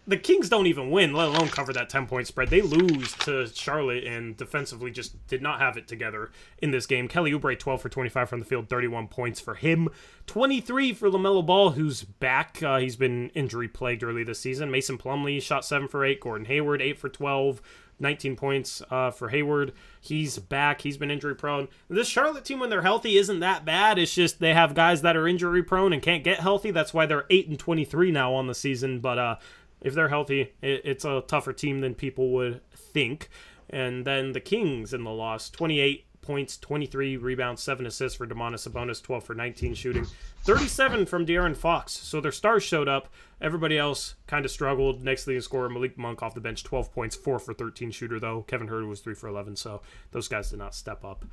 The Kings don't even win, let alone cover that 10-point spread. They lose to Charlotte and defensively just did not have it together in this game. Kelly Oubre, 12 for 25 from the field, 31 points for him. 23 for LaMelo Ball, who's back. He's been injury-plagued early this season. Mason Plumlee shot 7 for 8. Gordon Hayward, 8 for 12. 19 points for Hayward. He's back. He's been injury-prone. This Charlotte team, when they're healthy, isn't that bad. It's just they have guys that are injury-prone and can't get healthy. That's why they're 8-23 now on the season. But if they're healthy, it's a tougher team than people would think. And then the Kings in the loss, 28 points, 23 rebounds, 7 assists for Domantas Sabonis, 12 for 19 shooting, 37 from De'Aaron Fox. So their stars showed up. Everybody else kind of struggled. Next leading scorer, Malik Monk off the bench, 12 points, 4 for 13 shooter, though. Kevin Huerter was 3 for 11, so those guys did not step up.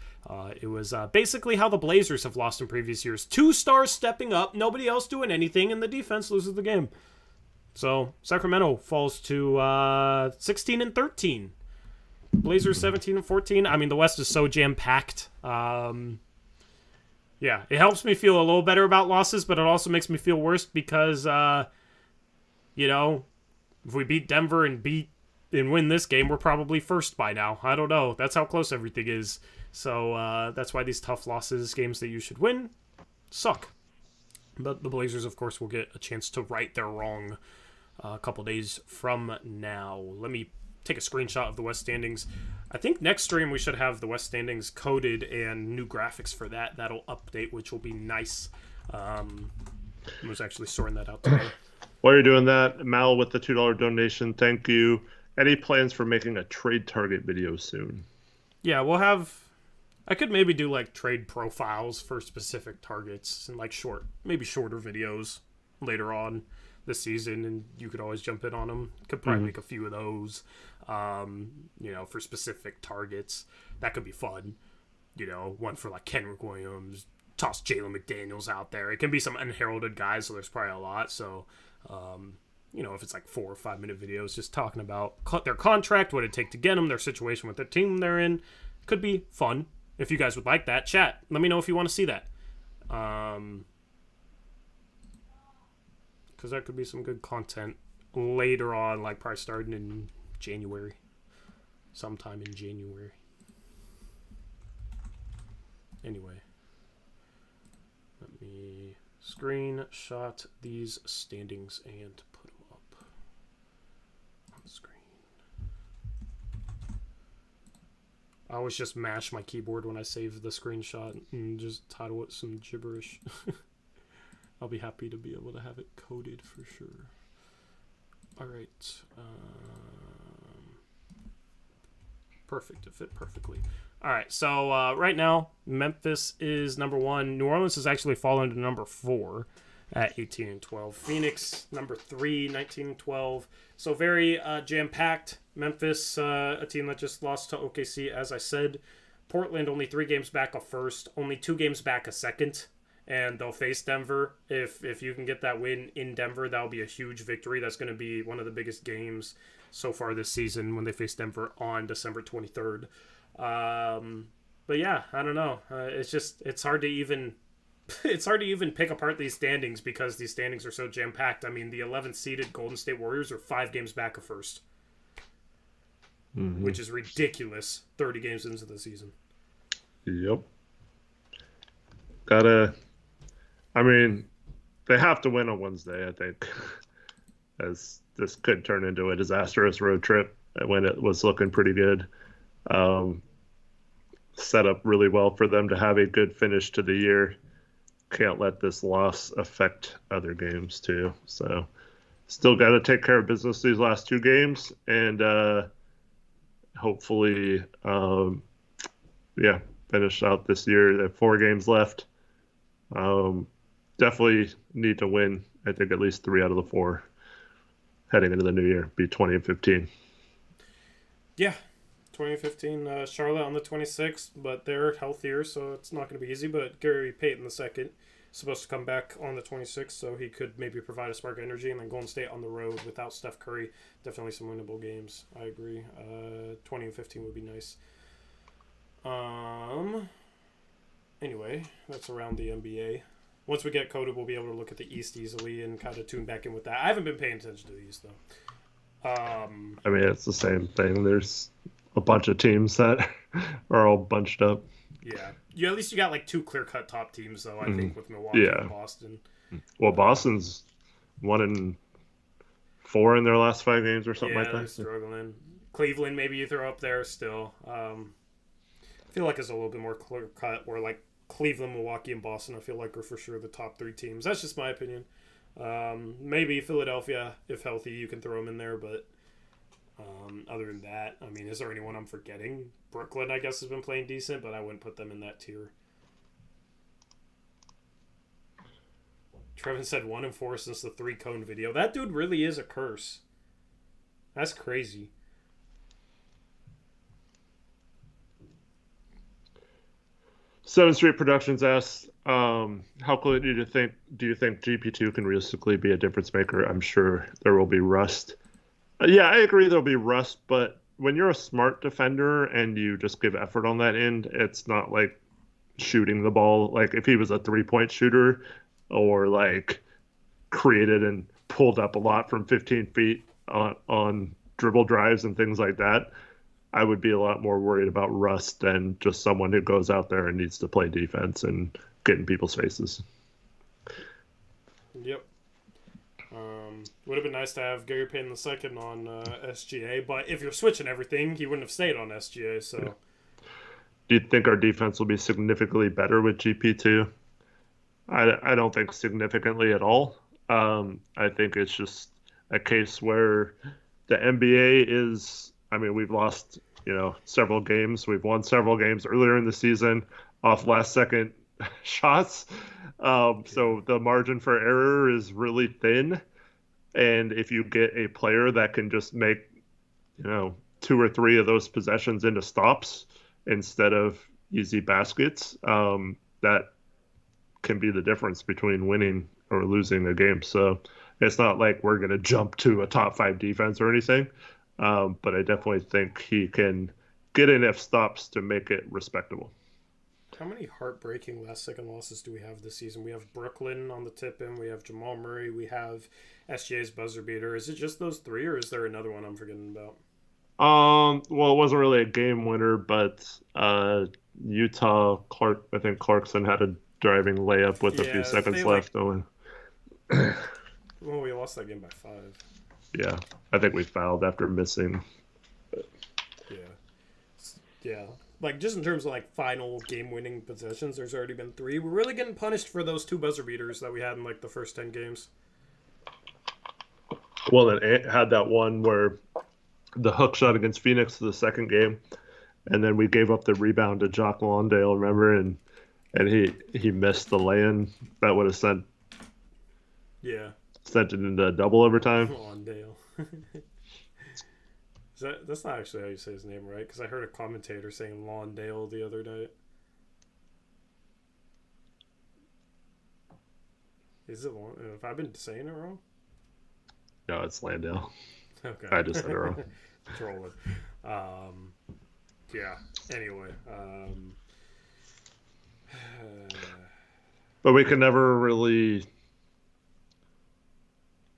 It was basically how the Blazers have lost in previous years. 2 stars stepping up, nobody else doing anything, and the defense loses the game. So Sacramento falls to 16-13. Blazers 17-14. I mean, the West is so jam-packed. Yeah, it helps me feel a little better about losses, but it also makes me feel worse because, if we beat Denver and win this game, we're probably first by now. I don't know. That's how close everything is. So that's why these tough losses, games that you should win, suck. But the Blazers, of course, will get a chance to right their wrong a couple days from now. Let me take a screenshot of the West standings. I think next stream we should have the West standings coded and new graphics for that. That'll update, which will be nice. I was actually sorting that out today. While you're doing that, Mal with the $2 donation, thank you. Any plans for making a trade target video soon? Yeah, we'll have... I could maybe do like trade profiles for specific targets and like maybe shorter videos later on this season, and you could always jump in on them. Could probably make a few of those, for specific targets. That could be fun. One for like Kenrick Williams, toss Jalen McDaniels out there. It can be some unheralded guys, so there's probably a lot. So, if it's like 4 or 5 minute videos just talking about their contract, what it'd take to get them, their situation with the team they're in, could be fun. If you guys would like that, chat. Let me know if you want to see that. Because that could be some good content later on, like probably starting in January. Sometime in January. Anyway. Let me screenshot these standings and put them up on the screen. I always just mash my keyboard when I save the screenshot and just title it some gibberish. I'll be happy to be able to have it coded for sure. All right. Perfect. It fit perfectly. All right. So right now, Memphis is number 1. New Orleans has actually fallen to number 4 at 18-12. Phoenix, number 3, 19-12. So very jam-packed. Memphis, a team that just lost to OKC, as I said. Portland, only 3 games back of first. Only 2 games back of second. And they'll face Denver. If you can get that win in Denver, that'll be a huge victory. That's going to be one of the biggest games so far this season when they face Denver on December 23rd. But yeah, I don't know. It's hard to even pick apart these standings because these standings are so jam-packed. I mean, the 11th seeded Golden State Warriors are 5 games back of first, which is ridiculous 30 games into the season. Yep. I mean, they have to win on Wednesday, I think, as this could turn into a disastrous road trip when it was looking pretty good. Set up really well for them to have a good finish to the year. Can't let this loss affect other games, too. So, still got to take care of business these last 2 games, and hopefully, finish out this year. They have 4 games left. Definitely need to win, I think, at least 3 out of the 4 heading into the new year. Be 20-15. Yeah, 20-15. Charlotte on the 26th, but they're healthier, so it's not going to be easy. But Gary Payton II is supposed to come back on the 26th, so he could maybe provide a spark of energy. And then Golden State on the road without Steph Curry, definitely some winnable games. I agree. 20-15 would be nice. Anyway, that's around the NBA. Once we get coded, we'll be able to look at the East easily and kind of tune back in with that. I haven't been paying attention to the East, though. I mean, it's the same thing. There's a bunch of teams that are all bunched up. Yeah. At least you got like 2 clear-cut top teams, though, I think, with Milwaukee and Boston. Well, Boston's 1-4 in their last 5 games or something like that. Yeah, they're struggling. Cleveland, maybe you throw up there still. I feel like it's a little bit more clear-cut, or like Cleveland, Milwaukee, and Boston, I feel like, are for sure the top 3 teams. That's just my opinion. Maybe Philadelphia, if healthy, you can throw them in there. But other than that, I mean, is there anyone I'm forgetting? Brooklyn, I guess, has been playing decent, but I wouldn't put them in that tier. Trevin said 1-4 since the 3-cone video. That dude really is a curse. That's crazy. Seventh Street Productions asks, how close do you think GP2 can realistically be a difference maker? I'm sure there will be rust. Yeah, I agree there'll be rust, but when you're a smart defender and you just give effort on that end, it's not like shooting the ball. Like if he was a 3-point shooter or like created and pulled up a lot from 15 feet on dribble drives and things like that, I would be a lot more worried about rust than just someone who goes out there and needs to play defense and get in people's faces. Yep. Would have been nice to have Gary Payton II on SGA, but if you're switching everything, he wouldn't have stayed on SGA. So, yeah. Do you think our defense will be significantly better with GP2? I don't think significantly at all. I think it's just a case where the NBA is. I mean, we've lost, several games. We've won several games earlier in the season off last-second shots. So the margin for error is really thin. And if you get a player that can just make, 2 or 3 of those possessions into stops instead of easy baskets, that can be the difference between winning or losing a game. So it's not like we're going to jump to a top 5 defense or anything. But I definitely think he can get enough stops to make it respectable. How many heartbreaking last-second losses do we have this season? We have Brooklyn on the tip-in. We have Jamal Murray. We have SGA's buzzer beater. Is it just those 3, or is there another one I'm forgetting about? Well, it wasn't really a game winner, but Utah, I think Clarkson had a driving layup with a few Yeah, seconds they left. well, we lost that game by 5. Yeah, I think we fouled after missing. Yeah. Yeah. Like, just in terms of, like, final game-winning possessions, there's already been 3. We're really getting punished for those 2 buzzer beaters that we had in, like, the first 10 games. Well, then Ant had that one where the hook shot against Phoenix the second game, and then we gave up the rebound to Jock Lawndale, remember? And he missed the lay-in that would have sent it into double overtime. Lawndale. That's not actually how you say his name, right? Because I heard a commentator saying Lawndale the other night. Is it Lawn? Have I been saying it wrong? No, it's Landale. Okay. I just said it wrong. Trolling. Yeah. Anyway. But we can never really.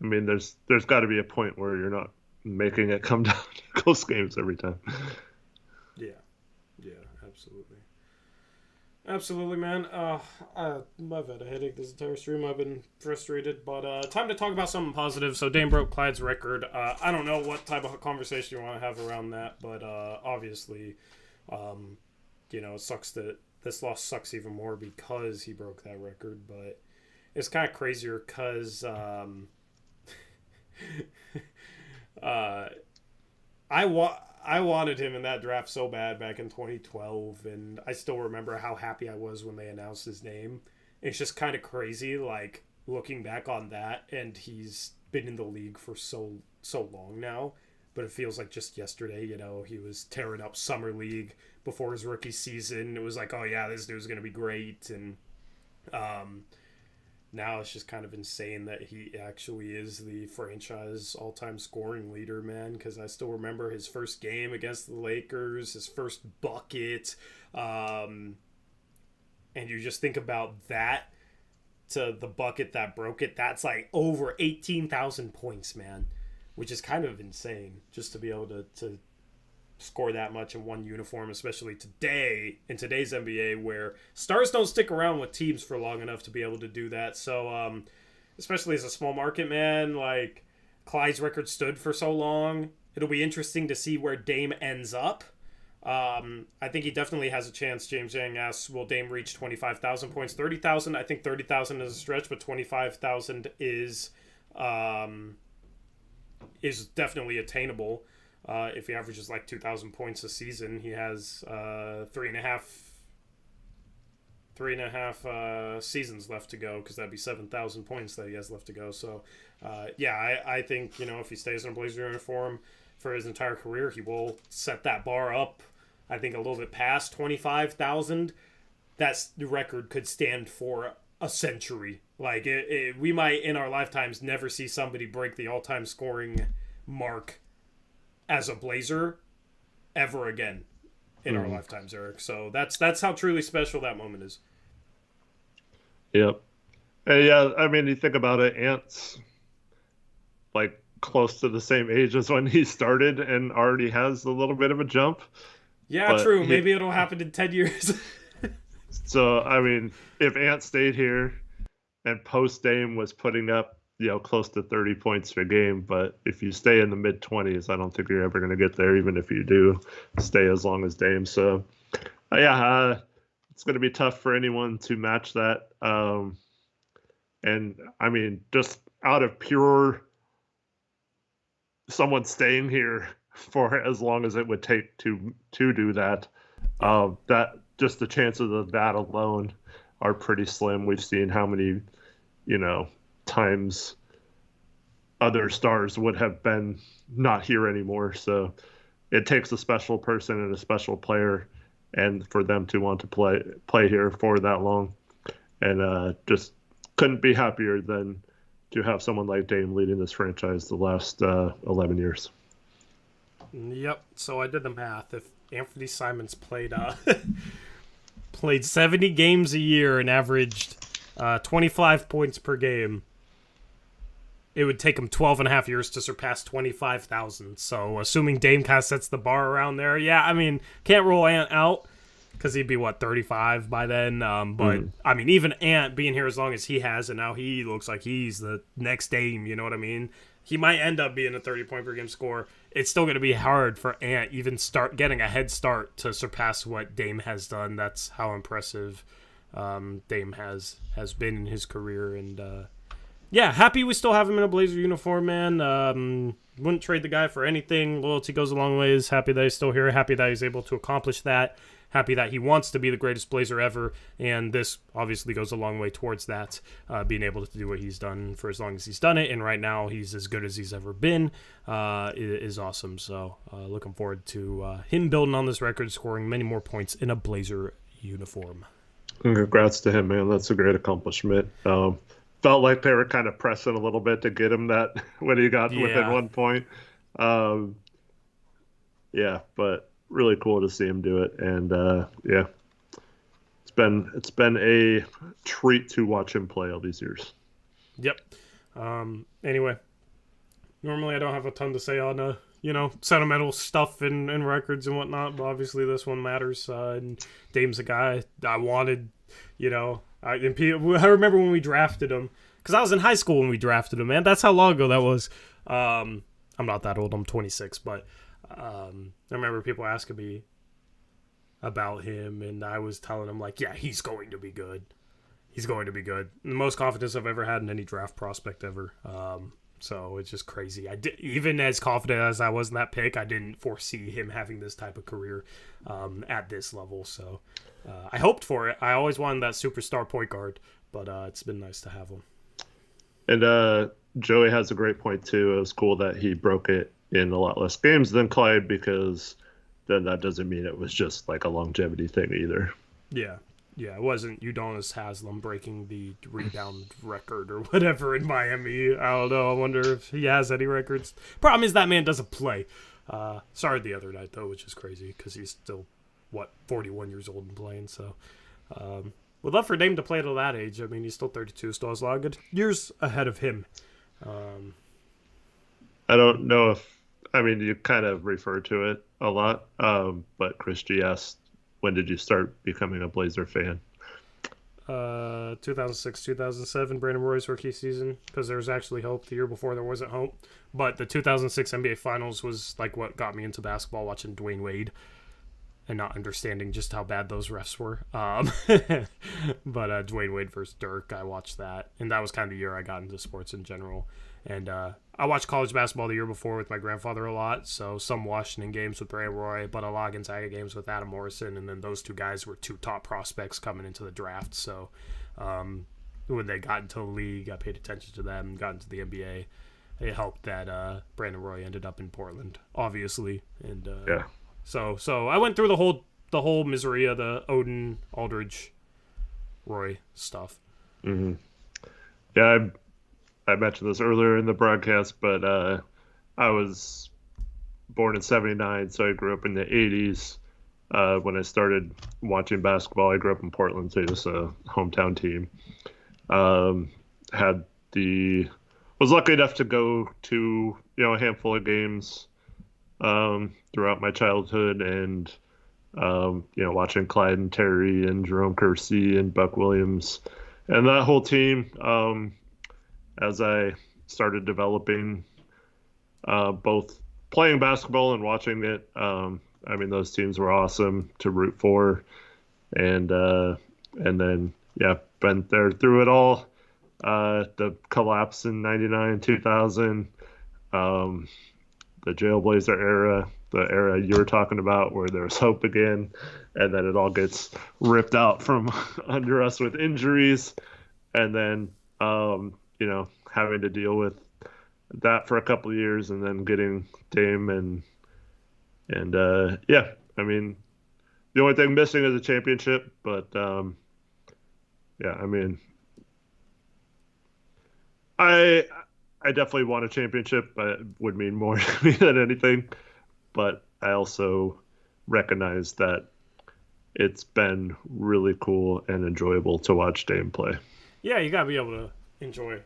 I mean, there's got to be a point where you're not making it come down to close games every time. Yeah, absolutely. Absolutely, man. I've had a headache this entire stream. I've been frustrated, but time to talk about something positive. So Dame broke Clyde's record. I don't know what type of conversation you want to have around that, but obviously, it sucks that this loss sucks even more because he broke that record, but it's kind of crazier because I wanted him in that draft so bad back in 2012, and I still remember how happy I was when they announced his name. It's just kind of crazy, like, looking back on that, and he's been in the league for so long now, but it feels like just yesterday, he was tearing up Summer League before his rookie season. It was like, oh yeah, this dude's going to be great, and now it's just kind of insane that he actually is the franchise all-time scoring leader, man, because I still remember his first game against the Lakers, his first bucket, and you just think about that to the bucket that broke it, that's like over 18,000 points, man, which is kind of insane just to be able to score that much in one uniform, especially today, in today's NBA, where stars don't stick around with teams for long enough to be able to do that. So, especially as a small market man, like, Clyde's record stood for so long. It'll be interesting to see where Dame ends up. I think he definitely has a chance. James Yang asks, will Dame reach 25,000 points? 30,000? I think 30,000 is a stretch, but 25,000 is definitely attainable. If he averages like 2,000 points a season, he has three and a half seasons left to go, because that'd be 7,000 points that he has left to go. So, I think, if he stays in a Blazer uniform for his entire career, he will set that bar up, I think, a little bit past 25,000. That's the record could stand for a century. Like, we might, in our lifetimes, never see somebody break the all-time scoring mark as a Blazer ever again in our lifetimes, Eric. So that's how truly special that moment is. Yep. And yeah, I mean, you think about it, Ant's like close to the same age as when he started and already has a little bit of a jump. Yeah, but true. Maybe it'll happen in 10 years. So, I mean, if Ant stayed here and post Dame was putting up, close to 30 points a game, but if you stay in the mid-20s, I don't think you're ever going to get there, even if you do stay as long as Dame. So, it's going to be tough for anyone to match that. And, I mean, just out of pure someone staying here for as long as it would take to do that, that just the chances of that alone are pretty slim. We've seen how many, times other stars would have been not here anymore. So it takes a special person and a special player, and for them to want to play here for that long, and just couldn't be happier than to have someone like Dame leading this franchise the last 11 years. Yep. So I did the math. If Anthony Simons played 70 games a year and averaged 25 points per game, it would take him 12 and a half years to surpass 25,000. So assuming Dame kind of sets the bar around there, yeah, I mean, can't rule Ant out. because he'd be, 35 by then. But, I mean, even Ant being here as long as he has, and now he looks like he's the next Dame, you know what I mean? He might end up being a 30-point-per-game scorer. It's still going to be hard for Ant even getting a head start to surpass what Dame has done. That's how impressive Dame has been in his career. And, yeah, happy we still have him in a Blazer uniform, man. Wouldn't trade the guy for anything. Loyalty goes a long ways. Happy that he's still here. Happy that he's able to accomplish that. Happy that he wants to be the greatest Blazer ever, and this obviously goes a long way towards that, being able to do what he's done for as long as he's done it, and right now he's as good as he's ever been, is awesome. So looking forward to him building on this record, scoring many more points in a Blazer uniform. Congrats to him, man. That's a great accomplishment. Felt like they were kind of pressing a little bit to get him that when he got within 1 point. Yeah, but really cool to see him do it, and yeah, it's been a treat to watch him play all these years. Yep. Anyway, normally I don't have a ton to say on sentimental stuff and records and whatnot, but obviously this one matters. And Dame's a guy I wanted. I remember when we drafted him, because I was in high school when we drafted him, man. That's how long ago that was. I'm not that old. I'm 26, but I remember people asking me about him, and I was telling them, like, yeah, he's going to be good. He's going to be good. The most confidence I've ever had in any draft prospect ever. So it's just crazy. Even as confident as I was in that pick, I didn't foresee him having this type of career at this level. So I hoped for it. I always wanted that superstar point guard, but it's been nice to have him. And Joey has a great point, too. It was cool that he broke it in a lot less games than Clyde, because then that doesn't mean it was just like a longevity thing either. Yeah, it wasn't Udonis Haslem breaking the rebound record or whatever in Miami. I don't know. I wonder if he has any records. Problem is that man doesn't play. Sorry the other night, though, which is crazy because he's still, 41 years old and playing. So would love for Dame to play till that age. I mean, he's still 32, still has a lot of good years ahead of him. I don't know if, you kind of refer to it a lot, but Chris G asked, when did you start becoming a Blazer fan? 2006, 2007, Brandon Roy's rookie season, because there was actually hope. The year before there wasn't hope, but the 2006 NBA Finals was like what got me into basketball, watching Dwayne Wade and not understanding just how bad those refs were. But Dwayne Wade versus Dirk, I watched that, and that was kind of the year I got into sports in general. And I watched college basketball the year before with my grandfather a lot, so some Washington games with Brandon Roy, but a lot of Gonzaga games with Adam Morrison, and then those two guys were two top prospects coming into the draft. So when they got into the league, I paid attention to them, got into the NBA. It helped that Brandon Roy ended up in Portland, obviously, and yeah. So I went through the whole misery of the Odin, Aldridge, Roy stuff. Mm-hmm. Yeah, I mentioned this earlier in the broadcast, but I was born in 79, so I grew up in the 80s. When I started watching basketball, I grew up in Portland, so it was a hometown team. Was lucky enough to go to a handful of games throughout my childhood, and watching Clyde and Terry and Jerome Kersey and Buck Williams and that whole team. As I started developing, both playing basketball and watching it, those teams were awesome to root for, and then been there through it all. The collapse in '99, 2000, the Jailblazer era, the era you were talking about where there was hope again, and then it all gets ripped out from under us with injuries, and then having to deal with that for a couple of years, and then getting Dame and the only thing missing is a championship, but I definitely want a championship, but it would mean more to me than anything. But I also recognize that it's been really cool and enjoyable to watch Dame play. Yeah, you got to be able to enjoy,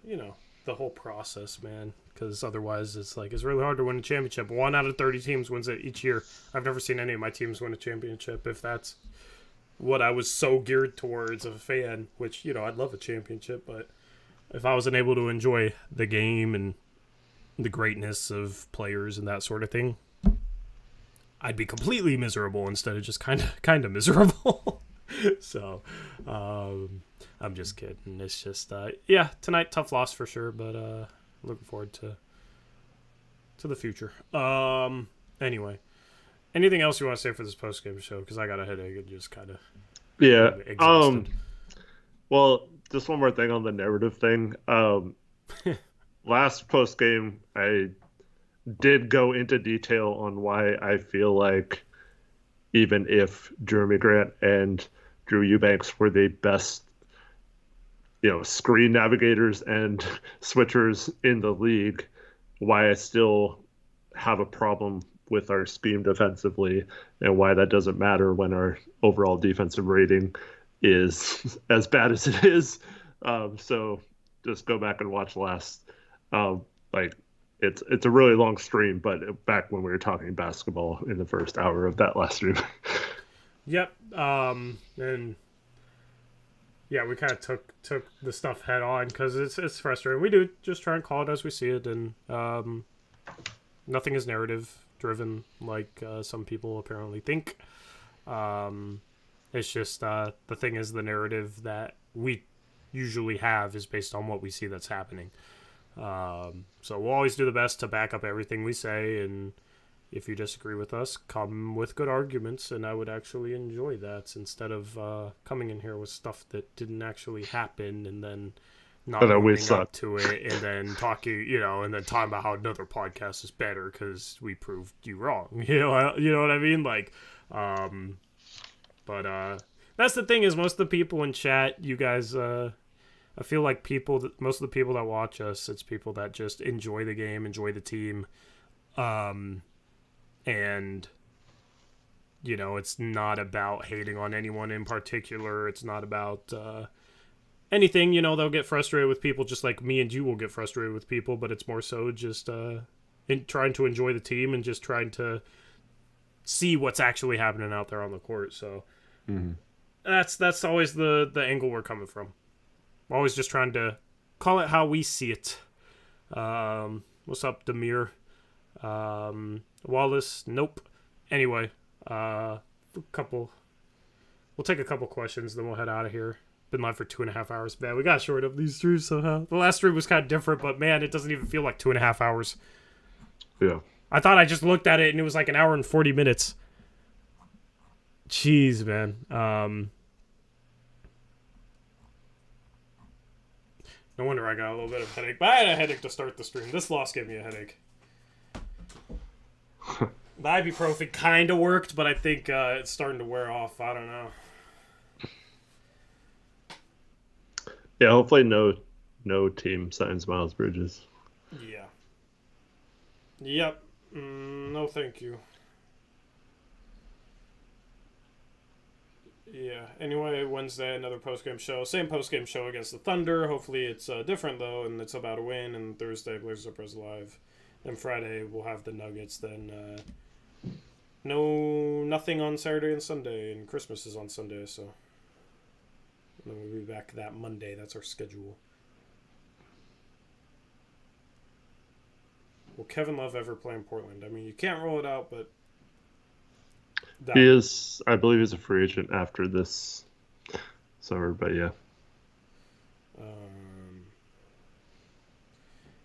the whole process, man, because otherwise it's really hard to win a championship. 1 out of 30 teams wins it each year. I've never seen any of my teams win a championship, if that's what I was so geared towards of a fan, which, I'd love a championship, but if I wasn't able to enjoy the game and the greatness of players and that sort of thing, I'd be completely miserable instead of just kind of miserable. So, I'm just kidding. It's just, tonight, tough loss for sure, but looking forward to the future. Anyway, anything else you want to say for this post-game show? Because I got a headache and just kind of exhausted. Well, just one more thing on the narrative thing. Last post-game, I did go into detail on why I feel like even if Jeremy Grant and Drew Eubanks were the best, screen navigators and switchers in the league, why I still have a problem with our scheme defensively and why that doesn't matter when our overall defensive rating is as bad as it is. So just go back and watch last. It's a really long stream, but back when we were talking basketball in the first hour of that last stream. Yep. And yeah, we kind of took the stuff head on because it's frustrating. We do just try and call it as we see it, and nothing is narrative driven like some people apparently think. It's just the thing is the narrative that we usually have is based on what we see that's happening. So we'll always do the best to back up everything we say, and if you disagree with us, come with good arguments, and I would actually enjoy that instead of coming in here with stuff that didn't actually happen and then not owning up to it, and then talking, and then talking about how another podcast is better because we proved you wrong. You know what I mean? Like, but that's the thing is most of the people in chat, you guys, I feel like most of the people that watch us, it's people that just enjoy the game, enjoy the team, and it's not about hating on anyone in particular. It's not about anything. They'll get frustrated with people just like me and you will get frustrated with people, but it's more so just trying to enjoy the team and just trying to see what's actually happening out there on the court. So that's always the angle we're coming from. We're always just trying to call it how we see it. What's up, Demir? Wallace? Nope. Anyway, we'll take a couple questions, then we'll head out of here. Been live for 2.5 hours. Man, we got short up these streams somehow. The last stream was kind of different, but man, it doesn't even feel like 2.5 hours. Yeah. I thought I just looked at it and it was like an hour and 40 minutes. Jeez, man. No wonder I got a little bit of a headache. But I had a headache to start the stream. This loss gave me a headache. The ibuprofen kind of worked, but I think it's starting to wear off. I don't know. Yeah, hopefully no team signs Miles Bridges. Yeah. Yep. No, thank you. Yeah. Anyway, Wednesday, another post-game show. Same post-game show against the Thunder. Hopefully it's different, though, and it's about a win. And Thursday, Blazers Uprise Live. Then Friday, we'll have the Nuggets. Then nothing on Saturday and Sunday. And Christmas is on Sunday, so... And then we'll be back that Monday. That's our schedule. Will Kevin Love ever play in Portland? I mean, you can't rule it out, but... He is, I believe he's a free agent after this summer, but yeah.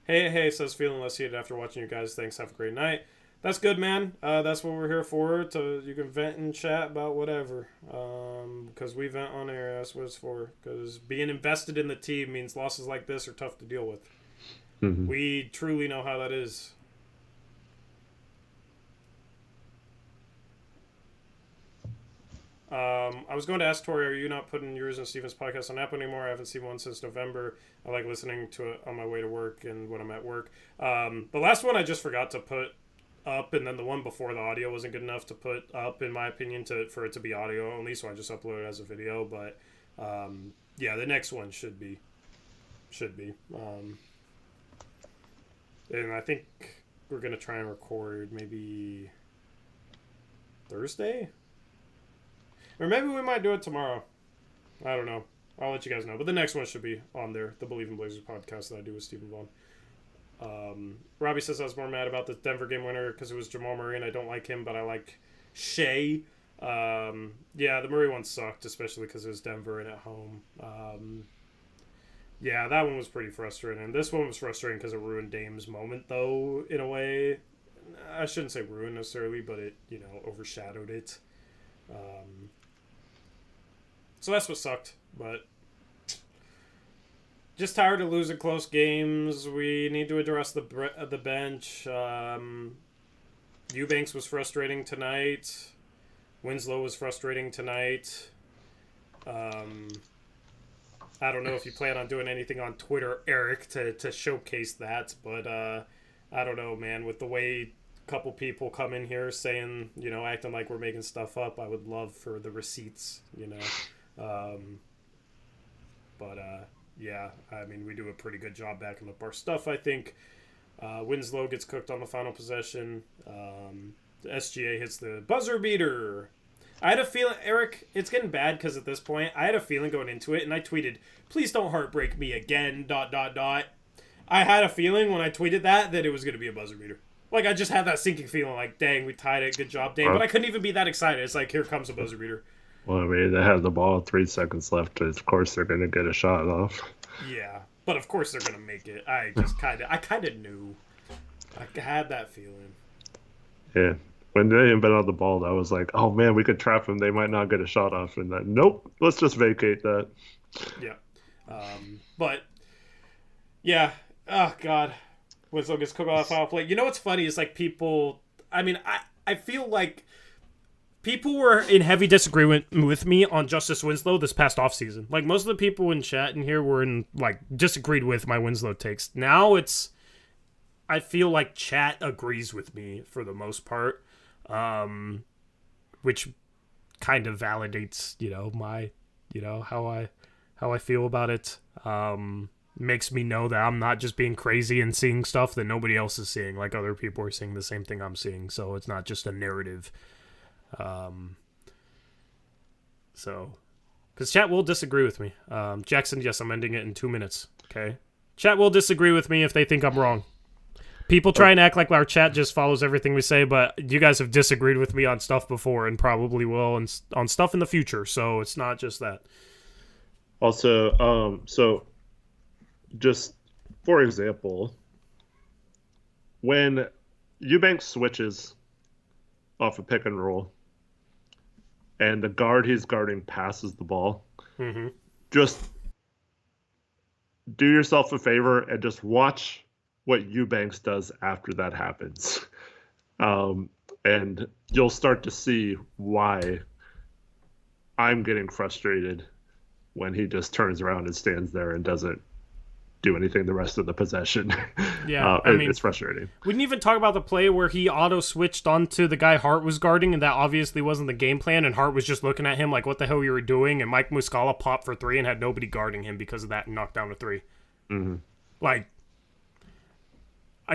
Hey, says feeling less heated after watching you guys. Thanks, have a great night. That's good, man. That's what we're here for. You can vent and chat about whatever. Because we vent on air. That's what it's for. Because being invested in the team means losses like this are tough to deal with. Mm-hmm. We truly know how that is. I was going to ask Tori, are you not putting yours and Steven's podcast on app anymore? I haven't seen one since November. I like listening to it on my way to work and when I'm at work. The last one I just forgot to put up, and then the one before the audio wasn't good enough to put up, in my opinion, for it to be audio only, so I just uploaded it as a video. But yeah, the next one should be. And I think we're gonna try and record maybe Thursday. Or maybe we might do it tomorrow. I don't know. I'll let you guys know. But the next one should be on there. The Believe in Blazers podcast that I do with Stephen Vaughn. Robbie says I was more mad about the Denver game winner because it was Jamal Murray and I don't like him, but I like Shea. Yeah, the Murray one sucked, especially because it was Denver and at home. Yeah, that one was pretty frustrating. This one was frustrating because it ruined Dame's moment, though, in a way. I shouldn't say ruined necessarily, but it, overshadowed it. So that's what sucked, but just tired of losing close games. We need to address the bench. Eubanks was frustrating tonight. Winslow was frustrating tonight. I don't know if you plan on doing anything on Twitter, Eric, to showcase that, but I don't know, man. With the way a couple people come in here saying, acting like we're making stuff up, I would love for the receipts, yeah, I mean, we do a pretty good job backing up our stuff, I think. Winslow gets cooked on the final possession. The SGA hits the buzzer beater. I had a feeling, Eric, it's getting bad because at this point, I had a feeling going into it, and I tweeted, please don't heartbreak me again, ... I had a feeling when I tweeted that it was going to be a buzzer beater. Like, I just had that sinking feeling, like, dang, we tied it, good job, Dane. But I couldn't even be that excited. It's like, here comes a buzzer beater. Well, I mean, they have the ball 3 seconds left. Of course, they're going to get a shot off. Yeah, but of course they're going to make it. I kind of knew. I had that feeling. Yeah. When they didn't bet on the ball, I was like, oh, man, we could trap them. They might not get a shot off. And then, nope, let's just vacate that. Yeah. But, yeah. Oh, God. Winslow gets cooked off foul play. You know what's funny is, like, people... I mean, I feel like people were in heavy disagreement with me on Justice Winslow this past offseason. Like, most of the people in chat in here were disagreed with my Winslow takes. Now it's... I feel like chat agrees with me for the most part. Which kind of validates, my, how I feel about it. Makes me know that I'm not just being crazy and seeing stuff that nobody else is seeing. Like, other people are seeing the same thing I'm seeing. So it's not just a narrative. Because chat will disagree with me. Jackson, yes, I'm ending it in 2 minutes. Okay. Chat will disagree with me if they think I'm wrong. People try and act like our chat just follows everything we say, but you guys have disagreed with me on stuff before and probably will on stuff in the future, so it's not just that. Also, so just for example, when Eubanks switches off a pick and roll and the guard he's guarding passes the ball, just do yourself a favor and just watch what Eubanks does after that happens. And you'll start to see why I'm getting frustrated when he just turns around and stands there and doesn't do anything the rest of the possession. Yeah, it's frustrating. We didn't even talk about the play where he auto-switched onto the guy Hart was guarding, and that obviously wasn't the game plan, and Hart was just looking at him like, what the hell you were doing, and Mike Muscala popped for 3 and had nobody guarding him because of that and knocked down a 3. Like,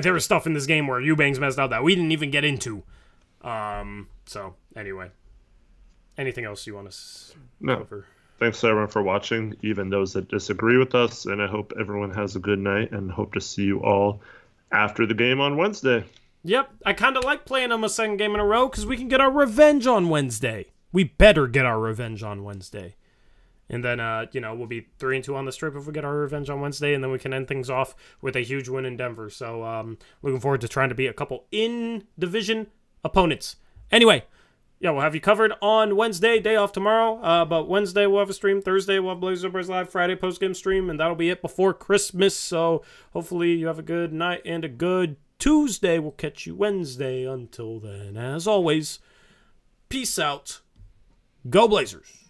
there was stuff in this game where Eubanks messed up that we didn't even get into. So, anyway. Anything else you want to cover? Thanks, everyone, for watching, even those that disagree with us, and I hope everyone has a good night, and hope to see you all after the game on Wednesday. Yep, I kind of like playing them a second game in a row, because we can get our revenge on Wednesday. We better get our revenge on Wednesday. And then, we'll be 3-2 on the strip if we get our revenge on Wednesday, and then we can end things off with a huge win in Denver. So, looking forward to trying to beat a couple in-division opponents. Anyway, yeah, we'll have you covered on Wednesday, day off tomorrow. But Wednesday we'll have a stream. Thursday we'll have Blazers Uprise Live. Friday post-game stream, and that'll be it before Christmas. So, hopefully you have a good night and a good Tuesday. We'll catch you Wednesday. Until then, as always, peace out. Go Blazers.